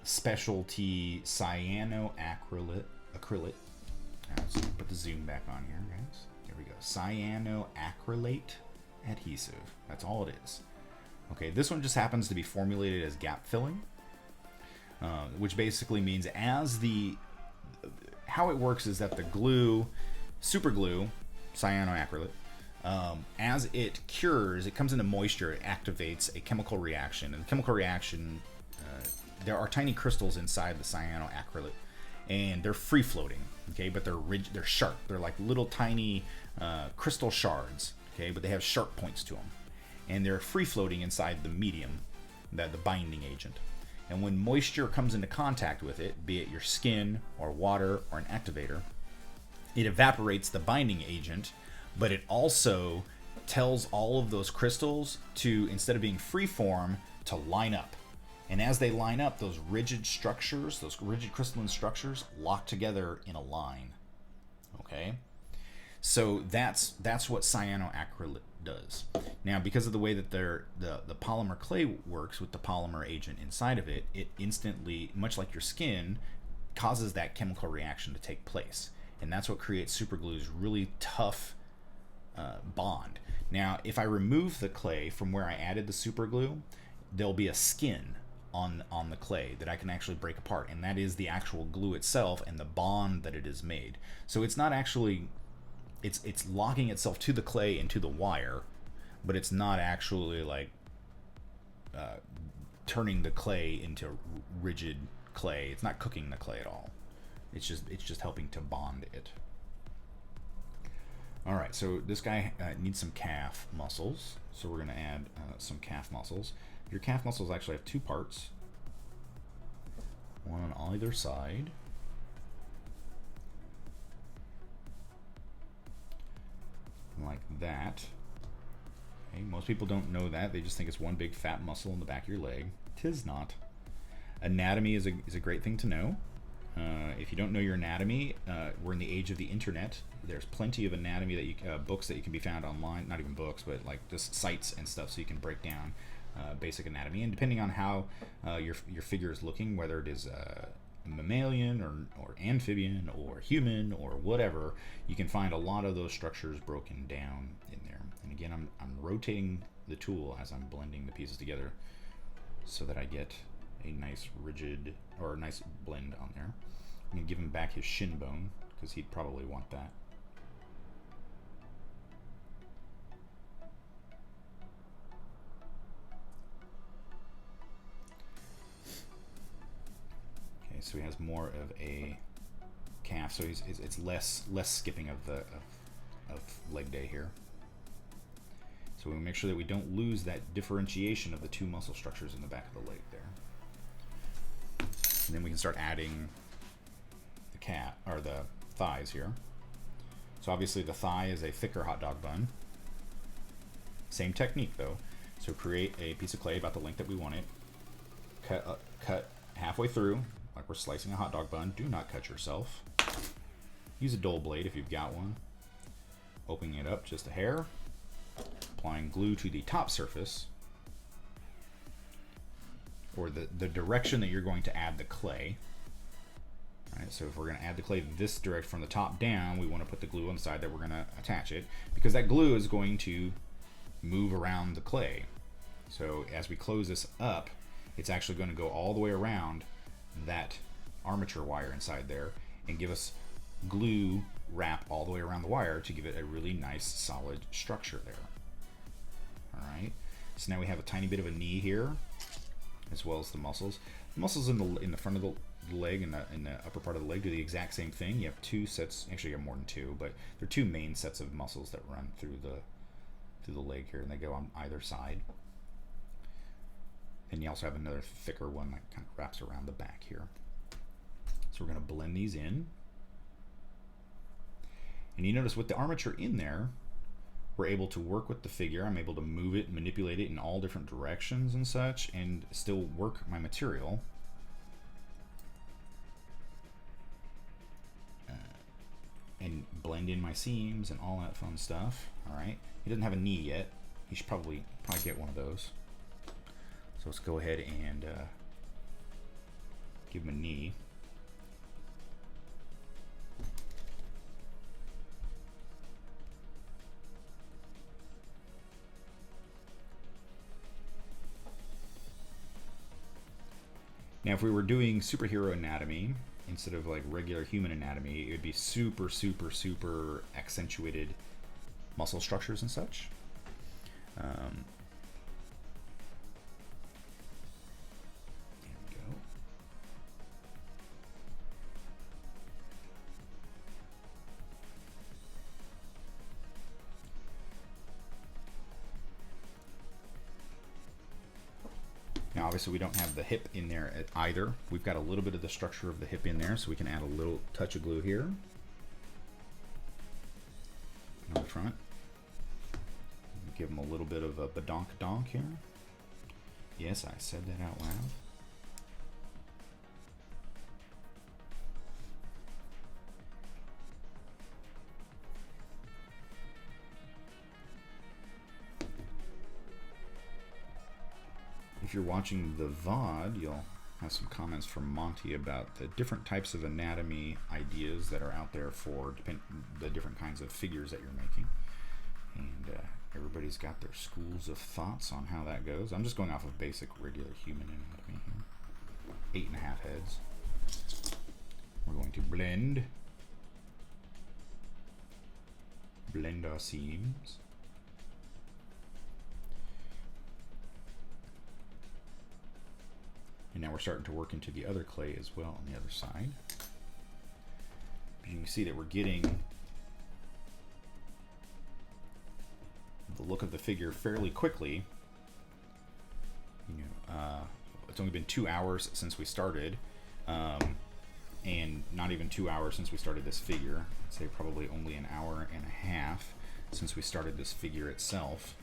specialty cyanoacrylate. Let's put the zoom back on here, guys. There we go. Cyanoacrylate adhesive. That's all it is. Okay, this one just happens to be formulated as gap filling, which basically means how it works is that the glue, super glue, cyanoacrylate, as it cures, it comes into moisture, it activates a chemical reaction. And the chemical reaction, there are tiny crystals inside the cyanoacrylate, and they're free floating, okay, but they're rigid, they're sharp. They're like little tiny crystal shards, okay, but they have sharp points to them, and they're free floating inside the medium, the binding agent. And when moisture comes into contact with it, be it your skin or water or an activator, it evaporates the binding agent, but it also tells all of those crystals to, instead of being free form, to line up. And as they line up, those rigid structures, those rigid crystalline structures, lock together in a line. Okay? So that's what cyanoacrylate does. Now, because of the way that the polymer clay works with the polymer agent inside of it, it instantly, much like your skin, causes that chemical reaction to take place. And that's what creates superglue's really tough bond. Now, if I remove the clay from where I added the superglue, there'll be a skin on the clay that I can actually break apart, and that is the actual glue itself and the bond that it has made. So it's not actually, it's locking itself to the clay and to the wire, but it's not actually like turning the clay into rigid clay. It's not cooking the clay at all. It's just helping to bond it. All right, so this guy needs some calf muscles, so we're going to add some calf muscles. Your calf muscles actually have two parts, one on either side. Like that. Okay, most people don't know that. They just think it's one big fat muscle in the back of your leg. 'Tis not. Anatomy is a great thing to know. If you don't know your anatomy, we're in the age of the internet. There's plenty of anatomy that books that you can be found online. Not even books, but like just sites and stuff, so you can break down basic anatomy. And depending on how your figure is looking, whether it is mammalian or amphibian or human or whatever, you can find a lot of those structures broken down in there. And again, I'm rotating the tool as I'm blending the pieces together so that I get a nice rigid or a nice blend on there. I'm gonna give him back his shin bone because he'd probably want that. Okay, so he has more of a calf, so it's less skipping of leg day here. So we make sure that we don't lose that differentiation of the two muscle structures in the back of the leg there. And then we can start adding the calf or the thighs here. So obviously the thigh is a thicker hot dog bun. Same technique though. So create a piece of clay about the length that we want it. Cut halfway through, like we're slicing a hot dog bun. Do not cut yourself. Use a dull blade if you've got one. Opening it up just a hair. Applying glue to the top surface, or the direction that you're going to add the clay. Right? Right, so if we're going to add the clay this direct from the top down, we want to put the glue on the side that we're going to attach it, because that glue is going to move around the clay. So as we close this up, it's actually going to go all the way around that armature wire inside there and give us glue wrap all the way around the wire to give it a really nice solid structure there. All right, so now we have a tiny bit of a knee here, as well as the muscles. The muscles in the front of the leg and in the upper part of the leg do the exact same thing. You have two sets, actually you have more than two, but there are two main sets of muscles that run through the leg here, and they go on either side. And you also have another thicker one that kind of wraps around the back here. So we're going to blend these in. And you notice with the armature in there, we're able to work with the figure. I'm able to move it, manipulate it in all different directions and such, and still work my material. And blend in my seams and all that fun stuff. All right. He doesn't have a knee yet. He should probably get one of those. So let's go ahead and give him a knee. Now, if we were doing superhero anatomy instead of like regular human anatomy, it would be super, super, super accentuated muscle structures and such. There we go. Now, obviously, we don't have the hip in there either. We've got a little bit of the structure of the hip in there, so we can add a little touch of glue here on the front. Give them a little bit of a badonk-donk here. Yes, I said that out loud. If you're watching the VOD, you'll have some comments from Monty about the different types of anatomy ideas that are out there for the different kinds of figures that you're making. And everybody's got their schools of thoughts on how that goes. I'm just going off of basic regular human anatomy here. 8.5 heads. We're going to blend our seams. And now we're starting to work into the other clay as well on the other side. But you can see that we're getting the look of the figure fairly quickly. You know, it's only been 2 hours since we started, and not even 2 hours since we started this figure. I'd say probably only an hour and a half since we started this figure itself,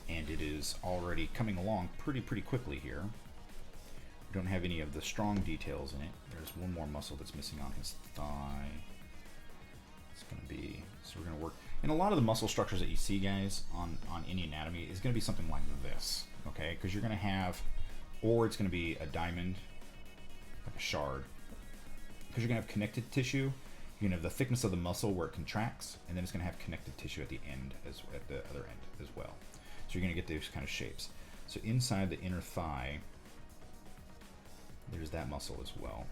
and it is already coming along pretty quickly here. We don't have any of the strong details in it. There's one more muscle that's missing on his thigh. It's going to be, so we're going to work. And a lot of the muscle structures that you see, guys, on any anatomy is going to be something like this, okay? Because you're going to have, or it's going to be a diamond, like a shard. Because you're going to have connected tissue. You're going to have the thickness of the muscle where it contracts, and then it's going to have connected tissue at the end, at the other end as well. So you're going to get those kind of shapes. So inside the inner thigh, there's that muscle as well.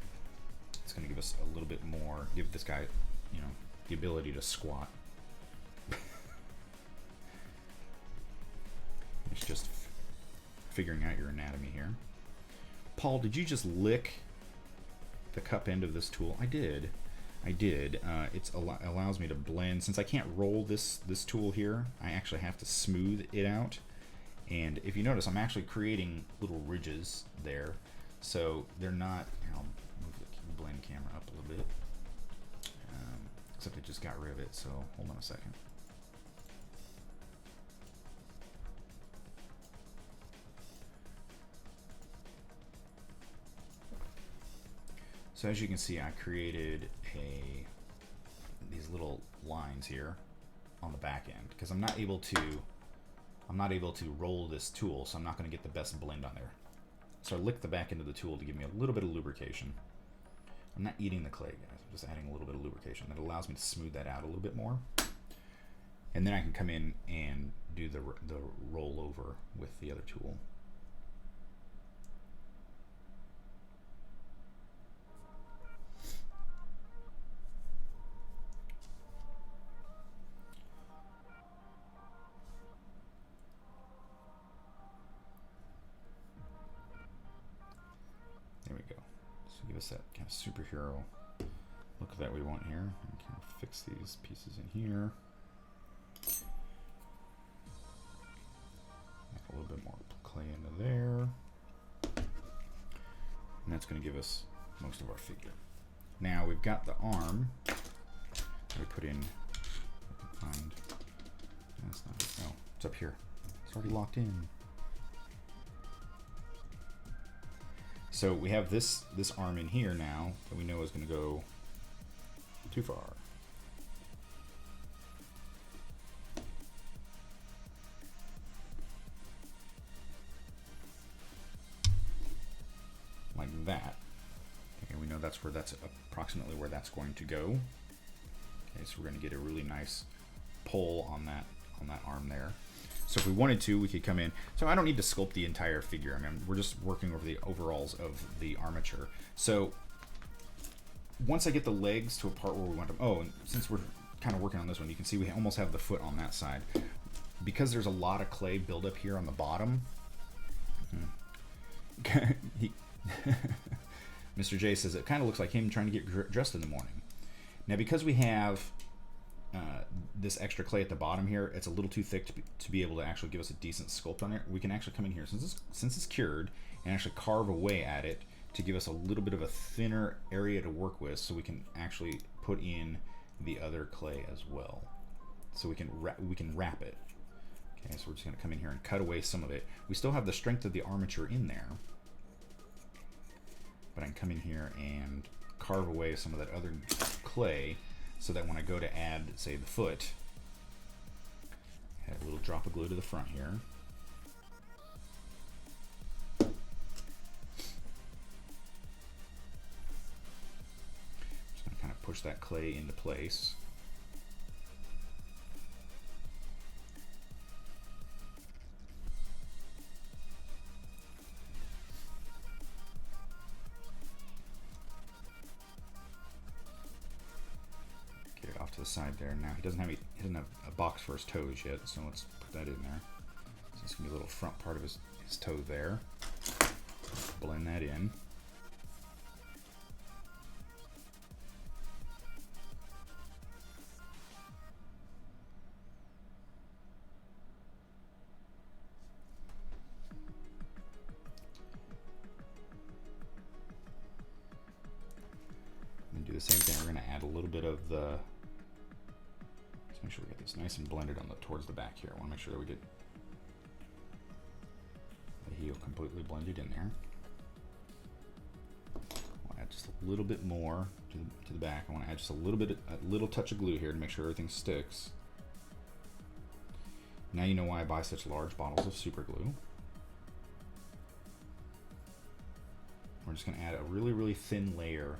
It's going to give us a little bit more, give this guy, you know, the ability to squat. It's just figuring out your anatomy here. Paul, did you just lick the cup end of this tool? I did. It allows me to blend. Since I can't roll this tool here, I actually have to smooth it out. And if you notice, I'm actually creating little ridges there. So they're not, I'll move the blend camera up a little bit. Except I just got rid of it, so hold on a second. So as you can see, I created these little lines here on the back end because I'm not able to roll this tool, so I'm not going to get the best blend on there. So I lick the back end of the tool to give me a little bit of lubrication. I'm not eating the clay, guys. I'm just adding a little bit of lubrication. That allows me to smooth that out a little bit more. And then I can come in and do the rollover with the other tool. There we go. So give us that kind of superhero look that we want here. And kind of fix these pieces in here. Add a little bit more clay into there. And that's going to give us most of our figure. Now we've got the arm that we put in. I can find. That's not it. No, it's up here. It's already locked in. So we have this arm in here now that we know is going to go too far. Like that. Okay, we know that's approximately where that's going to go. Okay, so we're going to get a really nice pull on that arm there. So if we wanted to, we could come in. So I don't need to sculpt the entire figure. I mean, we're just working over the overalls of the armature. So once I get the legs to a part where we want them, oh, and since we're kind of working on this one, you can see we almost have the foot on that side. Because there's a lot of clay buildup here on the bottom, Mr. J says it kind of looks like him trying to get dressed in the morning. Now because we have this extra clay at the bottom here, it's a little too thick to be able to actually give us a decent sculpt on there. We can actually come in here since it's cured and actually carve away at it to give us a little bit of a thinner area to work with, so we can actually put in the other clay as well. So we can wrap it. Okay, so we're just going to come in here and cut away some of it. We still have the strength of the armature in there, but I can come in here and carve away some of that other clay, so that when I go to add, say, the foot, add a little drop of glue to the front here. Just going to kind of push that clay into place. Off to the side there. Now he doesn't have a box for his toes yet, so let's put that in there. So it's gonna be a little front part of his toe there. Blend that in. And do the same thing. We're gonna add a little bit of the. Make sure we get this nice and blended on towards the back here. I want to make sure that we get the heel completely blended in there. I'll add just a little bit more to the back. I want to add just a little touch of glue here to make sure everything sticks. Now you know why I buy such large bottles of super glue. We're just going to add a really, really thin layer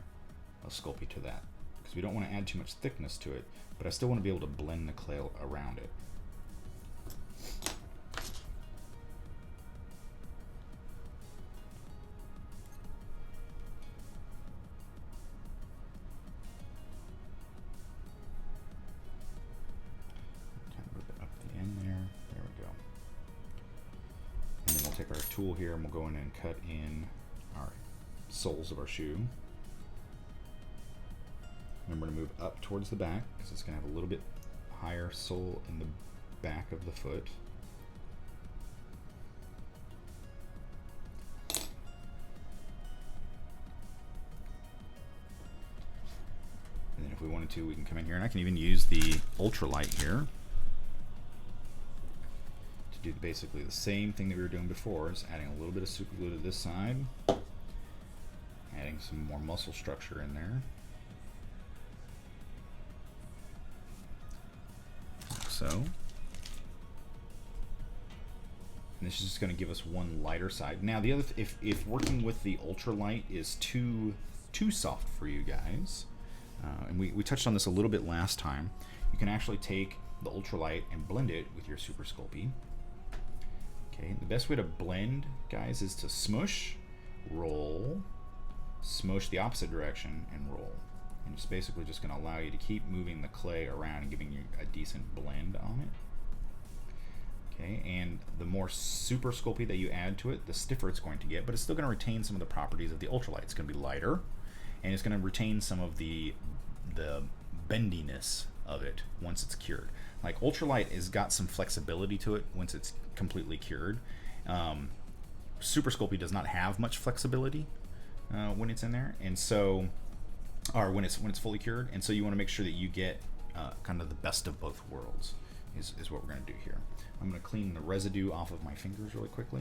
of Sculpey to that, because we don't want to add too much thickness to it, but I still want to be able to blend the clay around it. Kind of move it up the end there. There we go. And then we'll take our tool here and we'll go in and cut in our soles of our shoe. Remember to move up towards the back, because it's going to have a little bit higher sole in the back of the foot. And then if we wanted to, we can come in here, and I can even use the ultralight here to do basically the same thing that we were doing before, is adding a little bit of super glue to this side, adding some more muscle structure in there. So, and this is just going to give us one lighter side. Now, the other, if working with the ultralight is too too soft for you guys, and we touched on this a little bit last time, you can actually take the ultralight and blend it with your Super Sculpey. Okay, the best way to blend, guys, is to smush, roll, smush the opposite direction, and roll. And it's basically just going to allow you to keep moving the clay around and giving you a decent blend on it. Okay, and the more Super Sculpey that you add to it, the stiffer it's going to get, but it's still going to retain some of the properties of the ultralight. It's going to be lighter, and it's going to retain some of the bendiness of it once it's cured. Like ultralight has got some flexibility to it once it's completely cured. Super Sculpey does not have much flexibility when it's in there, and so, or when it's fully cured, and so you want to make sure that you get kind of the best of both worlds. Is what we're going to do here. I'm going to clean the residue off of my fingers really quickly,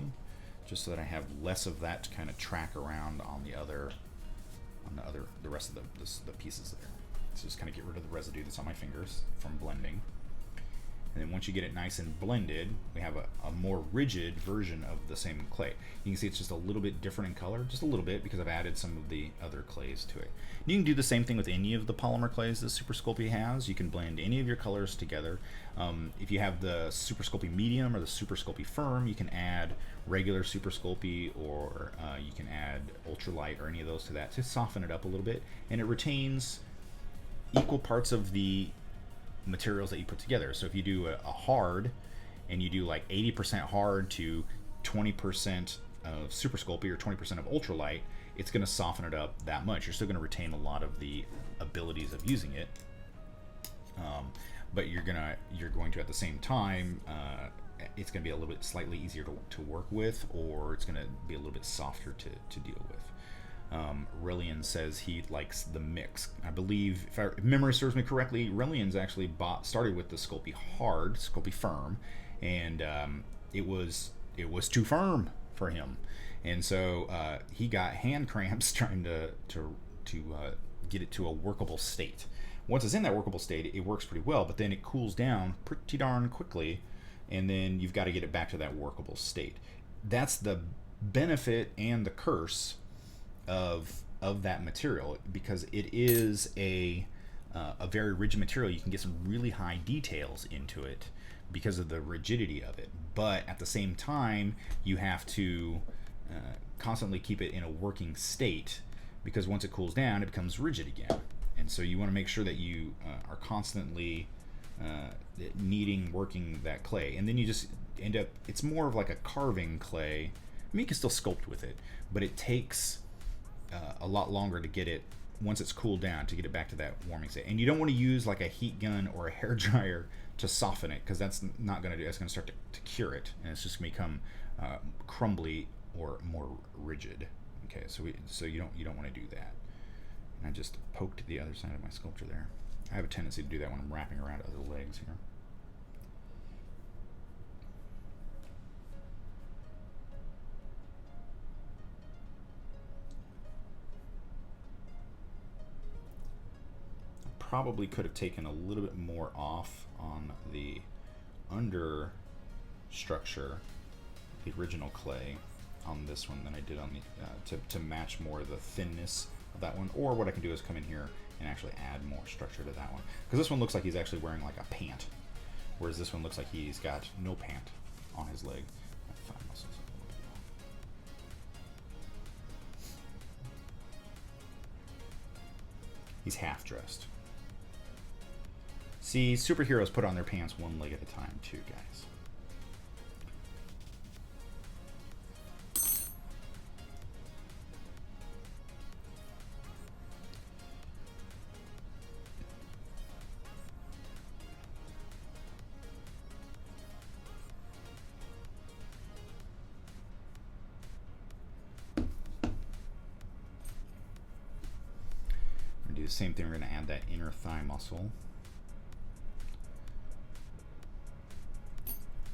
just so that I have less of that to kind of track around on the rest of the pieces there. So just kind of get rid of the residue that's on my fingers from blending. And then once you get it nice and blended, we have a more rigid version of the same clay. You can see it's just a little bit different in color, just a little bit, because I've added some of the other clays to it. You can do the same thing with any of the polymer clays that Super Sculpey has. You can blend any of your colors together. If you have the Super Sculpey Medium or the Super Sculpey Firm, you can add regular Super Sculpey, or you can add Ultralight or any of those to that to soften it up a little bit, and it retains equal parts of the materials that you put together. So if you do a hard, and you do like 80% hard to 20% of Super Sculpey or 20% of Ultralight, it's going to soften it up that much. You're still going to retain a lot of the abilities of using it, but you're going to at the same time, it's going to be a little bit slightly easier to work with, or it's going to be a little bit softer to deal with. Rillian says he likes the mix. I believe, if memory serves me correctly, Rillian's actually started with the Sculpey Hard, Sculpey Firm, and it was too firm for him, and so he got hand cramps trying to get it to a workable state. Once it's in that workable state, it works pretty well, but then it cools down pretty darn quickly, and then you've got to get it back to that workable state. That's the benefit and the curse of that material, because it is a very rigid material. You can get some really high details into it because of the rigidity of it, but at the same time you have to constantly keep it in a working state, because once it cools down it becomes rigid again, and so you want to make sure that you are constantly working that clay, and then you just end up, it's more of like a carving clay. I mean, you can still sculpt with it, but it takes a lot longer to get it, once it's cooled down, to get it back to that warming state. And you don't want to use like a heat gun or a hair dryer to soften it, because that's not going to do. It's going to start to cure it, and it's just going to become crumbly or more rigid. Okay, so you don't want to do that. And I just poked the other side of my sculpture there. I have a tendency to do that when I'm wrapping around other legs here. Probably could have taken a little bit more off on the under structure, the original clay, on this one than I did on the to match more of the thinness of that one. Or what I can do is come in here and actually add more structure to that one, because this one looks like he's actually wearing like a pant, whereas this one looks like he's got no pant on his leg. He's half dressed. See, superheroes put on their pants one leg at a time too, guys. I'm gonna do the same thing. We're gonna add that inner thigh muscle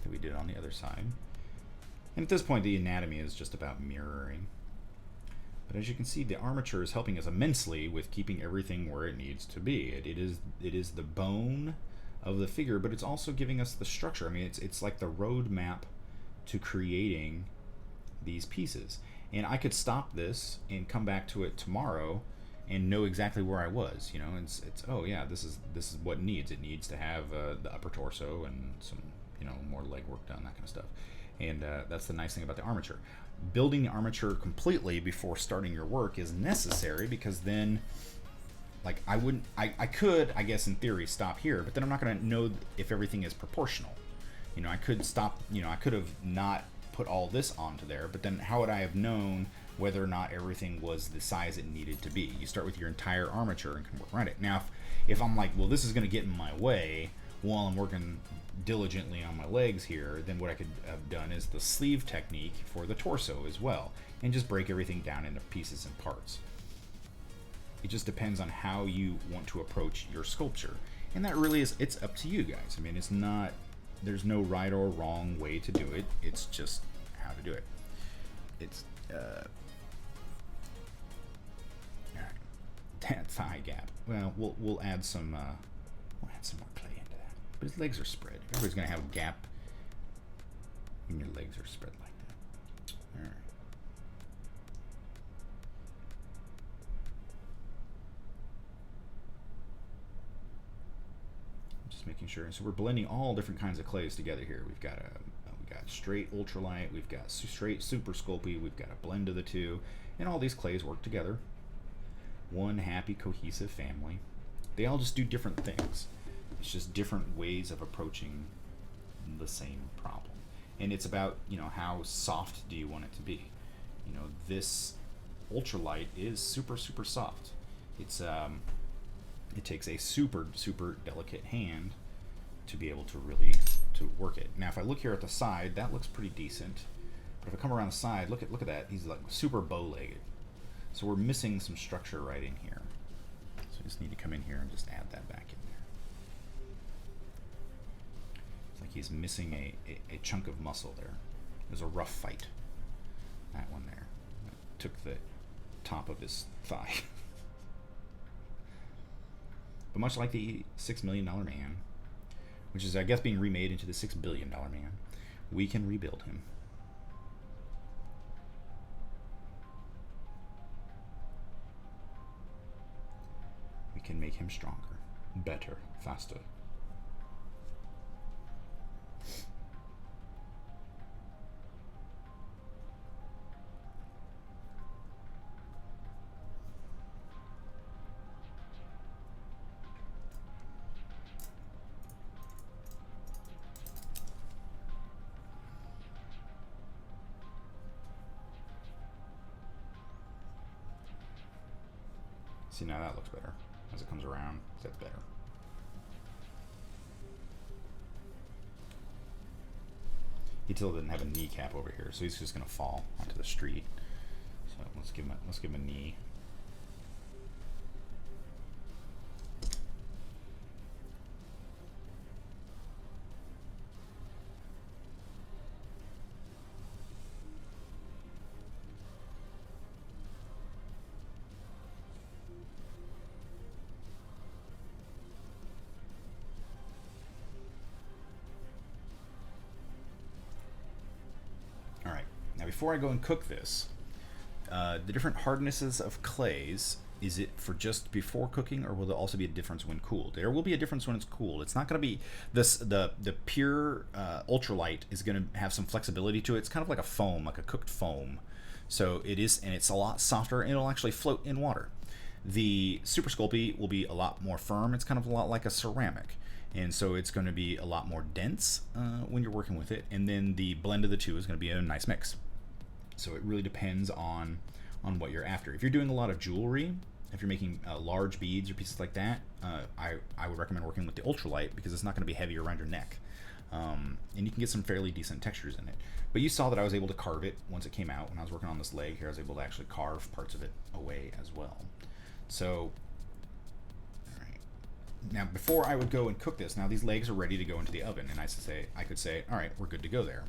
that we did on the other side. And at this point the anatomy is just about mirroring. But as you can see, the armature is helping us immensely with keeping everything where it needs to be. It is the bone of the figure, but it's also giving us the structure. I mean, it's like the roadmap to creating these pieces. And I could stop this and come back to it tomorrow and know exactly where I was. You know, it's oh yeah, this is what it needs. It needs to have the upper torso and some, you know, more leg work done, that kind of stuff. And that's the nice thing about the armature. Building the armature completely before starting your work is necessary, because then, like, I could, I guess in theory, stop here, but then I'm not going to know if everything is proportional. You know, I could stop, you know, I could have not put all this onto there, but then how would I have known whether or not everything was the size it needed to be? You start with your entire armature and can work around it. Now, if I'm like, well, this is going to get in my way while I'm working diligently on my legs here, then what I could have done is the sleeve technique for the torso as well, and just break everything down into pieces and parts. It just depends on how you want to approach your sculpture, and that really is, it's up to you guys. I mean, it's not, there's no right or wrong way to do it, it's just how to do it. It's thigh gap. Well, we'll add some more clay into that. But his legs are spread. Everybody's gonna have a gap, and your legs are spread like that. All right. Just making sure. So we're blending all different kinds of clays together here. We've got straight ultralight. We've got straight Super Sculpey. We've got a blend of the two, and all these clays work together. One happy, cohesive family. They all just do different things. It's just different ways of approaching the same problem. And it's about, you know, how soft do you want it to be? You know, this ultralight is super, super soft. It's it takes a super, super delicate hand to be able to really work it. Now, if I look here at the side, that looks pretty decent. But if I come around the side, look at that. He's like super bow-legged. So we're missing some structure right in here. So I just need to come in here and just add that back in there. It's like he's missing a chunk of muscle there. It was a rough fight. That one there. It took the top of his thigh. But much like the $6 million man, which is, I guess, being remade into the $6 billion man, we can rebuild him. We can make him stronger, better, faster. See, now that looks better. As it comes around, that's better. He still didn't have a kneecap over here, so he's just gonna fall onto the street. So let's give him a knee. Before I go and cook this, the different hardnesses of clays, is it for just before cooking, or will there also be a difference when cooled? There will be a difference when it's cooled. It's not going to be this. The pure ultralight is going to have some flexibility to it. It's kind of like a foam, like a cooked foam. So it is, and it's a lot softer, and it'll actually float in water. The Super Sculpey will be a lot more firm. It's kind of a lot like a ceramic. And so it's going to be a lot more dense when you're working with it. And then the blend of the two is going to be a nice mix. So it really depends on what you're after. If you're doing a lot of jewelry, if you're making large beads or pieces like that, I would recommend working with the ultralight, because it's not going to be heavy around your neck. And you can get some fairly decent textures in it. But you saw that I was able to carve it once it came out. When I was working on this leg here, I was able to actually carve parts of it away as well. So, all right. Now, before I would go and cook this, now these legs are ready to go into the oven, and I could say, all right, we're good to go there.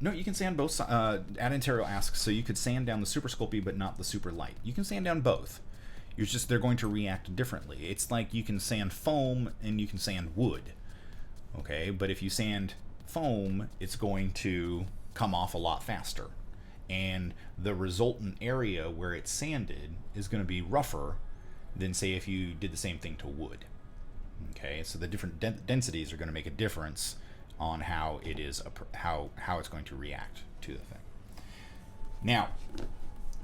No, you can sand both sides. Anatomical asks, so you could sand down the Super Sculpey but not the Super Light. You can sand down both. They're going to react differently. It's like you can sand foam and you can sand wood. Okay, but if you sand foam, it's going to come off a lot faster. and the resultant area where it's sanded is going to be rougher than, say, if you did the same thing to wood. Okay, so the different densities are going to make a difference on how it is how it's going to react to the thing. Now,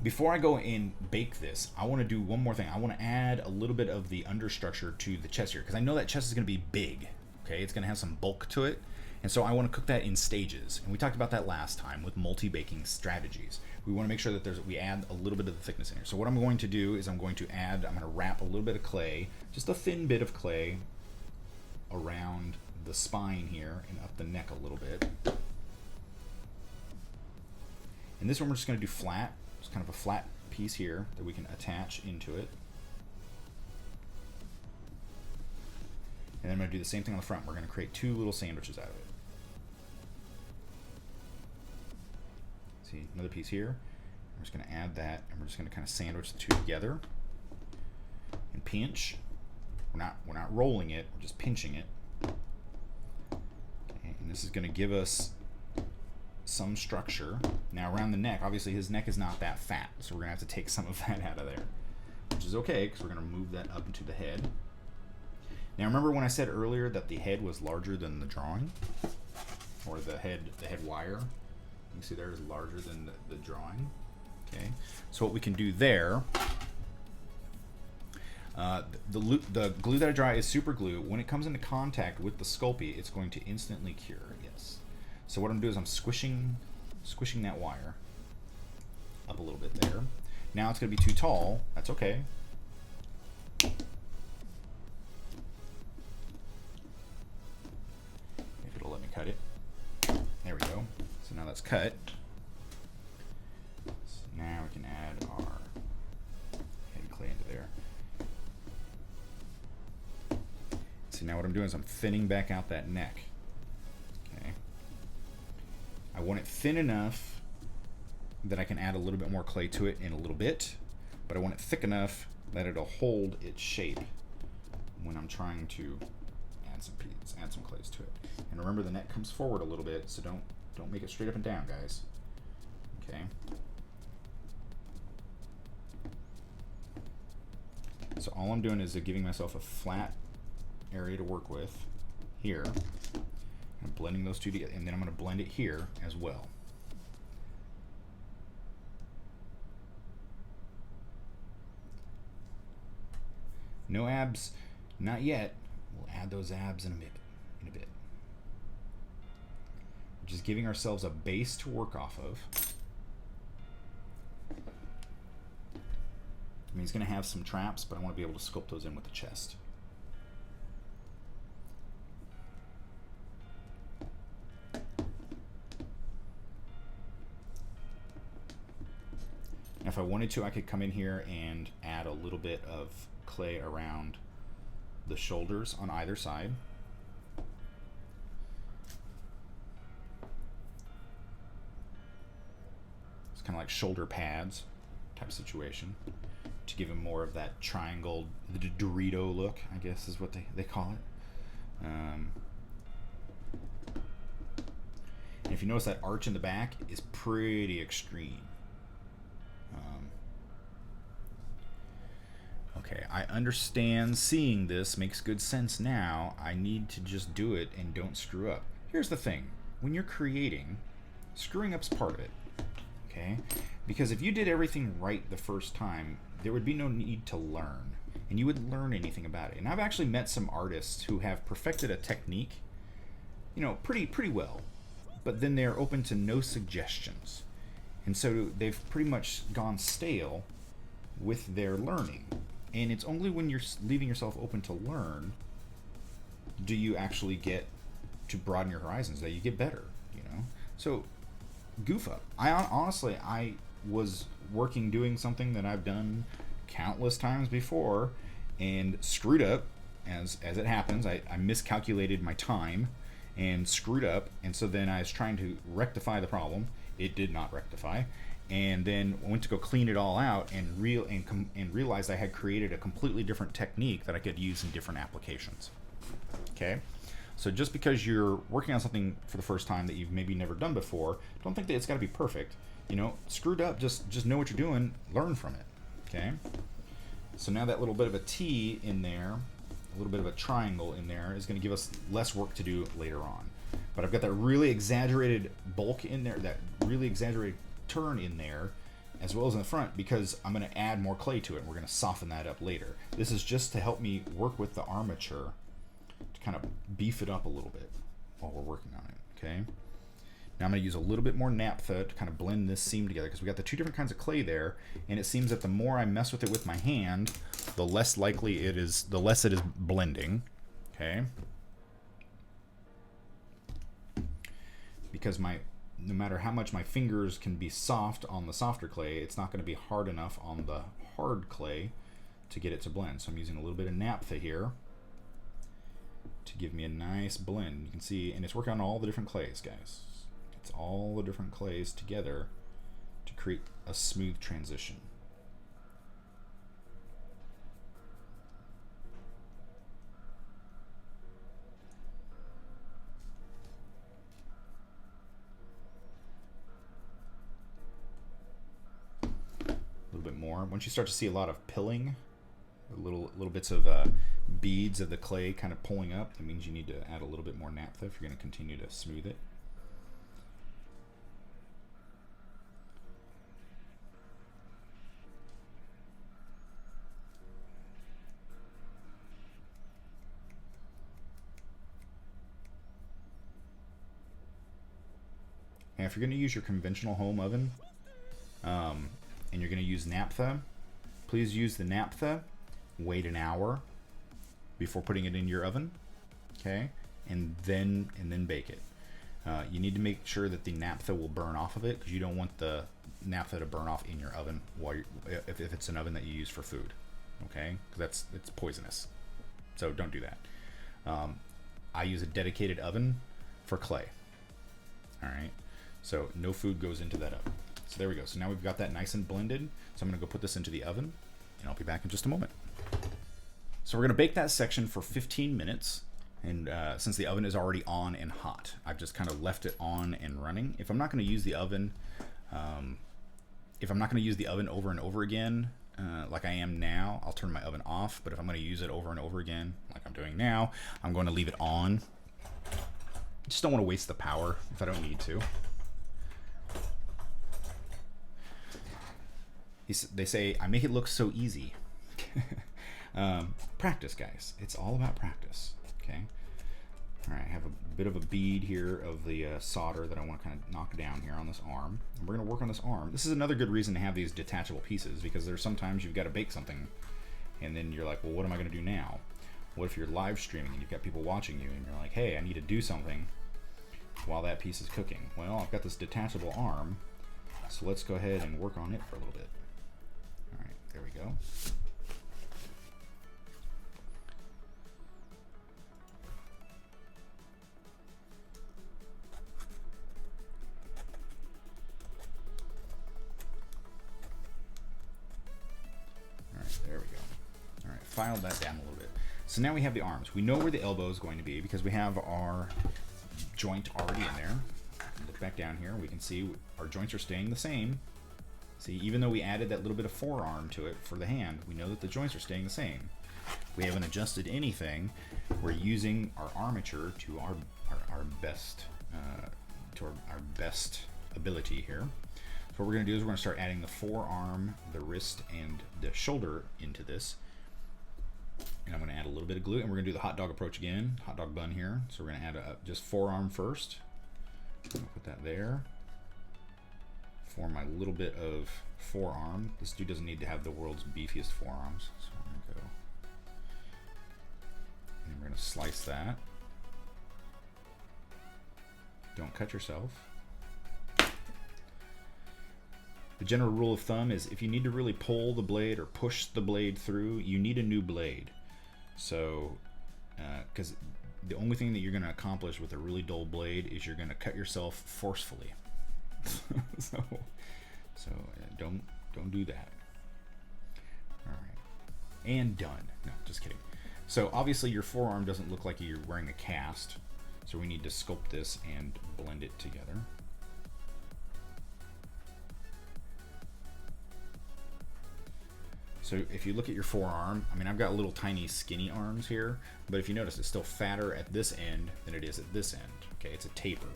before I go and bake this, I want to do one more thing. I want to add a little bit of the understructure to the chest here, because I know that chest is going to be big. Okay, it's going to have some bulk to it, and so I want to cook that in stages. And we talked about that last time with multi-baking strategies. We want to make sure that we add a little bit of the thickness in here. So what I'm going to do is I'm going to wrap a little bit of clay, just a thin bit of clay, around the spine here and up the neck a little bit. And this one we're just going to do flat, just kind of a flat piece here that we can attach into it. And then I'm going to do the same thing on the front. We're going to create two little sandwiches out of it. See, another piece here. We're just going to add that, and we're just going to kind of sandwich the two together and pinch. We're not rolling it, we're just pinching it. Okay, and this is going to give us some structure. Now around the neck, obviously his neck is not that fat, so we're going to have to take some of that out of there, which is okay because we're going to move that up into the head. Now remember when I said earlier that the head was larger than the drawing, or the head wire? You can see there is larger than the drawing. Okay, so what we can do there, the glue that I dry is super glue. When it comes into contact with the Sculpey, it's going to instantly cure. Yes. So what I'm doing is I'm squishing that wire up a little bit there. Now it's going to be too tall. That's okay. If it'll let me cut it. There we go. So now that's cut. So now we can add our head clay into there. See, now what I'm doing is I'm thinning back out that neck. Okay. I want it thin enough that I can add a little bit more clay to it in a little bit, but I want it thick enough that it'll hold its shape when I'm trying to add some clays to it. And remember, the neck comes forward a little bit, so don't make it straight up and down, guys. Okay. So all I'm doing is giving myself a flat area to work with here. I'm blending those two together, and then I'm going to blend it here as well. No abs, not yet. We'll add those abs in a bit. We're just giving ourselves a base to work off of. I mean, he's going to have some traps, but I want to be able to sculpt those in with the chest. Now, if I wanted to, I could come in here and add a little bit of clay around the shoulders on either side. It's kind of like shoulder pads type situation to give him more of that triangle, the Dorito look, I guess is what they call it. And if you notice, that arch in the back is pretty extreme. Okay, I understand seeing this makes good sense now. I need to just do it and don't screw up. Here's the thing. When you're creating, screwing up's part of it. Okay? Because if you did everything right the first time, there would be no need to learn. And you wouldn't learn anything about it. And I've actually met some artists who have perfected a technique, you know, pretty well. But then they're open to no suggestions. And so they've pretty much gone stale with their learning. And it's only when you're leaving yourself open to learn do you actually get to broaden your horizons, that you get better, you know? So goof up. Honestly, I was doing something that I've done countless times before and screwed up, as it happens. I miscalculated my time and screwed up, and so then I was trying to rectify the problem. It did not rectify. And then went to go clean it all out and realized I had created a completely different technique that I could use in different applications. Okay, so just because you're working on something for the first time that you've maybe never done before, don't think that it's got to be perfect. you know, screwed up, just know what you're doing, learn from it. Okay? So now that little bit of a T in there, a little bit of a triangle in there is going to give us less work to do later on. But I've got that really exaggerated bulk in there, that really exaggerated turn in there, as well as in the front, because I'm going to add more clay to it, and we're going to soften that up later. This is just to help me work with the armature to kind of beef it up a little bit while we're working on it, okay? Now I'm going to use a little bit more naphtha to kind of blend this seam together, because we got the two different kinds of clay there, and it seems that the more I mess with it with my hand, the less likely it is, the less it is blending, okay? Because no matter how much my fingers can be soft on the softer clay, it's not going to be hard enough on the hard clay to get it to blend. So I'm using a little bit of naphtha here to give me a nice blend. You can see, and it's working on all the different clays, guys. It's all the different clays together to create a smooth transition. More. Once you start to see a lot of pilling, little bits of beads of the clay kind of pulling up, that means you need to add a little bit more naphtha if you're going to continue to smooth it. And if you're going to use your conventional home oven, and you're going to use naphtha, please use the naphtha, wait an hour before putting it in your oven, okay, and then bake it. You need to make sure that the naphtha will burn off of it, because you don't want the naphtha to burn off in your oven while if it's an oven that you use for food, okay, because it's poisonous. So don't do that. I use a dedicated oven for clay. All right, so no food goes into that oven. So there we go. So now we've got that nice and blended. So I'm going to go put this into the oven, and I'll be back in just a moment. So we're going to bake that section for 15 minutes. And since the oven is already on and hot, I've just kind of left it on and running. If I'm not going to use the oven, over and over again, like I am now, I'll turn my oven off. But if I'm going to use it over and over again, like I'm doing now, I'm going to leave it on. Just don't want to waste the power if I don't need to. They say, I make it look so easy. Practice, guys. It's all about practice. Okay. All right, I have a bit of a bead here of the solder that I want to kind of knock down here on this arm. And we're going to work on this arm. This is another good reason to have these detachable pieces, because there's sometimes you've got to bake something, and then you're like, well, what am I going to do now? What if you're live streaming and you've got people watching you, and you're like, hey, I need to do something while that piece is cooking? Well, I've got this detachable arm, so let's go ahead and work on it for a little bit. All right, there we go. There we go. All right, filed that down a little bit. So now we have the arms. We know where the elbow is going to be because we have our joint already in there. Look back down here. We can see our joints are staying the same. See, even though we added that little bit of forearm to it for the hand, we know that the joints are staying the same. We haven't adjusted anything. We're using our armature to our best our best ability here. So what we're going to do is we're going to start adding the forearm, the wrist, and the shoulder into this. And I'm going to add a little bit of glue, and we're going to do the hot dog approach again, hot dog bun here. So we're going to add just forearm first. I'm going to put that there. For my little bit of forearm. This dude doesn't need to have the world's beefiest forearms. So I'm going to go. And we're going to slice that. Don't cut yourself. The general rule of thumb is if you need to really pull the blade or push the blade through, you need a new blade. So, because the only thing that you're going to accomplish with a really dull blade is you're going to cut yourself forcefully. so don't do that. All right, and done. No, just kidding. So obviously your forearm doesn't look like you're wearing a cast, so we need to sculpt this and blend it together. So if you look at your forearm, I mean, I've got little tiny skinny arms here, but if you notice, it's still fatter at this end than it is at this end. Okay, it's a taper,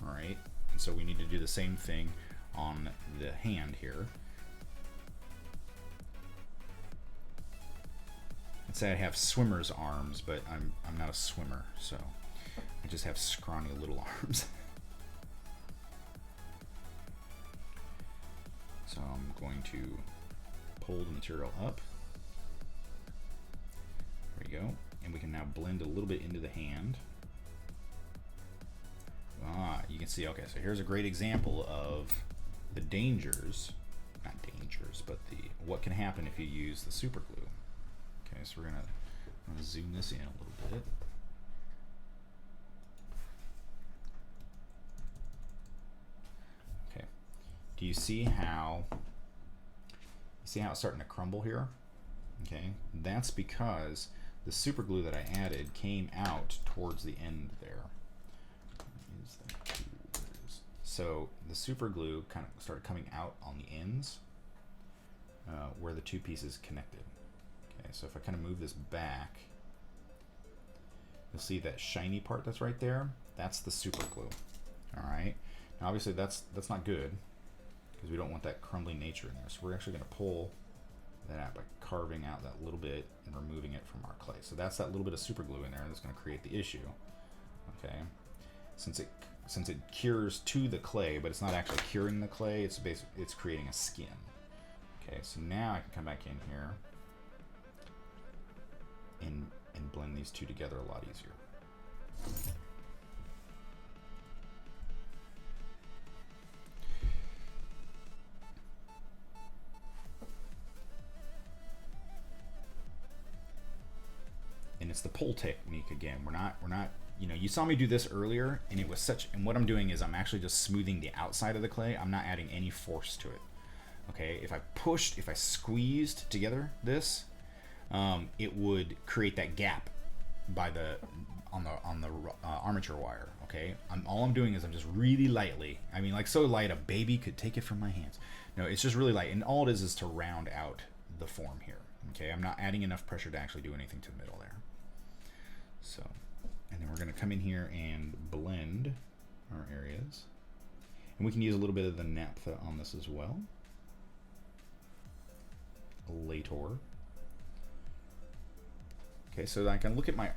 all right? And so we need to do the same thing on the hand here. Let's say I have swimmer's arms, but I'm not a swimmer, so I just have scrawny little arms. So I'm going to pull the material up. There we go. And we can now blend a little bit into the hand. You can see, okay, so here's a great example of the dangers, not dangers, but what can happen if you use the super glue. Okay, so we're gonna zoom this in a little bit. Okay, do you see how it's starting to crumble here? Okay, that's because the super glue that I added came out towards the end there. So the super glue kind of started coming out on the ends where the two pieces connected. Okay, so if I kind of move this back, you'll see that shiny part that's right there. That's the super glue. All right. Now obviously that's not good because we don't want that crumbling nature in there. So we're actually going to pull that out by carving out that little bit and removing it from our clay. So that's that little bit of super glue in there that's going to create the issue. Okay. Since it cures to the clay, but it's not actually curing the clay, it's creating a skin. Okay, so now I can come back in here and blend these two together a lot easier. And it's the pull technique again. We're not you know, you saw me do this earlier, and it was and what I'm doing is I'm actually just smoothing the outside of the clay. I'm not adding any force to it. Okay, if I squeezed together this, it would create that gap by on the armature wire. Okay, all I'm doing is I'm just really lightly. I mean, like so light a baby could take it from my hands. No, it's just really light, and all it is to round out the form here. Okay, I'm not adding enough pressure to actually do anything to the middle there. So. And then we're going to come in here and blend our areas. And we can use a little bit of the naphtha on this as well. Lator. Okay, so I can look at my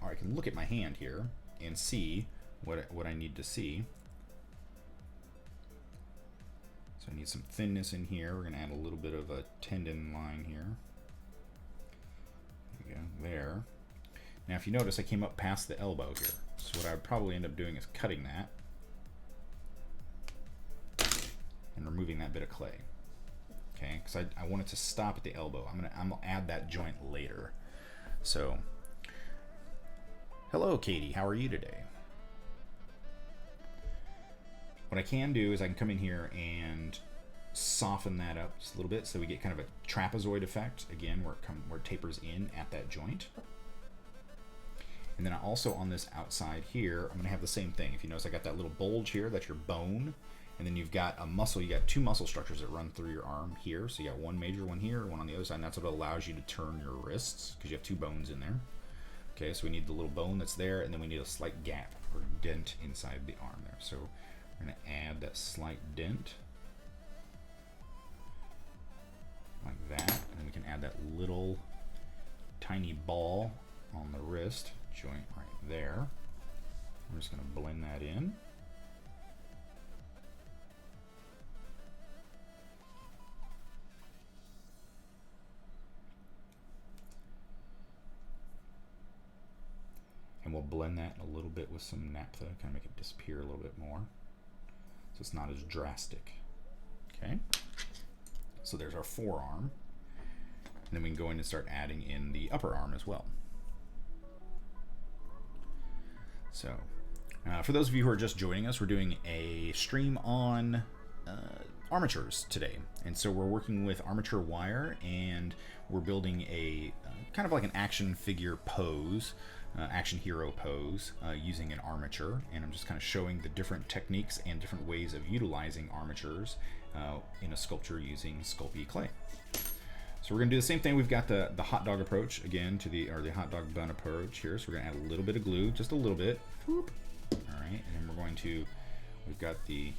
hand here and see what I need to see. So I need some thinness in here. We're going to add a little bit of a tendon line here. There we go, there. Now if you notice, I came up past the elbow here. So what I would probably end up doing is cutting that and removing that bit of clay. Okay, because I want it to stop at the elbow. I'm gonna add that joint later. So, hello Katie, how are you today? What I can do is I can come in here and soften that up just a little bit so we get kind of a trapezoid effect, again, where it tapers in at that joint. And then also on this outside here, I'm gonna have the same thing. If you notice, I got that little bulge here, that's your bone. And then you've got a muscle, you got two muscle structures that run through your arm here. So you got one major one here, one on the other side, and that's what allows you to turn your wrists, because you have two bones in there. Okay, so we need the little bone that's there, and then we need a slight gap or dent inside the arm there. So we're gonna add that slight dent, like that. And then we can add that little tiny ball on the wrist joint right there. I'm just going to blend that in. And we'll blend that a little bit with some naphtha, kind of make it disappear a little bit more, so it's not as drastic. Okay, so there's our forearm. And then we can go in and start adding in the upper arm as well. So, for those of you who are just joining us, we're doing a stream on armatures today. And so we're working with armature wire, and we're building a kind of like an action figure pose, action hero pose, using an armature. And I'm just kind of showing the different techniques and different ways of utilizing armatures in a sculpture using Sculpey clay. So So we're gonna do the same thing. We've got the hot dog approach again to the hot dog bun approach here. So we're gonna add a little bit of glue, just a little bit. Whoop. All right, and then we're going to, we've got the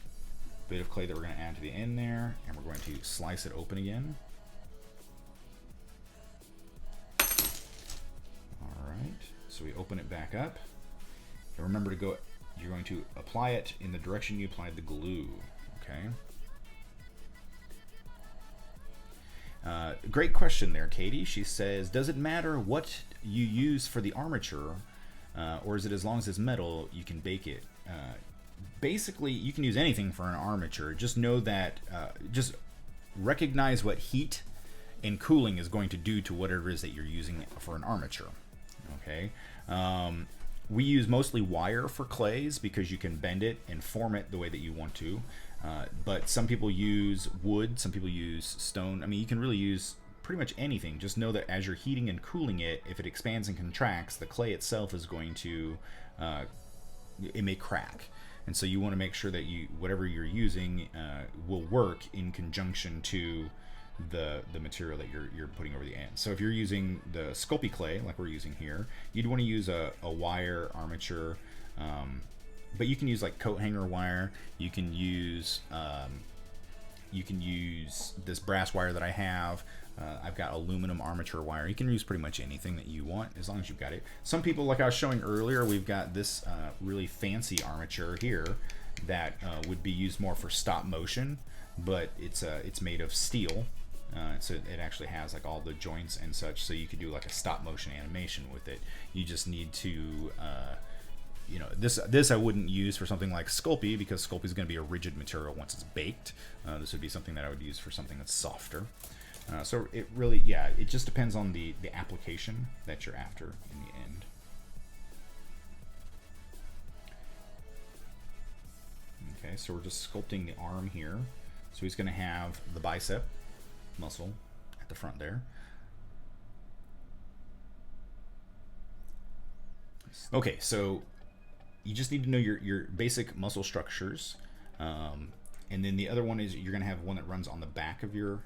bit of clay that we're gonna add to the end there, and we're going to slice it open again. All right, so we open it back up. And remember to go, you're going to apply it in the direction you applied the glue, okay? Great question there, Katie. She says, does it matter what you use for the armature, or is it as long as it's metal, you can bake it? Basically, you can use anything for an armature. Just know that, just recognize what heat and cooling is going to do to whatever it is that you're using for an armature, okay? We use mostly wire for clays because you can bend it and form it the way that you want to. But some people use wood, some people use stone. I mean, you can really use pretty much anything. Just know that as you're heating and cooling it, if it expands and contracts, the clay itself is going to, it may crack. And so you want to make sure that whatever you're using will work in conjunction to the material that you're putting over the end. So if you're using the Sculpey clay, like we're using here, you'd want to use a wire armature. But you can use like coat hanger wire. You can use this brass wire that I have. I've got aluminum armature wire. You can use pretty much anything that you want as long as you've got it. Some people, like I was showing earlier, we've got this really fancy armature here that would be used more for stop motion, but it's made of steel. So it actually has like all the joints and such, so you could do like a stop motion animation with it. You just need to you know, this I wouldn't use for something like Sculpey, because Sculpey is going to be a rigid material once it's baked. This would be something that I would use for something that's softer. So it really, yeah, it just depends on the application that you're after in the end. Okay, so we're just sculpting the arm here. So he's going to have the bicep muscle at the front there. Okay, so you just need to know your basic muscle structures, and then the other one is you're going to have one that runs on the back of your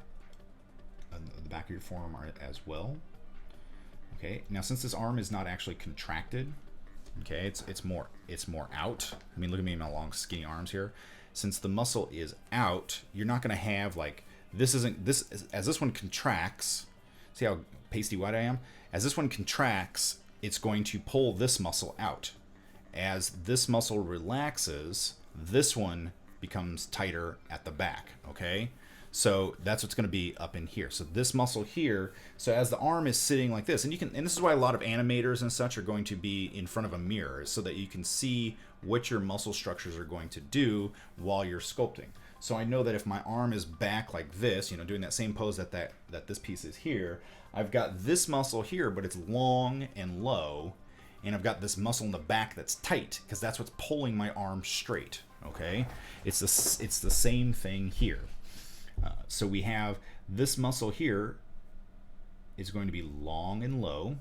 forearm as well. Okay, now since this arm is not actually contracted, okay, it's more out. I mean, look at me in my long skinny arms here. Since the muscle is out, you're not going to have like this as this one contracts. See how pasty white I am? As this one contracts, it's going to pull this muscle out. As this muscle relaxes, this one becomes tighter at the back, okay? So that's what's going to be up in here. So this muscle here, so as the arm is sitting like this, and this is why a lot of animators and such are going to be in front of a mirror, so that you can see what your muscle structures are going to do while you're sculpting. So I know that if my arm is back like this, you know, doing that same pose that this piece is here, I've got this muscle here, but it's long and low, and I've got this muscle in the back that's tight, because that's what's pulling my arm straight, okay? It's the same thing here. So we have this muscle here is going to be long and low,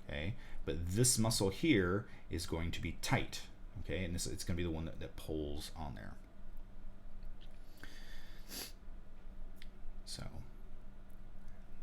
okay? But this muscle here is going to be tight, okay? And it's going to be the one that pulls on there. So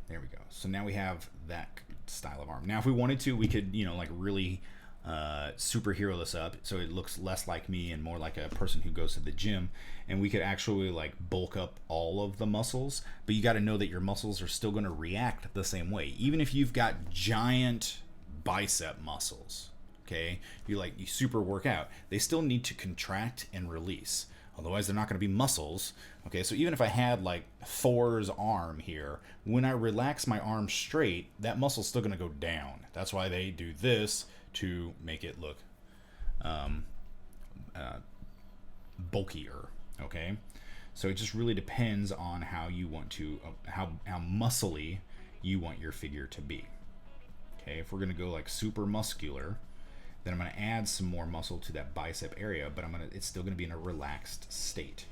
there we go. So now we have that style of arm. Now if we wanted to, we could, you know, like really superhero this up so it looks less like me and more like a person who goes to the gym, and we could actually like bulk up all of the muscles. But you got to know that your muscles are still going to react the same way, even if you've got giant bicep muscles, okay? You super work out, they still need to contract and release, otherwise they're not going to be muscles, okay? So even if I had like Thor's arm here, when I relax my arm straight, that muscle's still going to go down. That's why they do this, to make it look bulkier, okay? So it just really depends on how you want to, how muscly you want your figure to be. Okay, if we're gonna go like super muscular, then I'm gonna add some more muscle to that bicep area, but it's still gonna be in a relaxed state.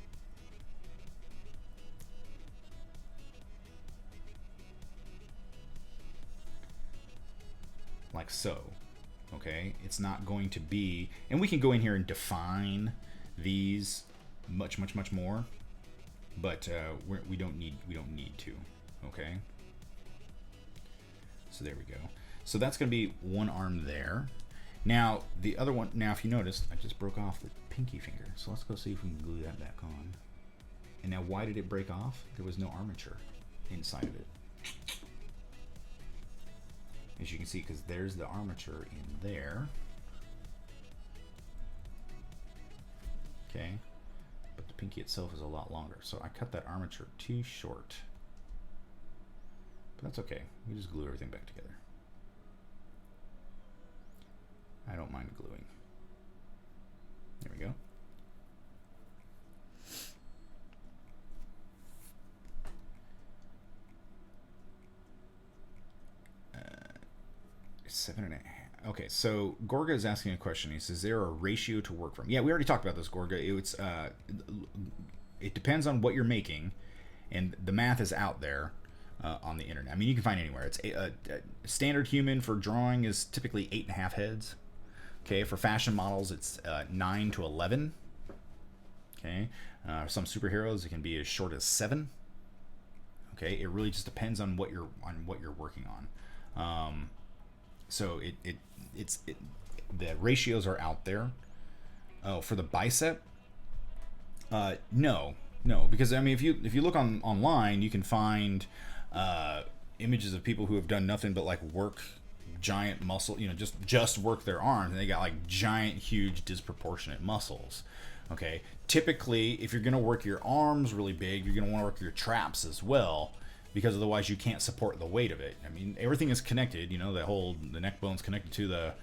Like so. Okay, it's not going to be, and we can go in here and define these much more, but we don't need to. Okay, So there we go. So that's going to be one arm there. Now the other one, now if you notice, I just broke off the pinky finger. So let's go see if we can glue that back on. And now why did it break off? There was no armature inside of it. As you can see, because there's the armature in there. Okay, but the pinky itself is a lot longer. So I cut that armature too short. But that's okay. We just glue everything back together. I don't mind gluing. There we go. 7.5. Okay, so Gorga is asking a question. He says, is there a ratio to work from? Yeah, we already talked about this, Gorga. It depends on what you're making, and the math is out there on the internet. I mean, you can find it anywhere. It's a standard human for drawing is typically 8.5 heads. Okay, for fashion models, it's 9 to 11. Okay, some superheroes, it can be as short as 7. Okay, it really just depends on what you're working on. So the ratios are out there. Oh, for the bicep, no, because I mean, if you look online, you can find images of people who have done nothing but like work giant muscle, just work their arms, and they got like giant, huge, disproportionate muscles. Okay, typically, if you're gonna work your arms really big, you're gonna want to work your traps as well, because otherwise you can't support the weight of it. I mean, everything is connected. The neck bone's connected to the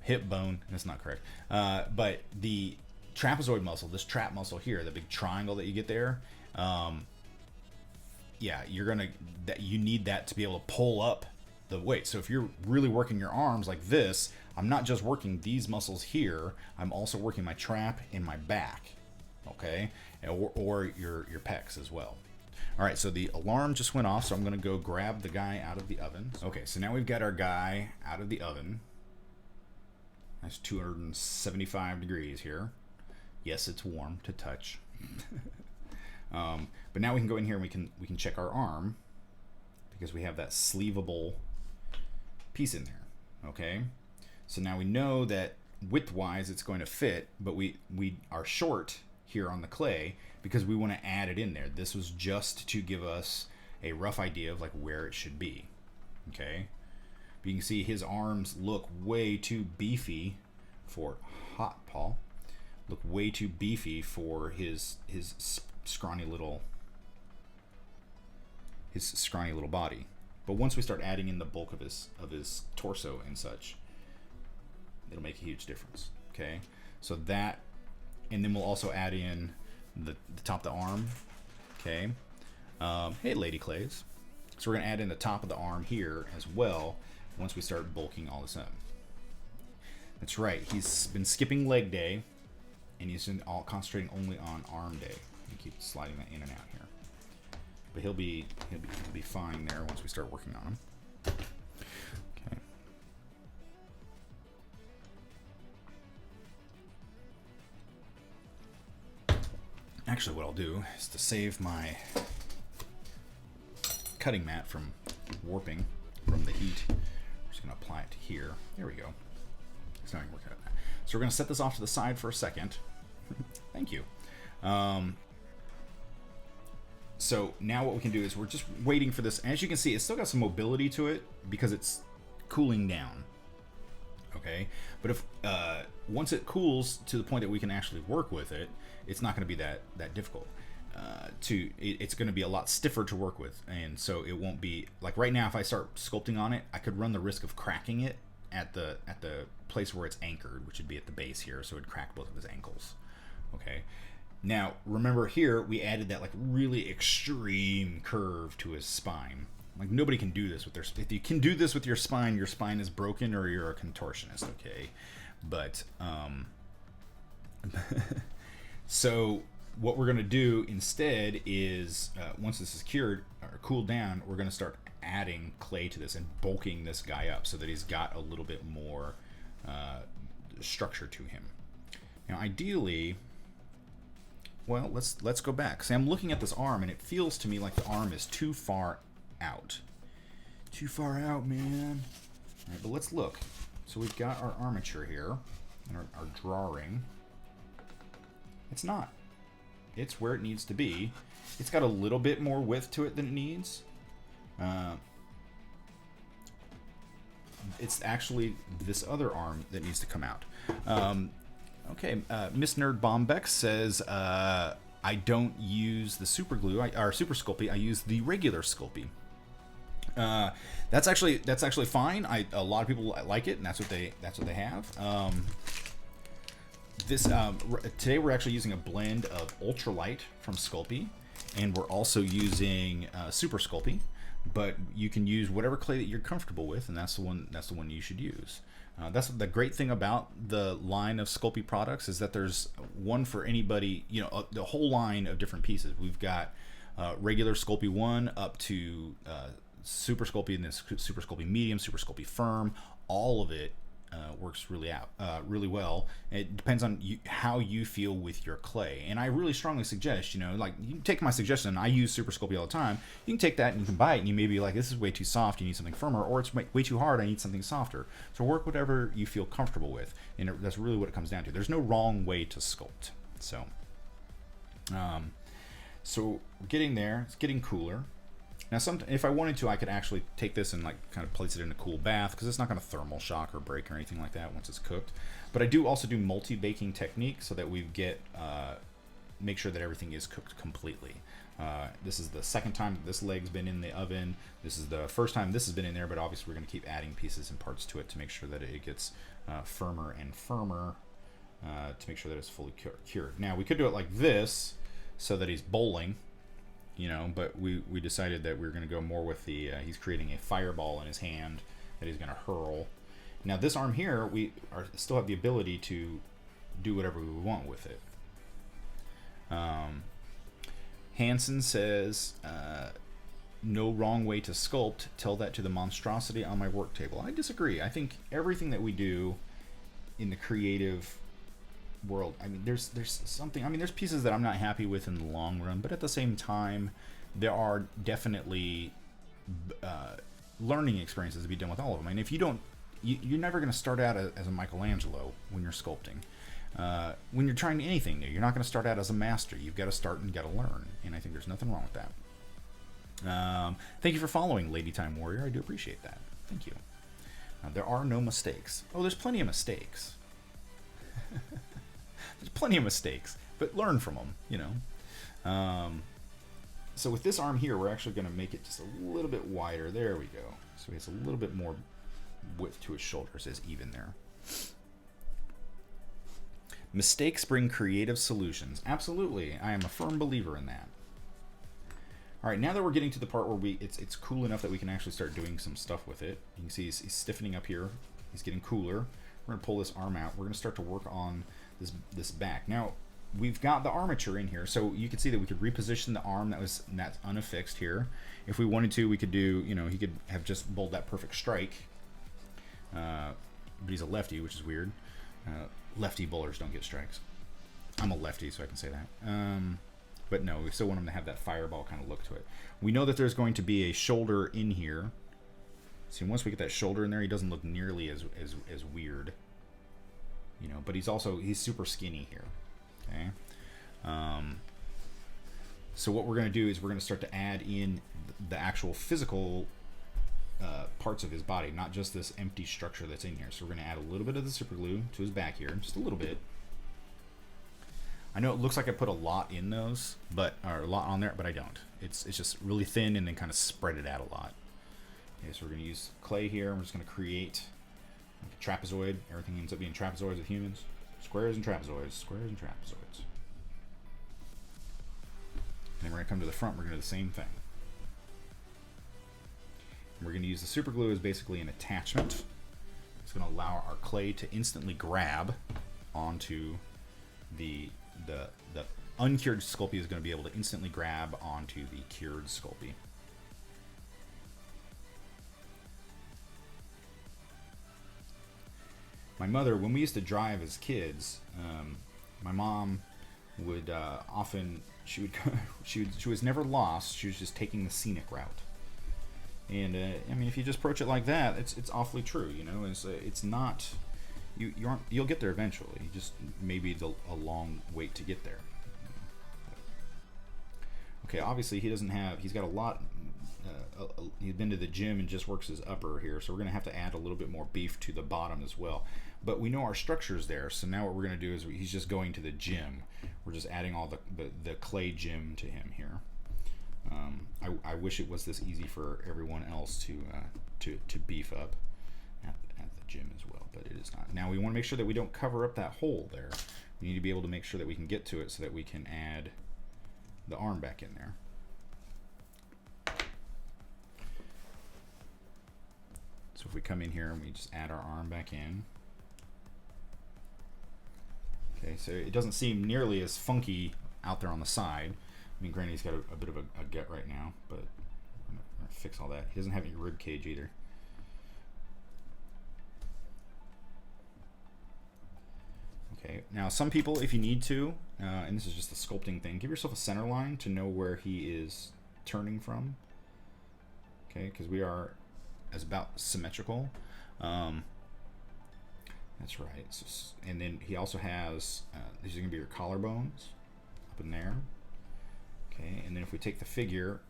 hip bone. That's not correct. But the trapezoid muscle, this trap muscle here, the big triangle that you get there, yeah, you need that to be able to pull up the weight. So if you're really working your arms like this, I'm not just working these muscles here, I'm also working my trap and my back, okay, or your pecs as well. All right, so the alarm just went off, so I'm going to go grab the guy out of the oven. Okay, so now we've got our guy out of the oven. That's 275 degrees here. Yes, it's warm to touch. But now we can go in here and we can check our arm, because we have that sleevable piece in there. Okay, so now we know that width-wise it's going to fit, but we are short here on the clay because we want to add it in there. This was just to give us a rough idea of like where it should be. Okay, but you can see his arms look way too beefy for Paul. Look way too beefy for his scrawny little body. But once we start adding in the bulk of his torso and such, it'll make a huge difference. Okay, so that, and then we'll also add in the top of the arm. Okay, hey Lady Clays. So we're gonna add in the top of the arm here as well once we start bulking all this up. That's right, he's been skipping leg day, and he's all concentrating only on arm day. You keep sliding that in and out here, but he'll be fine there once we start working on him. Okay. Actually, what I'll do is, to save my cutting mat from warping from the heat, I'm just going to apply it to here. There we go. It's not going to work out. So we're going to set this off to the side for a second. Thank you. So now what we can do is we're just waiting for this. As you can see, it's still got some mobility to it because it's cooling down. Okay, but if once it cools to the point that we can actually work with it, it's not going to be that difficult. It's going to be a lot stiffer to work with, and so it won't be like right now. If I start sculpting on it, I could run the risk of cracking it at the place where it's anchored, which would be at the base here, so it'd crack both of his ankles. Okay. Now remember here we added that like really extreme curve to his spine. Like nobody can do this with their. If you can do this with your spine is broken or you're a contortionist. Okay, but so what we're gonna do instead is once this is cured or cooled down, we're gonna start adding clay to this and bulking this guy up so that he's got a little bit more structure to him. Now ideally, well, let's go back. See, I'm looking at this arm and it feels to me like the arm is too far out. Too far out, man. All right, but let's look. So we've got our armature here, and our drawing. It's not. It's where it needs to be. It's got a little bit more width to it than it needs. It's actually this other arm that needs to come out. Okay, Miss Nerd Bombeck says, I don't use the super glue, or Super Sculpey. I use the regular Sculpey. That's actually fine. A lot of people like it, and that's what they have. Today we're actually using a blend of ultralight from Sculpey, and we're also using Super Sculpey. But you can use whatever clay that you're comfortable with, and that's the one you should use. That's the great thing about the line of Sculpey products, is that there's one for anybody, the whole line of different pieces. We've got regular Sculpey 1 up to Super Sculpey, and then Super Sculpey Medium, Super Sculpey Firm. All of it works really well. It depends on how you feel with your clay, and I really strongly suggest, like, you can take my suggestion. I use Super Sculpey all the time. You can take that and you can buy it, and you may be like, this is way too soft, you need something firmer, or it's way too hard, I need something softer. So work whatever you feel comfortable with, and that's really what it comes down to. There's no wrong way to sculpt. So we're getting there. It's getting cooler. Now, if I wanted to, I could actually take this and kind of place it in a cool bath, because it's not going to thermal shock or break or anything like that once it's cooked. But I do also do multi-baking technique, so that we make sure that everything is cooked completely. This is the second time this leg's been in the oven. This is the first time this has been in there, but obviously we're going to keep adding pieces and parts to it to make sure that it gets firmer and firmer, to make sure that it's fully cured. Now, we could do it like this, so that he's bowling. But we decided that we were going to go more with the he's creating a fireball in his hand that he's going to hurl. Now, this arm here, we still have the ability to do whatever we want with it. Hansen says, no wrong way to sculpt. Tell that to the monstrosity on my work table. I disagree. I think everything that we do in the creative world, there's something, there's pieces that I'm not happy with in the long run, but at the same time, there are definitely learning experiences to be done with all of them. If you don't, you're never going to start out as a Michelangelo when you're sculpting. When you're trying anything new, you're not going to start out as a master. You've got to start and got to learn, and I think there's nothing wrong with that. Thank you for following, Lady Time Warrior. I do appreciate that. Thank you. There are no mistakes. Oh, there's plenty of mistakes. There's plenty of mistakes, but learn from them, So with this arm here, we're actually going to make it just a little bit wider. There we go. So he has a little bit more width to his shoulders, as even there. Mistakes bring creative solutions. Absolutely. I am a firm believer in that. All right, now that we're getting to the part where it's cool enough that we can actually start doing some stuff with it. You can see he's stiffening up here. He's getting cooler. We're going to pull this arm out. We're going to start to work on this back. Now, we've got the armature in here, so you can see that we could reposition the arm that's unaffixed here. If we wanted to, we could do, he could have just bowled that perfect strike. But he's a lefty, which is weird. Lefty bowlers don't get strikes. I'm a lefty, so I can say that. But no, we still want him to have that fireball kind of look to it. We know that there's going to be a shoulder in here. See, once we get that shoulder in there, he doesn't look nearly as weird. But he's super skinny here. Okay. So what we're going to do is we're going to start to add in the actual physical parts of his body, not just this empty structure that's in here. So we're going to add a little bit of the super glue to his back here, just a little bit. I know it looks like I put a lot in those, or a lot on there, but I don't. It's just really thin and then kind of spread it out a lot. Okay, so we're going to use clay here. We're just going to create like a trapezoid. Everything ends up being trapezoids with humans. Squares and trapezoids, squares and trapezoids. And then we're going to come to the front. We're going to do the same thing. And we're going to use the super glue as basically an attachment. It's going to allow our clay to instantly grab onto the uncured Sculpey is going to be able to instantly grab onto the cured Sculpey. My mother, when we used to drive as kids, my mom would often, she was never lost. She was just taking the scenic route. And I mean, if you just approach it like that, it's awfully true. You know, it's not you'll get there eventually. You just maybe a long wait to get there. Okay, obviously he's got a lot. He's been to the gym and just works his upper here, so we're gonna have to add a little bit more beef to the bottom as well. But we know our structure's there, so now what we're gonna do is he's just going to the gym. We're just adding all the clay gym to him here. I wish it was this easy for everyone else to beef up at the gym as well, but it is not. Now we want to make sure that we don't cover up that hole there. We need to be able to make sure that we can get to it so that we can add the arm back in there. So if we come in here and we just add our arm back in. Okay, so it doesn't seem nearly as funky out there on the side. I mean, granted, he's got a bit of a gut right now, but I'm gonna fix all that. He doesn't have any rib cage either. Okay, now some people, if you need to, and this is just a sculpting thing, give yourself a center line to know where he is turning from. Okay, because we are as about symmetrical. That's right. So, and then he also has, these are going to be your collarbones up in there. Okay, and then if we take the figure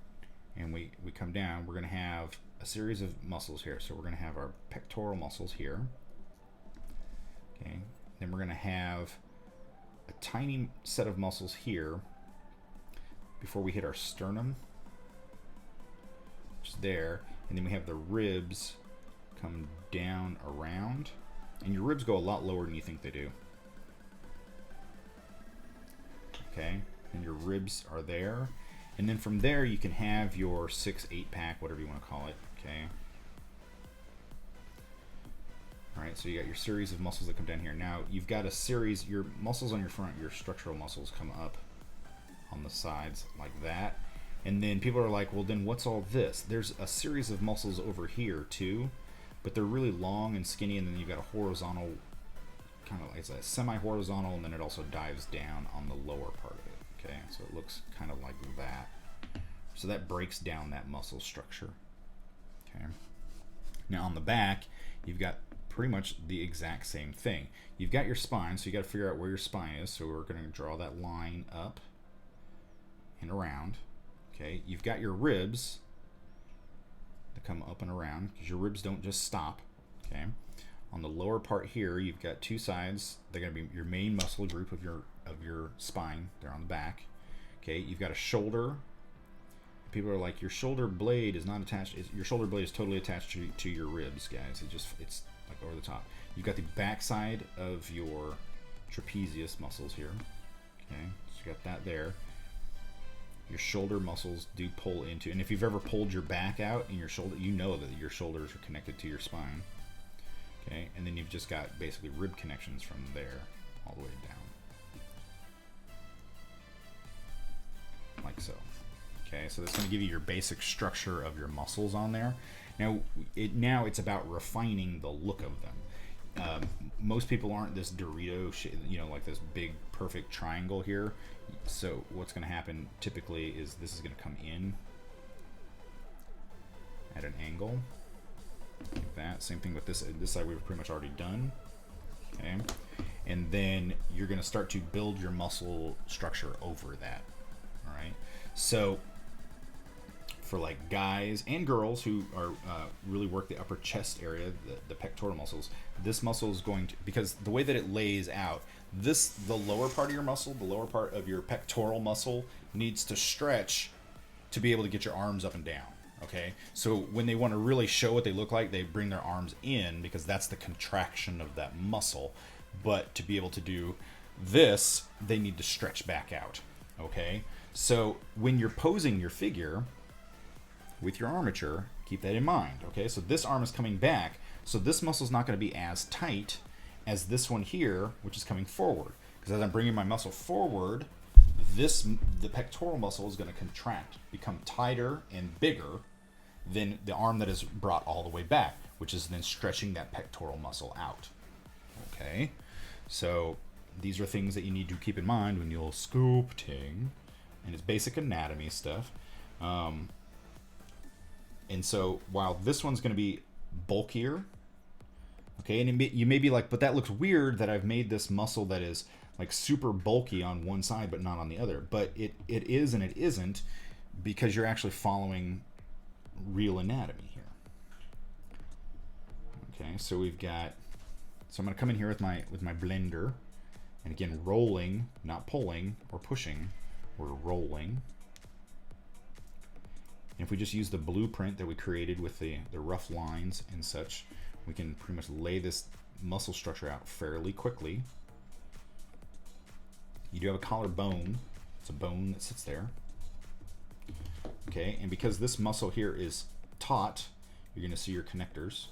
and we come down, we're going to have a series of muscles here. So we're going to have our pectoral muscles here. Okay, then we're going to have a tiny set of muscles here before we hit our sternum, which is there. And then we have the ribs come down around. And your ribs go a lot lower than you think they do. Okay, and your ribs are there. And then from there you can have your 6-8 pack, whatever you want to call it. Okay. Alright, so you got your series of muscles that come down here. Now you've got a series, your muscles on your front, your structural muscles come up on the sides like that. And then people are like, well then what's all this? There's a series of muscles over here too, but they're really long and skinny, and then you've got a horizontal, kind of like, it's a semi-horizontal, and then it also dives down on the lower part of it. Okay, so it looks kind of like that. So that breaks down that muscle structure. Okay. Now on the back, you've got pretty much the exact same thing. You've got your spine, so you got to figure out where your spine is. So we're going to draw that line up and around. Okay, you've got your ribs that come up and around, because your ribs don't just stop. Okay, on the lower part here, you've got two sides. They're going to be your main muscle group of your spine. They're on the back. Okay, you've got a shoulder. People are like, your shoulder blade is not attached. Your shoulder blade is totally attached to your ribs, guys. It's like over the top. You've got the back side of your trapezius muscles here. Okay, so you got that there. Your shoulder muscles do pull into, and if you've ever pulled your back out in your shoulder, you know that your shoulders are connected to your spine. Okay, and then you've just got basically rib connections from there all the way down, like so. Okay, so that's going to give you your basic structure of your muscles on there. Now it's about refining the look of them. Most people aren't this Dorito, like this big perfect triangle here. So what's going to happen typically is this is going to come in at an angle like that. Same thing with this side, we've pretty much already done. Okay, and then you're going to start to build your muscle structure over that. All right, so for like guys and girls who are really work the upper chest area, the pectoral muscles, this muscle is going to, because the way that it lays out, the lower part of your muscle, the lower part of your pectoral muscle needs to stretch to be able to get your arms up and down. Okay, so when they want to really show what they look like, they bring their arms in, because that's the contraction of that muscle. But to be able to do this, they need to stretch back out. Okay, so when you're posing your figure with your armature, keep that in mind. Okay, so this arm is coming back, so this muscle is not going to be as tight as this one here, which is coming forward, because as I'm bringing my muscle forward, the pectoral muscle is going to contract, become tighter and bigger than the arm that is brought all the way back, which is then stretching that pectoral muscle out. Okay, so these are things that you need to keep in mind when you're sculpting, and it's basic anatomy stuff. And so while this one's going to be bulkier, okay, and you may be like, but that looks weird that I've made this muscle that is like super bulky on one side but not on the other. But it is and it isn't, because you're actually following real anatomy here. Okay, so we've got, so I'm going to come in here with my blender, and again, rolling, not pulling or pushing, we're rolling. And if we just use the blueprint that we created with the rough lines and such, we can pretty much lay this muscle structure out fairly quickly. You do have a collarbone. It's a bone that sits there. Okay, and because this muscle here is taut, you're going to see your connectors.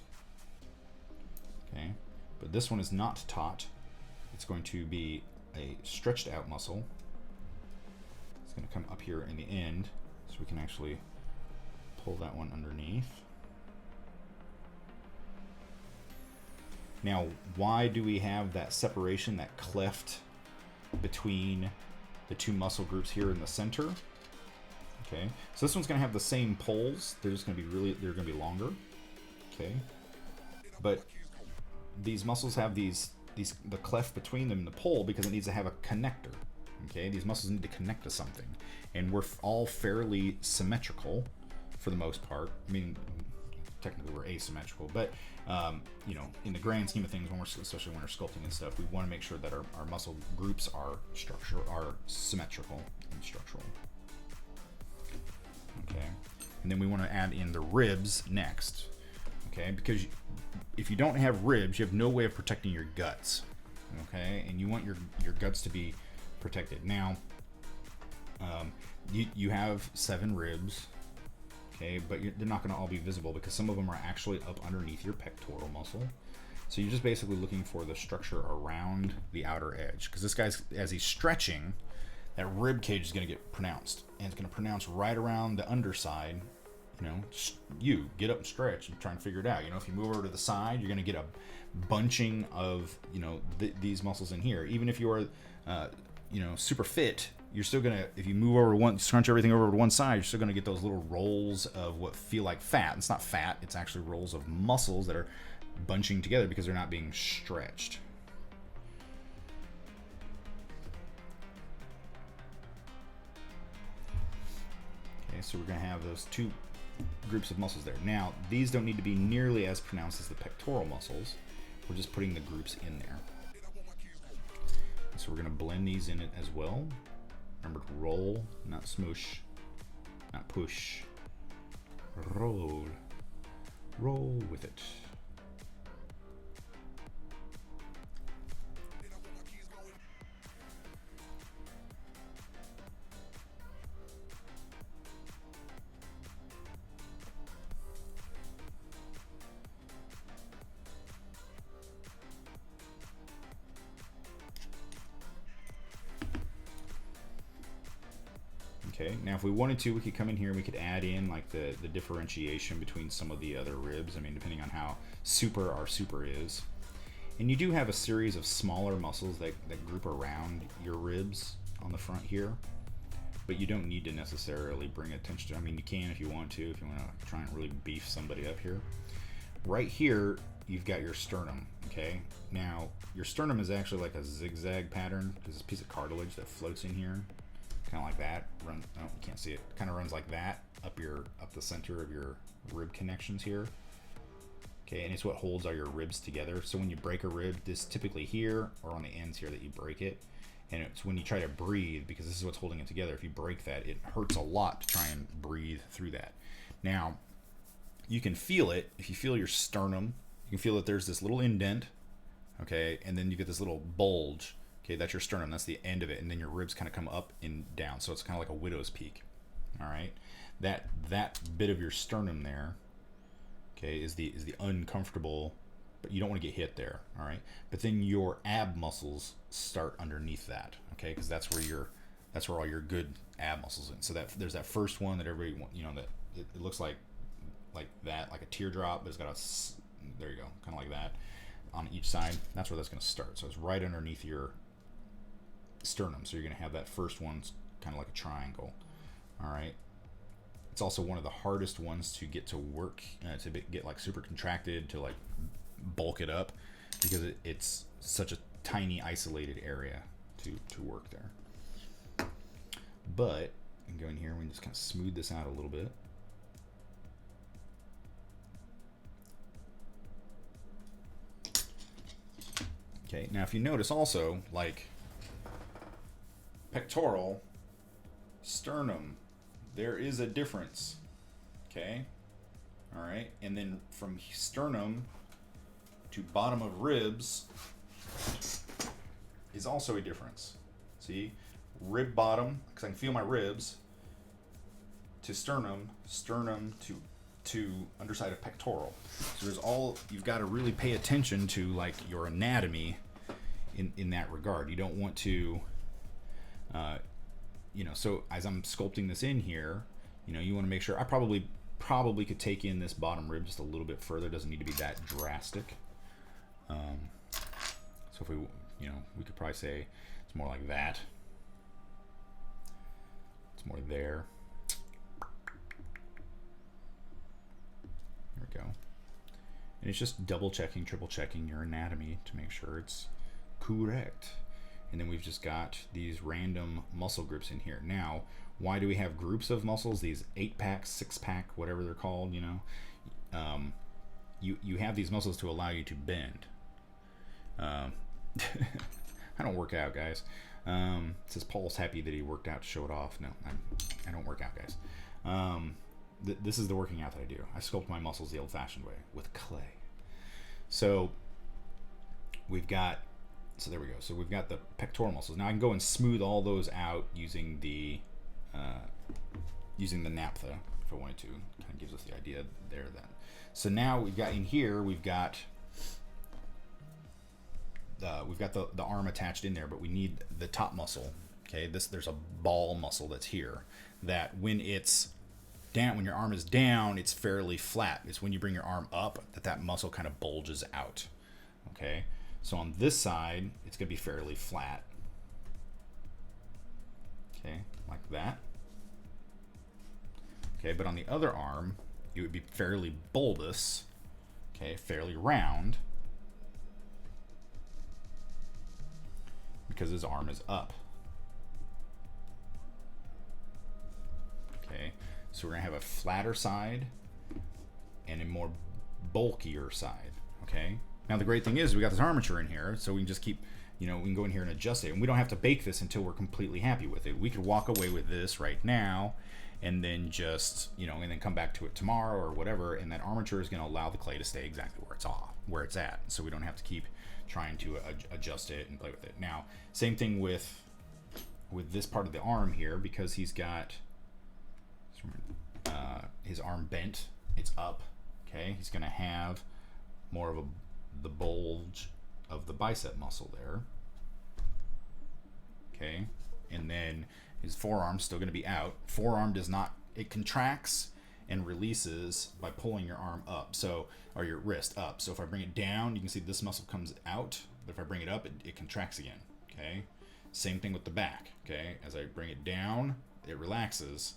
Okay, but this one is not taut. It's going to be a stretched out muscle. It's going to come up here in the end, so we can actually pull that one underneath. Now, why do we have that separation, that cleft between the two muscle groups here in the center? Okay, so this one's going to have the same poles. They're just going to be they're going to be longer. Okay, but these muscles have the cleft between them and the pole because it needs to have a connector. Okay, these muscles need to connect to something, and we're all fairly symmetrical for the most part. I mean, technically we're asymmetrical, but you know, in the grand scheme of things, especially when we're sculpting and stuff, we want to make sure that our muscle groups are symmetrical and structural. Okay, and then we want to add in the ribs next. Okay, because if you don't have ribs, you have no way of protecting your guts. Okay, and you want your guts to be protected. Now, you have 7 ribs. Okay, but they're not going to all be visible because some of them are actually up underneath your pectoral muscle. So you're just basically looking for the structure around the outer edge, because this guy's, as he's stretching, that rib cage is going to get pronounced, and it's going to pronounce right around the underside. You know, you get up and stretch and try and figure it out. You know, if you move over to the side, you're going to get a bunching of, you know, these muscles in here. Even if you are, you know, super fit, you're still going to, if you move over scrunch everything over to one side, you're still going to get those little rolls of what feel like fat. It's not fat, it's actually rolls of muscles that are bunching together because they're not being stretched. Okay, so we're going to have those 2 groups of muscles there. Now, these don't need to be nearly as pronounced as the pectoral muscles. We're just putting the groups in there. So we're going to blend these in it as well. Remember to roll, not smoosh, not push. Roll. Roll with it. Okay, now if we wanted to, we could come in here and we could add in like the differentiation between some of the other ribs. I mean, depending on how super our super is. And you do have a series of smaller muscles that group around your ribs on the front here, but you don't need to necessarily bring attention to. I mean, you can if you want to try and really beef somebody up here. Right here, you've got your sternum, okay? Now, your sternum is actually like a zigzag pattern. There's this piece of cartilage that floats in here. Kind of like that. Oh, you can't see it. Kind of runs like that up the center of your rib connections here. Okay, and it's what holds all your ribs together. So when you break a rib, this typically here or on the ends here that you break it. And it's when you try to breathe, because this is what's holding it together. If you break that, it hurts a lot to try and breathe through that. Now, you can feel it. If you feel your sternum, you can feel that there's this little indent, okay, and then you get this little bulge. Okay, that's your sternum. That's the end of it, and then your ribs kind of come up and down. So it's kind of like a widow's peak. All right, that bit of your sternum there, okay, is the uncomfortable, but you don't want to get hit there. All right, but then your ab muscles start underneath that. Okay, because that's where all your good ab muscles in. So that there's that first one that everybody, you know, that it looks like that, like a teardrop, but it's got a, there you go, kind of like that on each side. That's where that's going to start. So it's right underneath your sternum. So you're going to have that first one kind of like a triangle. All right, it's also one of the hardest ones to get to work, get like super contracted, to like bulk it up, because it's such a tiny isolated area to work there. But I can go in here and we can just kind of smooth this out a little bit. Okay, now if you notice also, like pectoral, sternum, there is a difference. Okay, all right, and then from sternum to bottom of ribs is also a difference. See, rib bottom, because I can feel my ribs, to sternum, sternum to underside of pectoral. So there's all, you've got to really pay attention to like your anatomy in that regard. You don't want to, you know, so as I'm sculpting this in here, you know, you want to make sure, I probably could take in this bottom rib just a little bit further. It doesn't need to be that drastic. So if we, you know, we could probably say it's more like that. It's more there. There we go. And it's just double checking, triple checking your anatomy to make sure it's correct. And then we've just got these random muscle groups in here. Now, why do we have groups of muscles? These 8-pack, 6-pack, whatever they're called, you know. You have these muscles to allow you to bend. I don't work out, guys. It says Paul's happy that he worked out to show it off. No, I don't work out, guys. This is the working out that I do. I sculpt my muscles the old-fashioned way with clay. So we've got, so there we go. So we've got the pectoral muscles. Now I can go and smooth all those out using the naphtha if I wanted to. Kind of gives us the idea there then. So now we've got in here, we've got the arm attached in there, but we need the top muscle. Okay, there's a ball muscle that's here that when it's down, when your arm is down, it's fairly flat. It's when you bring your arm up that muscle kind of bulges out. Okay, so on this side, it's gonna be fairly flat. Okay, like that. Okay, but on the other arm, it would be fairly bulbous. Okay, fairly round, because his arm is up. Okay, so we're gonna have a flatter side and a more bulkier side. Okay, now the great thing is we got this armature in here, so we can just keep, you know, we can go in here and adjust it, and we don't have to bake this until we're completely happy with it. We could walk away with this right now and then just, you know, and then come back to it tomorrow or whatever, and that armature is going to allow the clay to stay exactly where it's at, so we don't have to keep trying to adjust it and play with it. Now, same thing with this part of the arm here, because he's got his arm bent, it's up. Okay, he's going to have more of the bulge of the bicep muscle there. Okay, and then his forearm's still going to be out. Forearm does not, it contracts and releases by pulling your arm up, so, or your wrist up. So if I bring it down, you can see this muscle comes out, but if I bring it up, it contracts again. Okay, same thing with the back. Okay, as I bring it down, it relaxes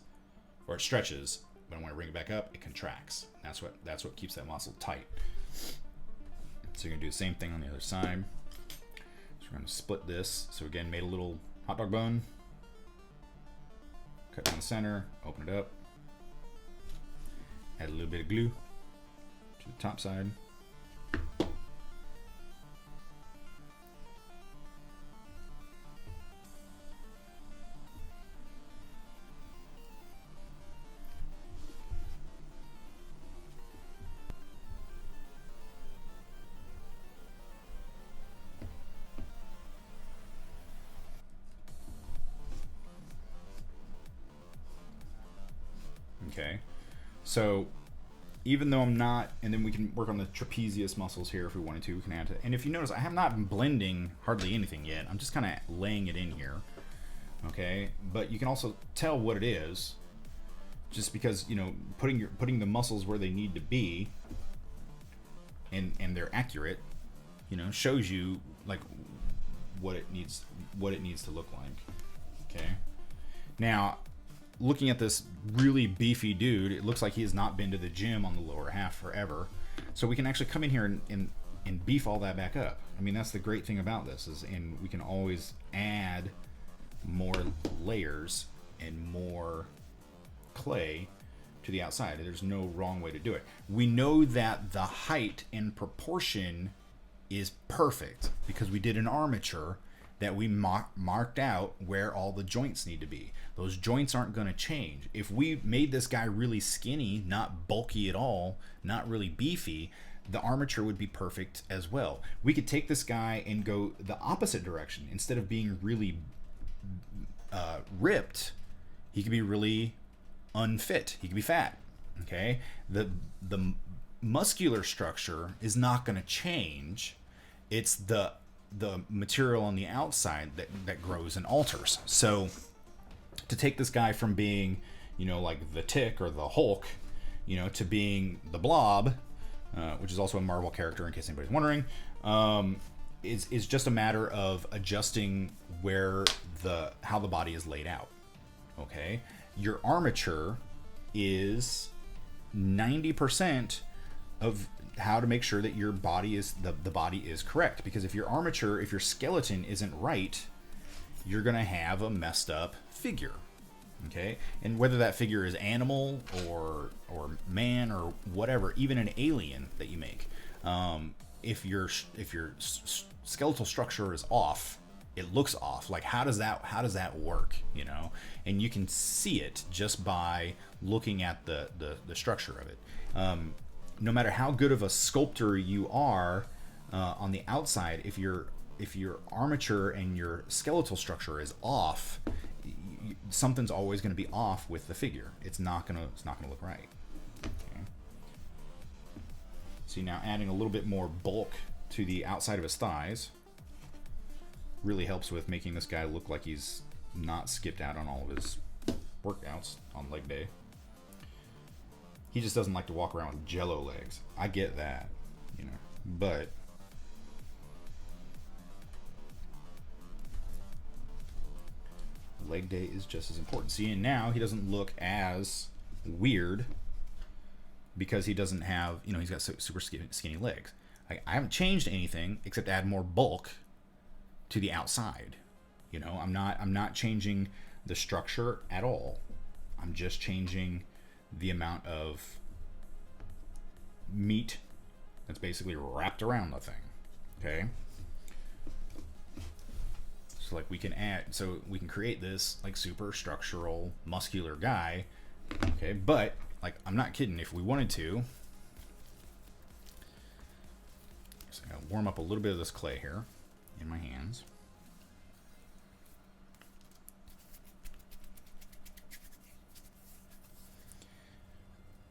or it stretches, but when I bring it back up, it contracts. That's what keeps that muscle tight. So you're gonna do the same thing on the other side. So we're gonna split this. So again, made a little hot dog bun, cut down the center, open it up, add a little bit of glue to the top side. Okay, so even though I'm not, and then we can work on the trapezius muscles here if we wanted to. We can add to, and if you notice, I have not been blending hardly anything yet. I'm just kind of laying it in here. Okay, but you can also tell what it is, just because, you know, putting the muscles where they need to be, and they're accurate, you know, shows you like what it needs to look like. Okay, now looking at this really beefy dude, it looks like he has not been to the gym on the lower half forever. So we can actually come in here and beef all that back up. I mean, that's the great thing about this and we can always add more layers and more clay to the outside. There's no wrong way to do it. We know that the height and proportion is perfect because we did an armature that we marked out where all the joints need to be. Those joints aren't going to change. If we made this guy really skinny, not bulky at all, not really beefy, the armature would be perfect as well. We could take this guy and go the opposite direction. Instead of being really ripped, he could be really unfit. He could be fat. Okay? The muscular structure is not going to change. It's the material on the outside that grows and alters. So to take this guy from being, like the Tick or the Hulk, to being the Blob, which is also a Marvel character in case anybody's wondering, is just a matter of adjusting how the body is laid out. Okay? Your armature is 90% of how to make sure that your body is the body is correct, because if your skeleton isn't right, you're gonna have a messed up figure. Okay? And whether that figure is animal or man or whatever, even an alien that you make, if your skeletal structure is off, it looks off. Like, how does that work? And you can see it just by looking at the structure of it. No matter how good of a sculptor you are on the outside, if your armature and your skeletal structure is off, something's always going to be off with the figure. It's not going to look right. Okay. See, now adding a little bit more bulk to the outside of his thighs really helps with making this guy look like he's not skipped out on all of his workouts on leg day. He just doesn't like to walk around with jello legs. I get that, but leg day is just as important. See, and now he doesn't look as weird because he doesn't have, he's got super skinny legs. I haven't changed anything except add more bulk to the outside. I'm not changing the structure at all. I'm just changing the amount of meat that's basically wrapped around the thing. Okay? So we can create this like super structural muscular guy. Okay, but I'm not kidding, if we wanted to, just gonna warm up a little bit of this clay here in my hands.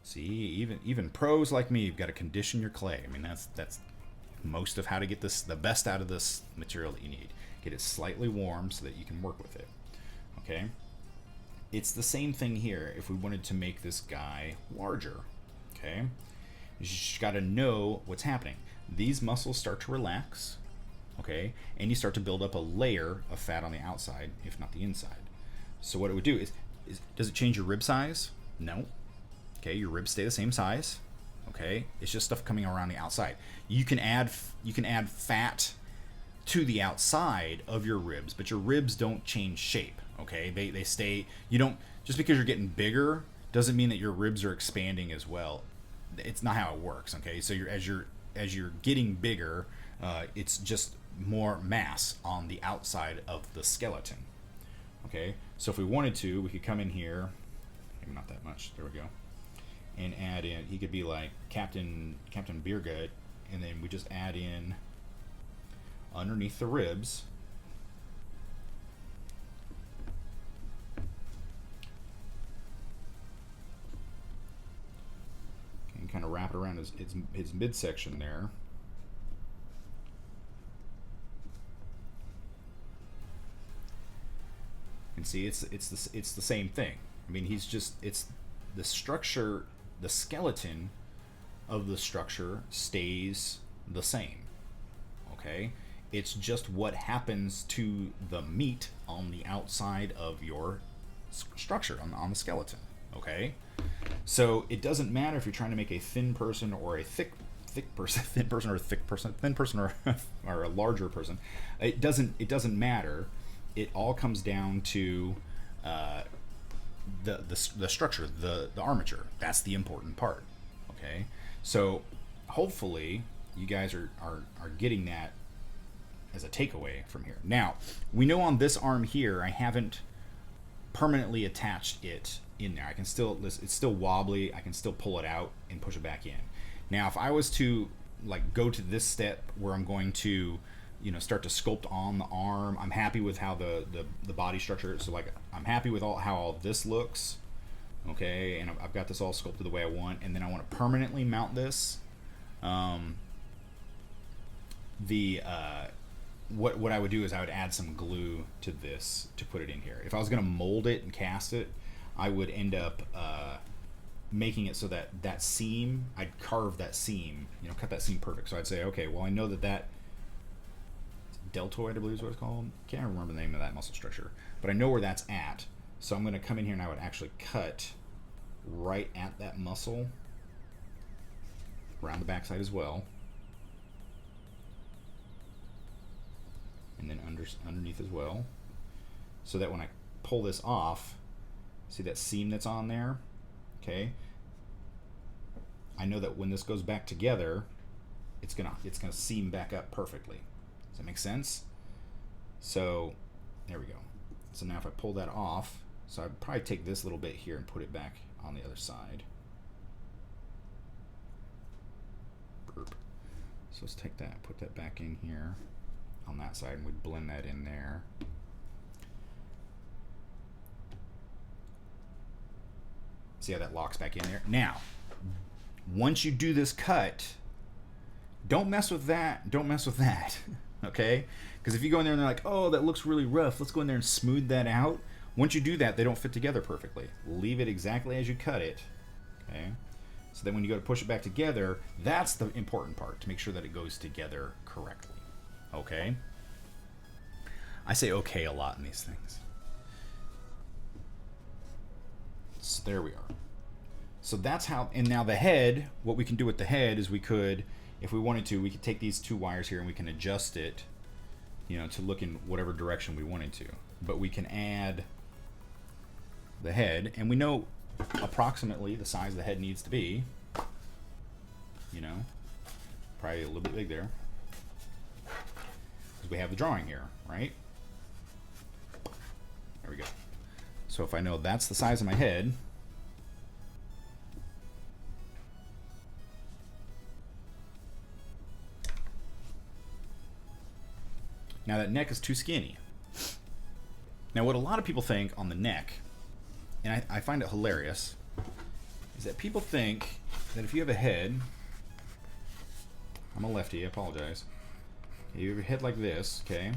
See, even pros like me, you've got to condition your clay. I mean, that's most of how to get the best out of this material that you need. Get it slightly warm so that you can work with it. Okay? It's the same thing here if we wanted to make this guy larger. Okay? You just got to know what's happening. These muscles start to relax. Okay? And you start to build up a layer of fat on the outside, if not the inside. So what it would do is does it change your rib size? No. Okay, your ribs stay the same size. Okay, it's just stuff coming around the outside. You can add fat to the outside of your ribs, but your ribs don't change shape. Okay, they stay. You don't, just because you're getting bigger doesn't mean that your ribs are expanding as well. It's not how it works. Okay, so as you're getting bigger, it's just more mass on the outside of the skeleton. Okay, so if we wanted to, we could come in here, maybe not that much. There we go. And add in, he could be like Captain Beergut, and then we just add in underneath the ribs and kind of wrap it around his midsection there. And see, it's the same thing. I mean, it's the structure. The skeleton of the structure stays the same. Okay? It's just what happens to the meat on the outside of your structure on the skeleton. Okay, so it doesn't matter if you're trying to make a thin person or a thick person, thin person or a thick person, thin person or or a larger person. It doesn't matter. It all comes down to the structure, the armature. That's the important part. Okay, so hopefully you guys are getting that as a takeaway from here. Now we know on this arm here I haven't permanently attached it in there. I can still, it's still wobbly. I can still pull it out and push it back in. Now if I was to like go to this step where I'm going to, you know, start to sculpt on the arm, I'm happy with how the body structure, so like I'm happy with how all this looks, okay, and I've got this all sculpted the way I want, and then I want to permanently mount this. What I would do is I would add some glue to this to put it in here. If I was going to mold it and cast it, I would end up making it so that seam, I'd carve that seam, you know, cut that seam perfect. So I'd say, okay, well I know that deltoid, I believe is what it's called. Can't remember the name of that muscle structure, but I know where that's at. So I'm going to come in here and I would actually cut right at that muscle, around the backside as well, and then underneath as well, so that when I pull this off, see that seam that's on there? Okay, I know that when this goes back together, it's gonna seam back up perfectly. Does that make sense? So there we go. So now if I pull that off, so I'd probably take this little bit here and put it back on the other side. Burp. So let's take that, put that back in here on that side, and we'd blend that in there. See how that locks back in there? Now, once you do this cut, don't mess with that, don't mess with that, okay? Because if you go in there and they're like, oh, that looks really rough, let's go in there and smooth that out. Once you do that, they don't fit together perfectly. Leave it exactly as you cut it, okay? So then when you go to push it back together, that's the important part, to make sure that it goes together correctly, okay? I say okay a lot in these things. So there we are. So that's how, and now the head, what we can do with the head is we could, if we wanted to, we could take these two wires here and we can adjust it, you know, to look in whatever direction we wanted to. But we can add the head, and we know approximately the size the head needs to be, you know, probably a little bit big there, because we have the drawing here, right? There we go. So if I know that's the size of my head, now that neck is too skinny. Now what a lot of people think on the neck, and I find it hilarious, is that people think that if you have a head, I'm a lefty, I apologize. Okay, you have your head like this, okay?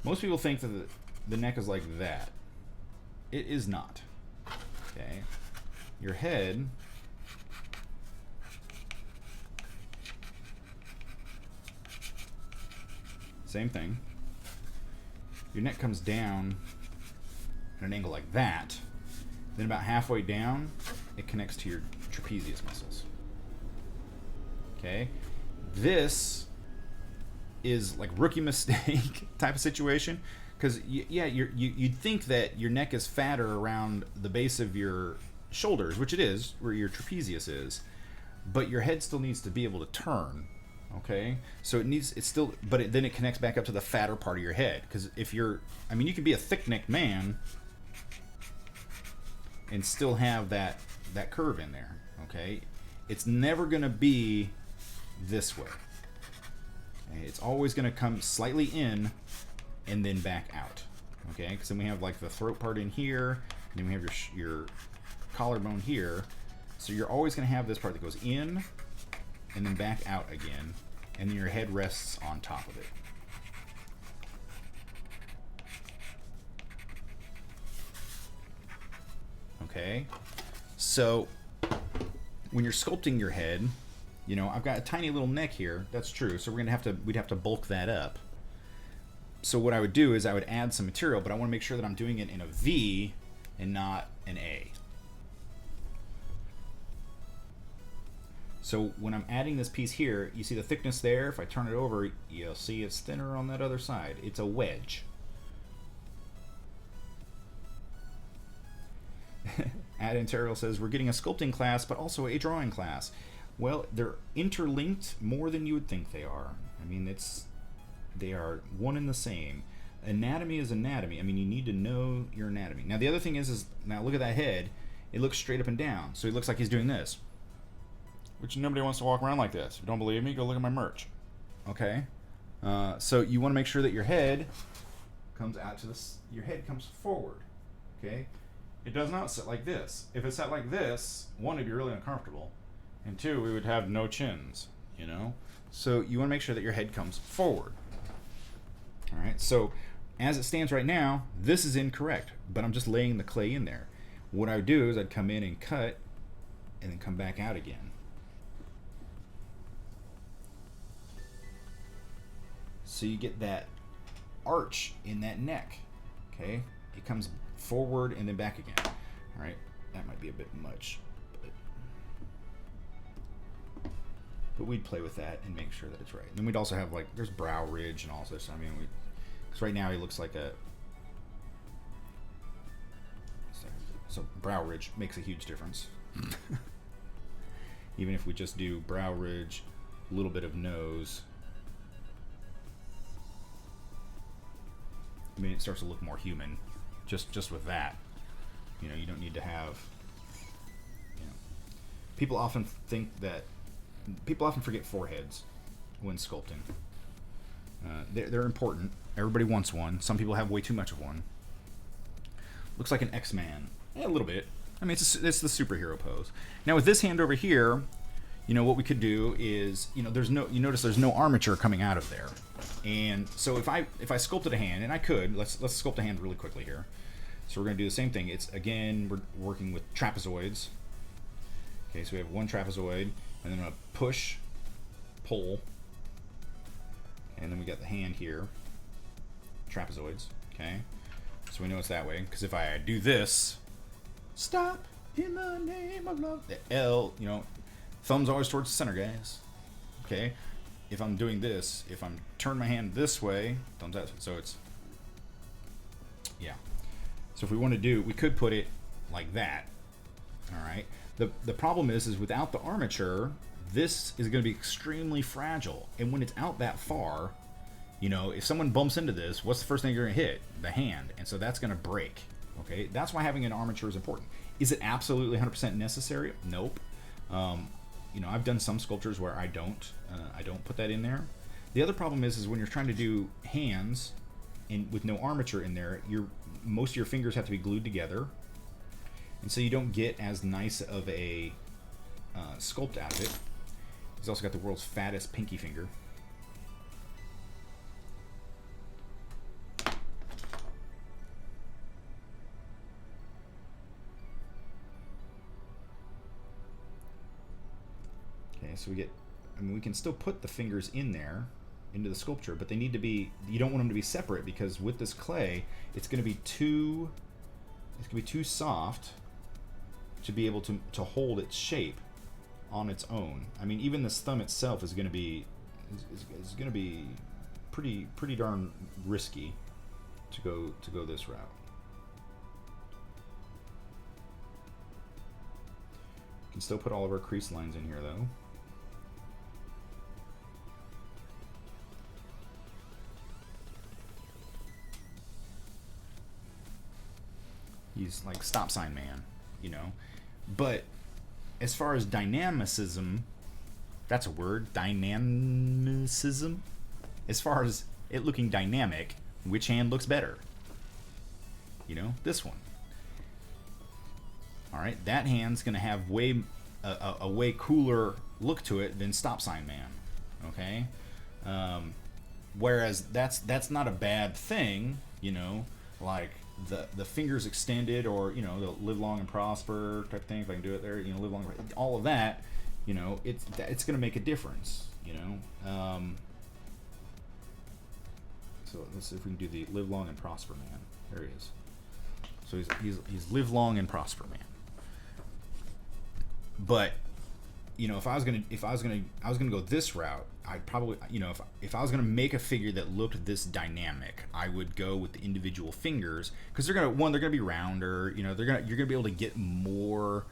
Most people think that the neck is like that. It is not. Okay? Your head same thing. Your neck comes down at an angle like that. Then about halfway down, it connects to your trapezius muscles. Okay? This is like rookie mistake type of situation, because yeah, you'd think that your neck is fatter around the base of your shoulders, which it is, where your trapezius is, but your head still needs to be able to turn. Okay, so then it connects back up to the fatter part of your head, because if you're, I mean, you can be a thick-necked man and still have that curve in there. Okay, it's never gonna be this way. Okay? It's always going to come slightly in and then back out. Okay, because then we have like the throat part in here, and then we have your collarbone here. So you're always going to have this part that goes in and then back out again, and then your head rests on top of it. Okay, so when you're sculpting your head, you know, I've got a tiny little neck here. That's true. So we'd have to bulk that up. So what I would do is I would add some material, but I want to make sure that I'm doing it in a V and not an A. So when I'm adding this piece here, you see the thickness there. If I turn it over, you'll see it's thinner on that other side. It's a wedge. Add Material says, we're getting a sculpting class, but also a drawing class. Well, they're interlinked more than you would think they are. I mean, they are one and the same. Anatomy is anatomy. I mean, you need to know your anatomy. Now, the other thing is now look at that head. It looks straight up and down. So he looks like he's doing this. Which nobody wants to walk around like this. If you don't believe me, go look at my merch. Okay? So you want to make sure that your head comes out to this. Your head comes forward. Okay? It does not sit like this. If it sat like this, one, it'd be really uncomfortable. And two, we would have no chins, you know? So you want to make sure that your head comes forward. All right? So as it stands right now, this is incorrect, but I'm just laying the clay in there. What I would do is I'd come in and cut and then come back out again. So you get that arch in that neck, okay? It comes forward and then back again. All right, that might be a bit much, but we'd play with that and make sure that it's right. And then we'd also have, like, there's brow ridge and all this. I mean, because right now he looks like a, so brow ridge makes a huge difference. Even if we just do brow ridge, a little bit of nose, I mean, it starts to look more human just with that. You know, you don't need to have, you know, people often forget foreheads when sculpting. They're important. Everybody wants one. Some people have way too much of one. Looks like an X-Man. A little bit. I mean, it's the superhero pose. Now with this hand over here, you know, what we could do is, you know, you notice there's no armature coming out of there. And so if I sculpted a hand, and I could, let's sculpt a hand really quickly here. So we're going to do the same thing. It's, again, we're working with trapezoids. Okay, so we have one trapezoid, and then I'm going to push, pull, and then we got the hand here, trapezoids, okay? So we know it's that way, because if I do this, stop in the name of love, the L, you know, thumb's always towards the center, guys, okay? If I'm doing this, if I'm turn my hand this way, thumbs out, so it's, yeah. So if we want to do, we could put it like that, all right? The problem is without the armature, this is going to be extremely fragile, and when it's out that far, you know, if someone bumps into this, what's the first thing you're going to hit? The hand, and so that's going to break, okay? That's why having an armature is important. Is it absolutely 100% necessary? Nope. You know, I've done some sculptures where I don't put that in there. The other problem is when you're trying to do hands and with no armature in there, most of your fingers have to be glued together, and so you don't get as nice of a sculpt out of it. He's also got the world's fattest pinky finger. Okay, so we can still put the fingers in there, into the sculpture, but they need to be, you don't want them to be separate, because with this clay, it's going to be too soft to be able to hold its shape on its own. I mean, even this thumb itself is going to be pretty darn risky to go this route. We can still put all of our crease lines in here though. He's like stop sign man, you know. But as far as dynamicism, that's a word, dynamicism. As far as it looking dynamic, which hand looks better? You know, this one. All right, that hand's gonna have a way cooler look to it than stop sign man. Okay, whereas that's not a bad thing, you know, like the fingers extended, or you know, the live long and prosper type thing, if I can do it there, you know, live long, all of that, you know, it's gonna make a difference, you know. So let's see if we can do the live long and prosper man. There he is. So he's live long and prosper man. But you know, if I was gonna go this route, I'd probably, you know, if I was gonna make a figure that looked this dynamic, I would go with the individual fingers, because they're gonna be rounder. You know, you're gonna be able to get more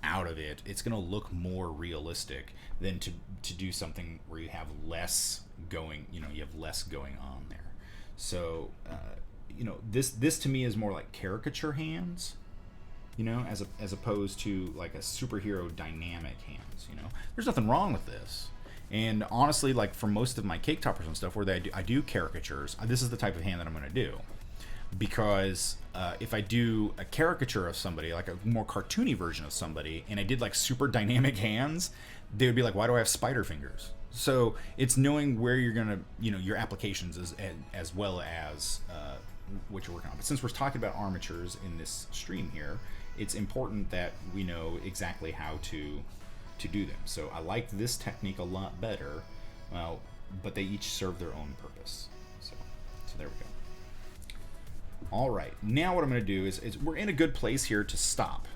out of it. It's gonna look more realistic than to do something where you have less going. You know, you have less going on there. So you know, this to me is more like caricature hands, you know, as opposed to like a superhero dynamic hands. You know, there's nothing wrong with this. And honestly, like for most of my cake toppers and stuff where I do caricatures, this is the type of hand that I'm going to do. Because if I do a caricature of somebody, like a more cartoony version of somebody, and I did like super dynamic hands, they would be like, why do I have spider fingers? So it's knowing where you're going to, you know, your applications as well as what you're working on. But since we're talking about armatures in this stream here, it's important that we know exactly how to do them. So I like this technique a lot better, but they each serve their own purpose. So there we go. All right, now what I'm going to do is we're in a good place here to stop.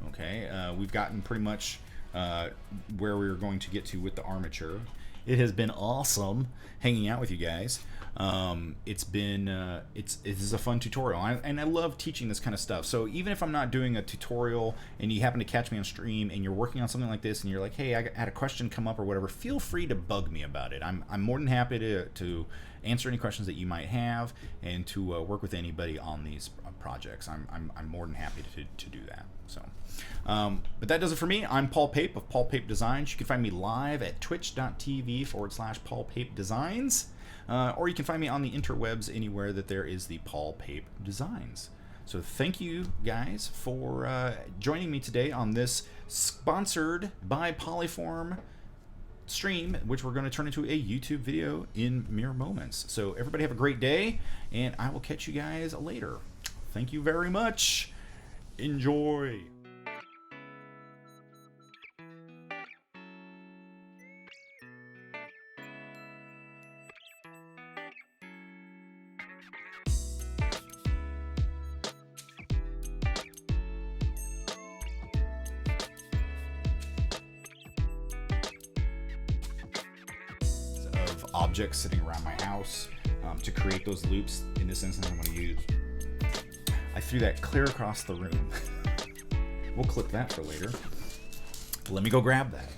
Okay, we've gotten pretty much where we were going to get to with the armature. It has been awesome hanging out with you guys. It's been it is a fun tutorial, and I love teaching this kind of stuff. So even if I'm not doing a tutorial and you happen to catch me on stream and you're working on something like this and you're like, hey, I had a question come up or whatever, feel free to bug me about it. I'm more than happy to answer any questions that you might have and to work with anybody on these projects. I'm more than happy to do that. So but that does it for me. I'm Paul Pape of Paul Pape Designs. You can find me live at twitch.tv/Paul Pape Designs. Or you can find me on the interwebs anywhere that there is the Paul Pape Designs. So thank you guys for joining me today on this sponsored by Polyform stream, which we're going to turn into a YouTube video in mere moments. So everybody have a great day, and I will catch you guys later. Thank you very much. Enjoy. Objects sitting around my house to create those loops. In this instance, I'm going to use, I threw that clear across the room. We'll clip that for later. Let me go grab that.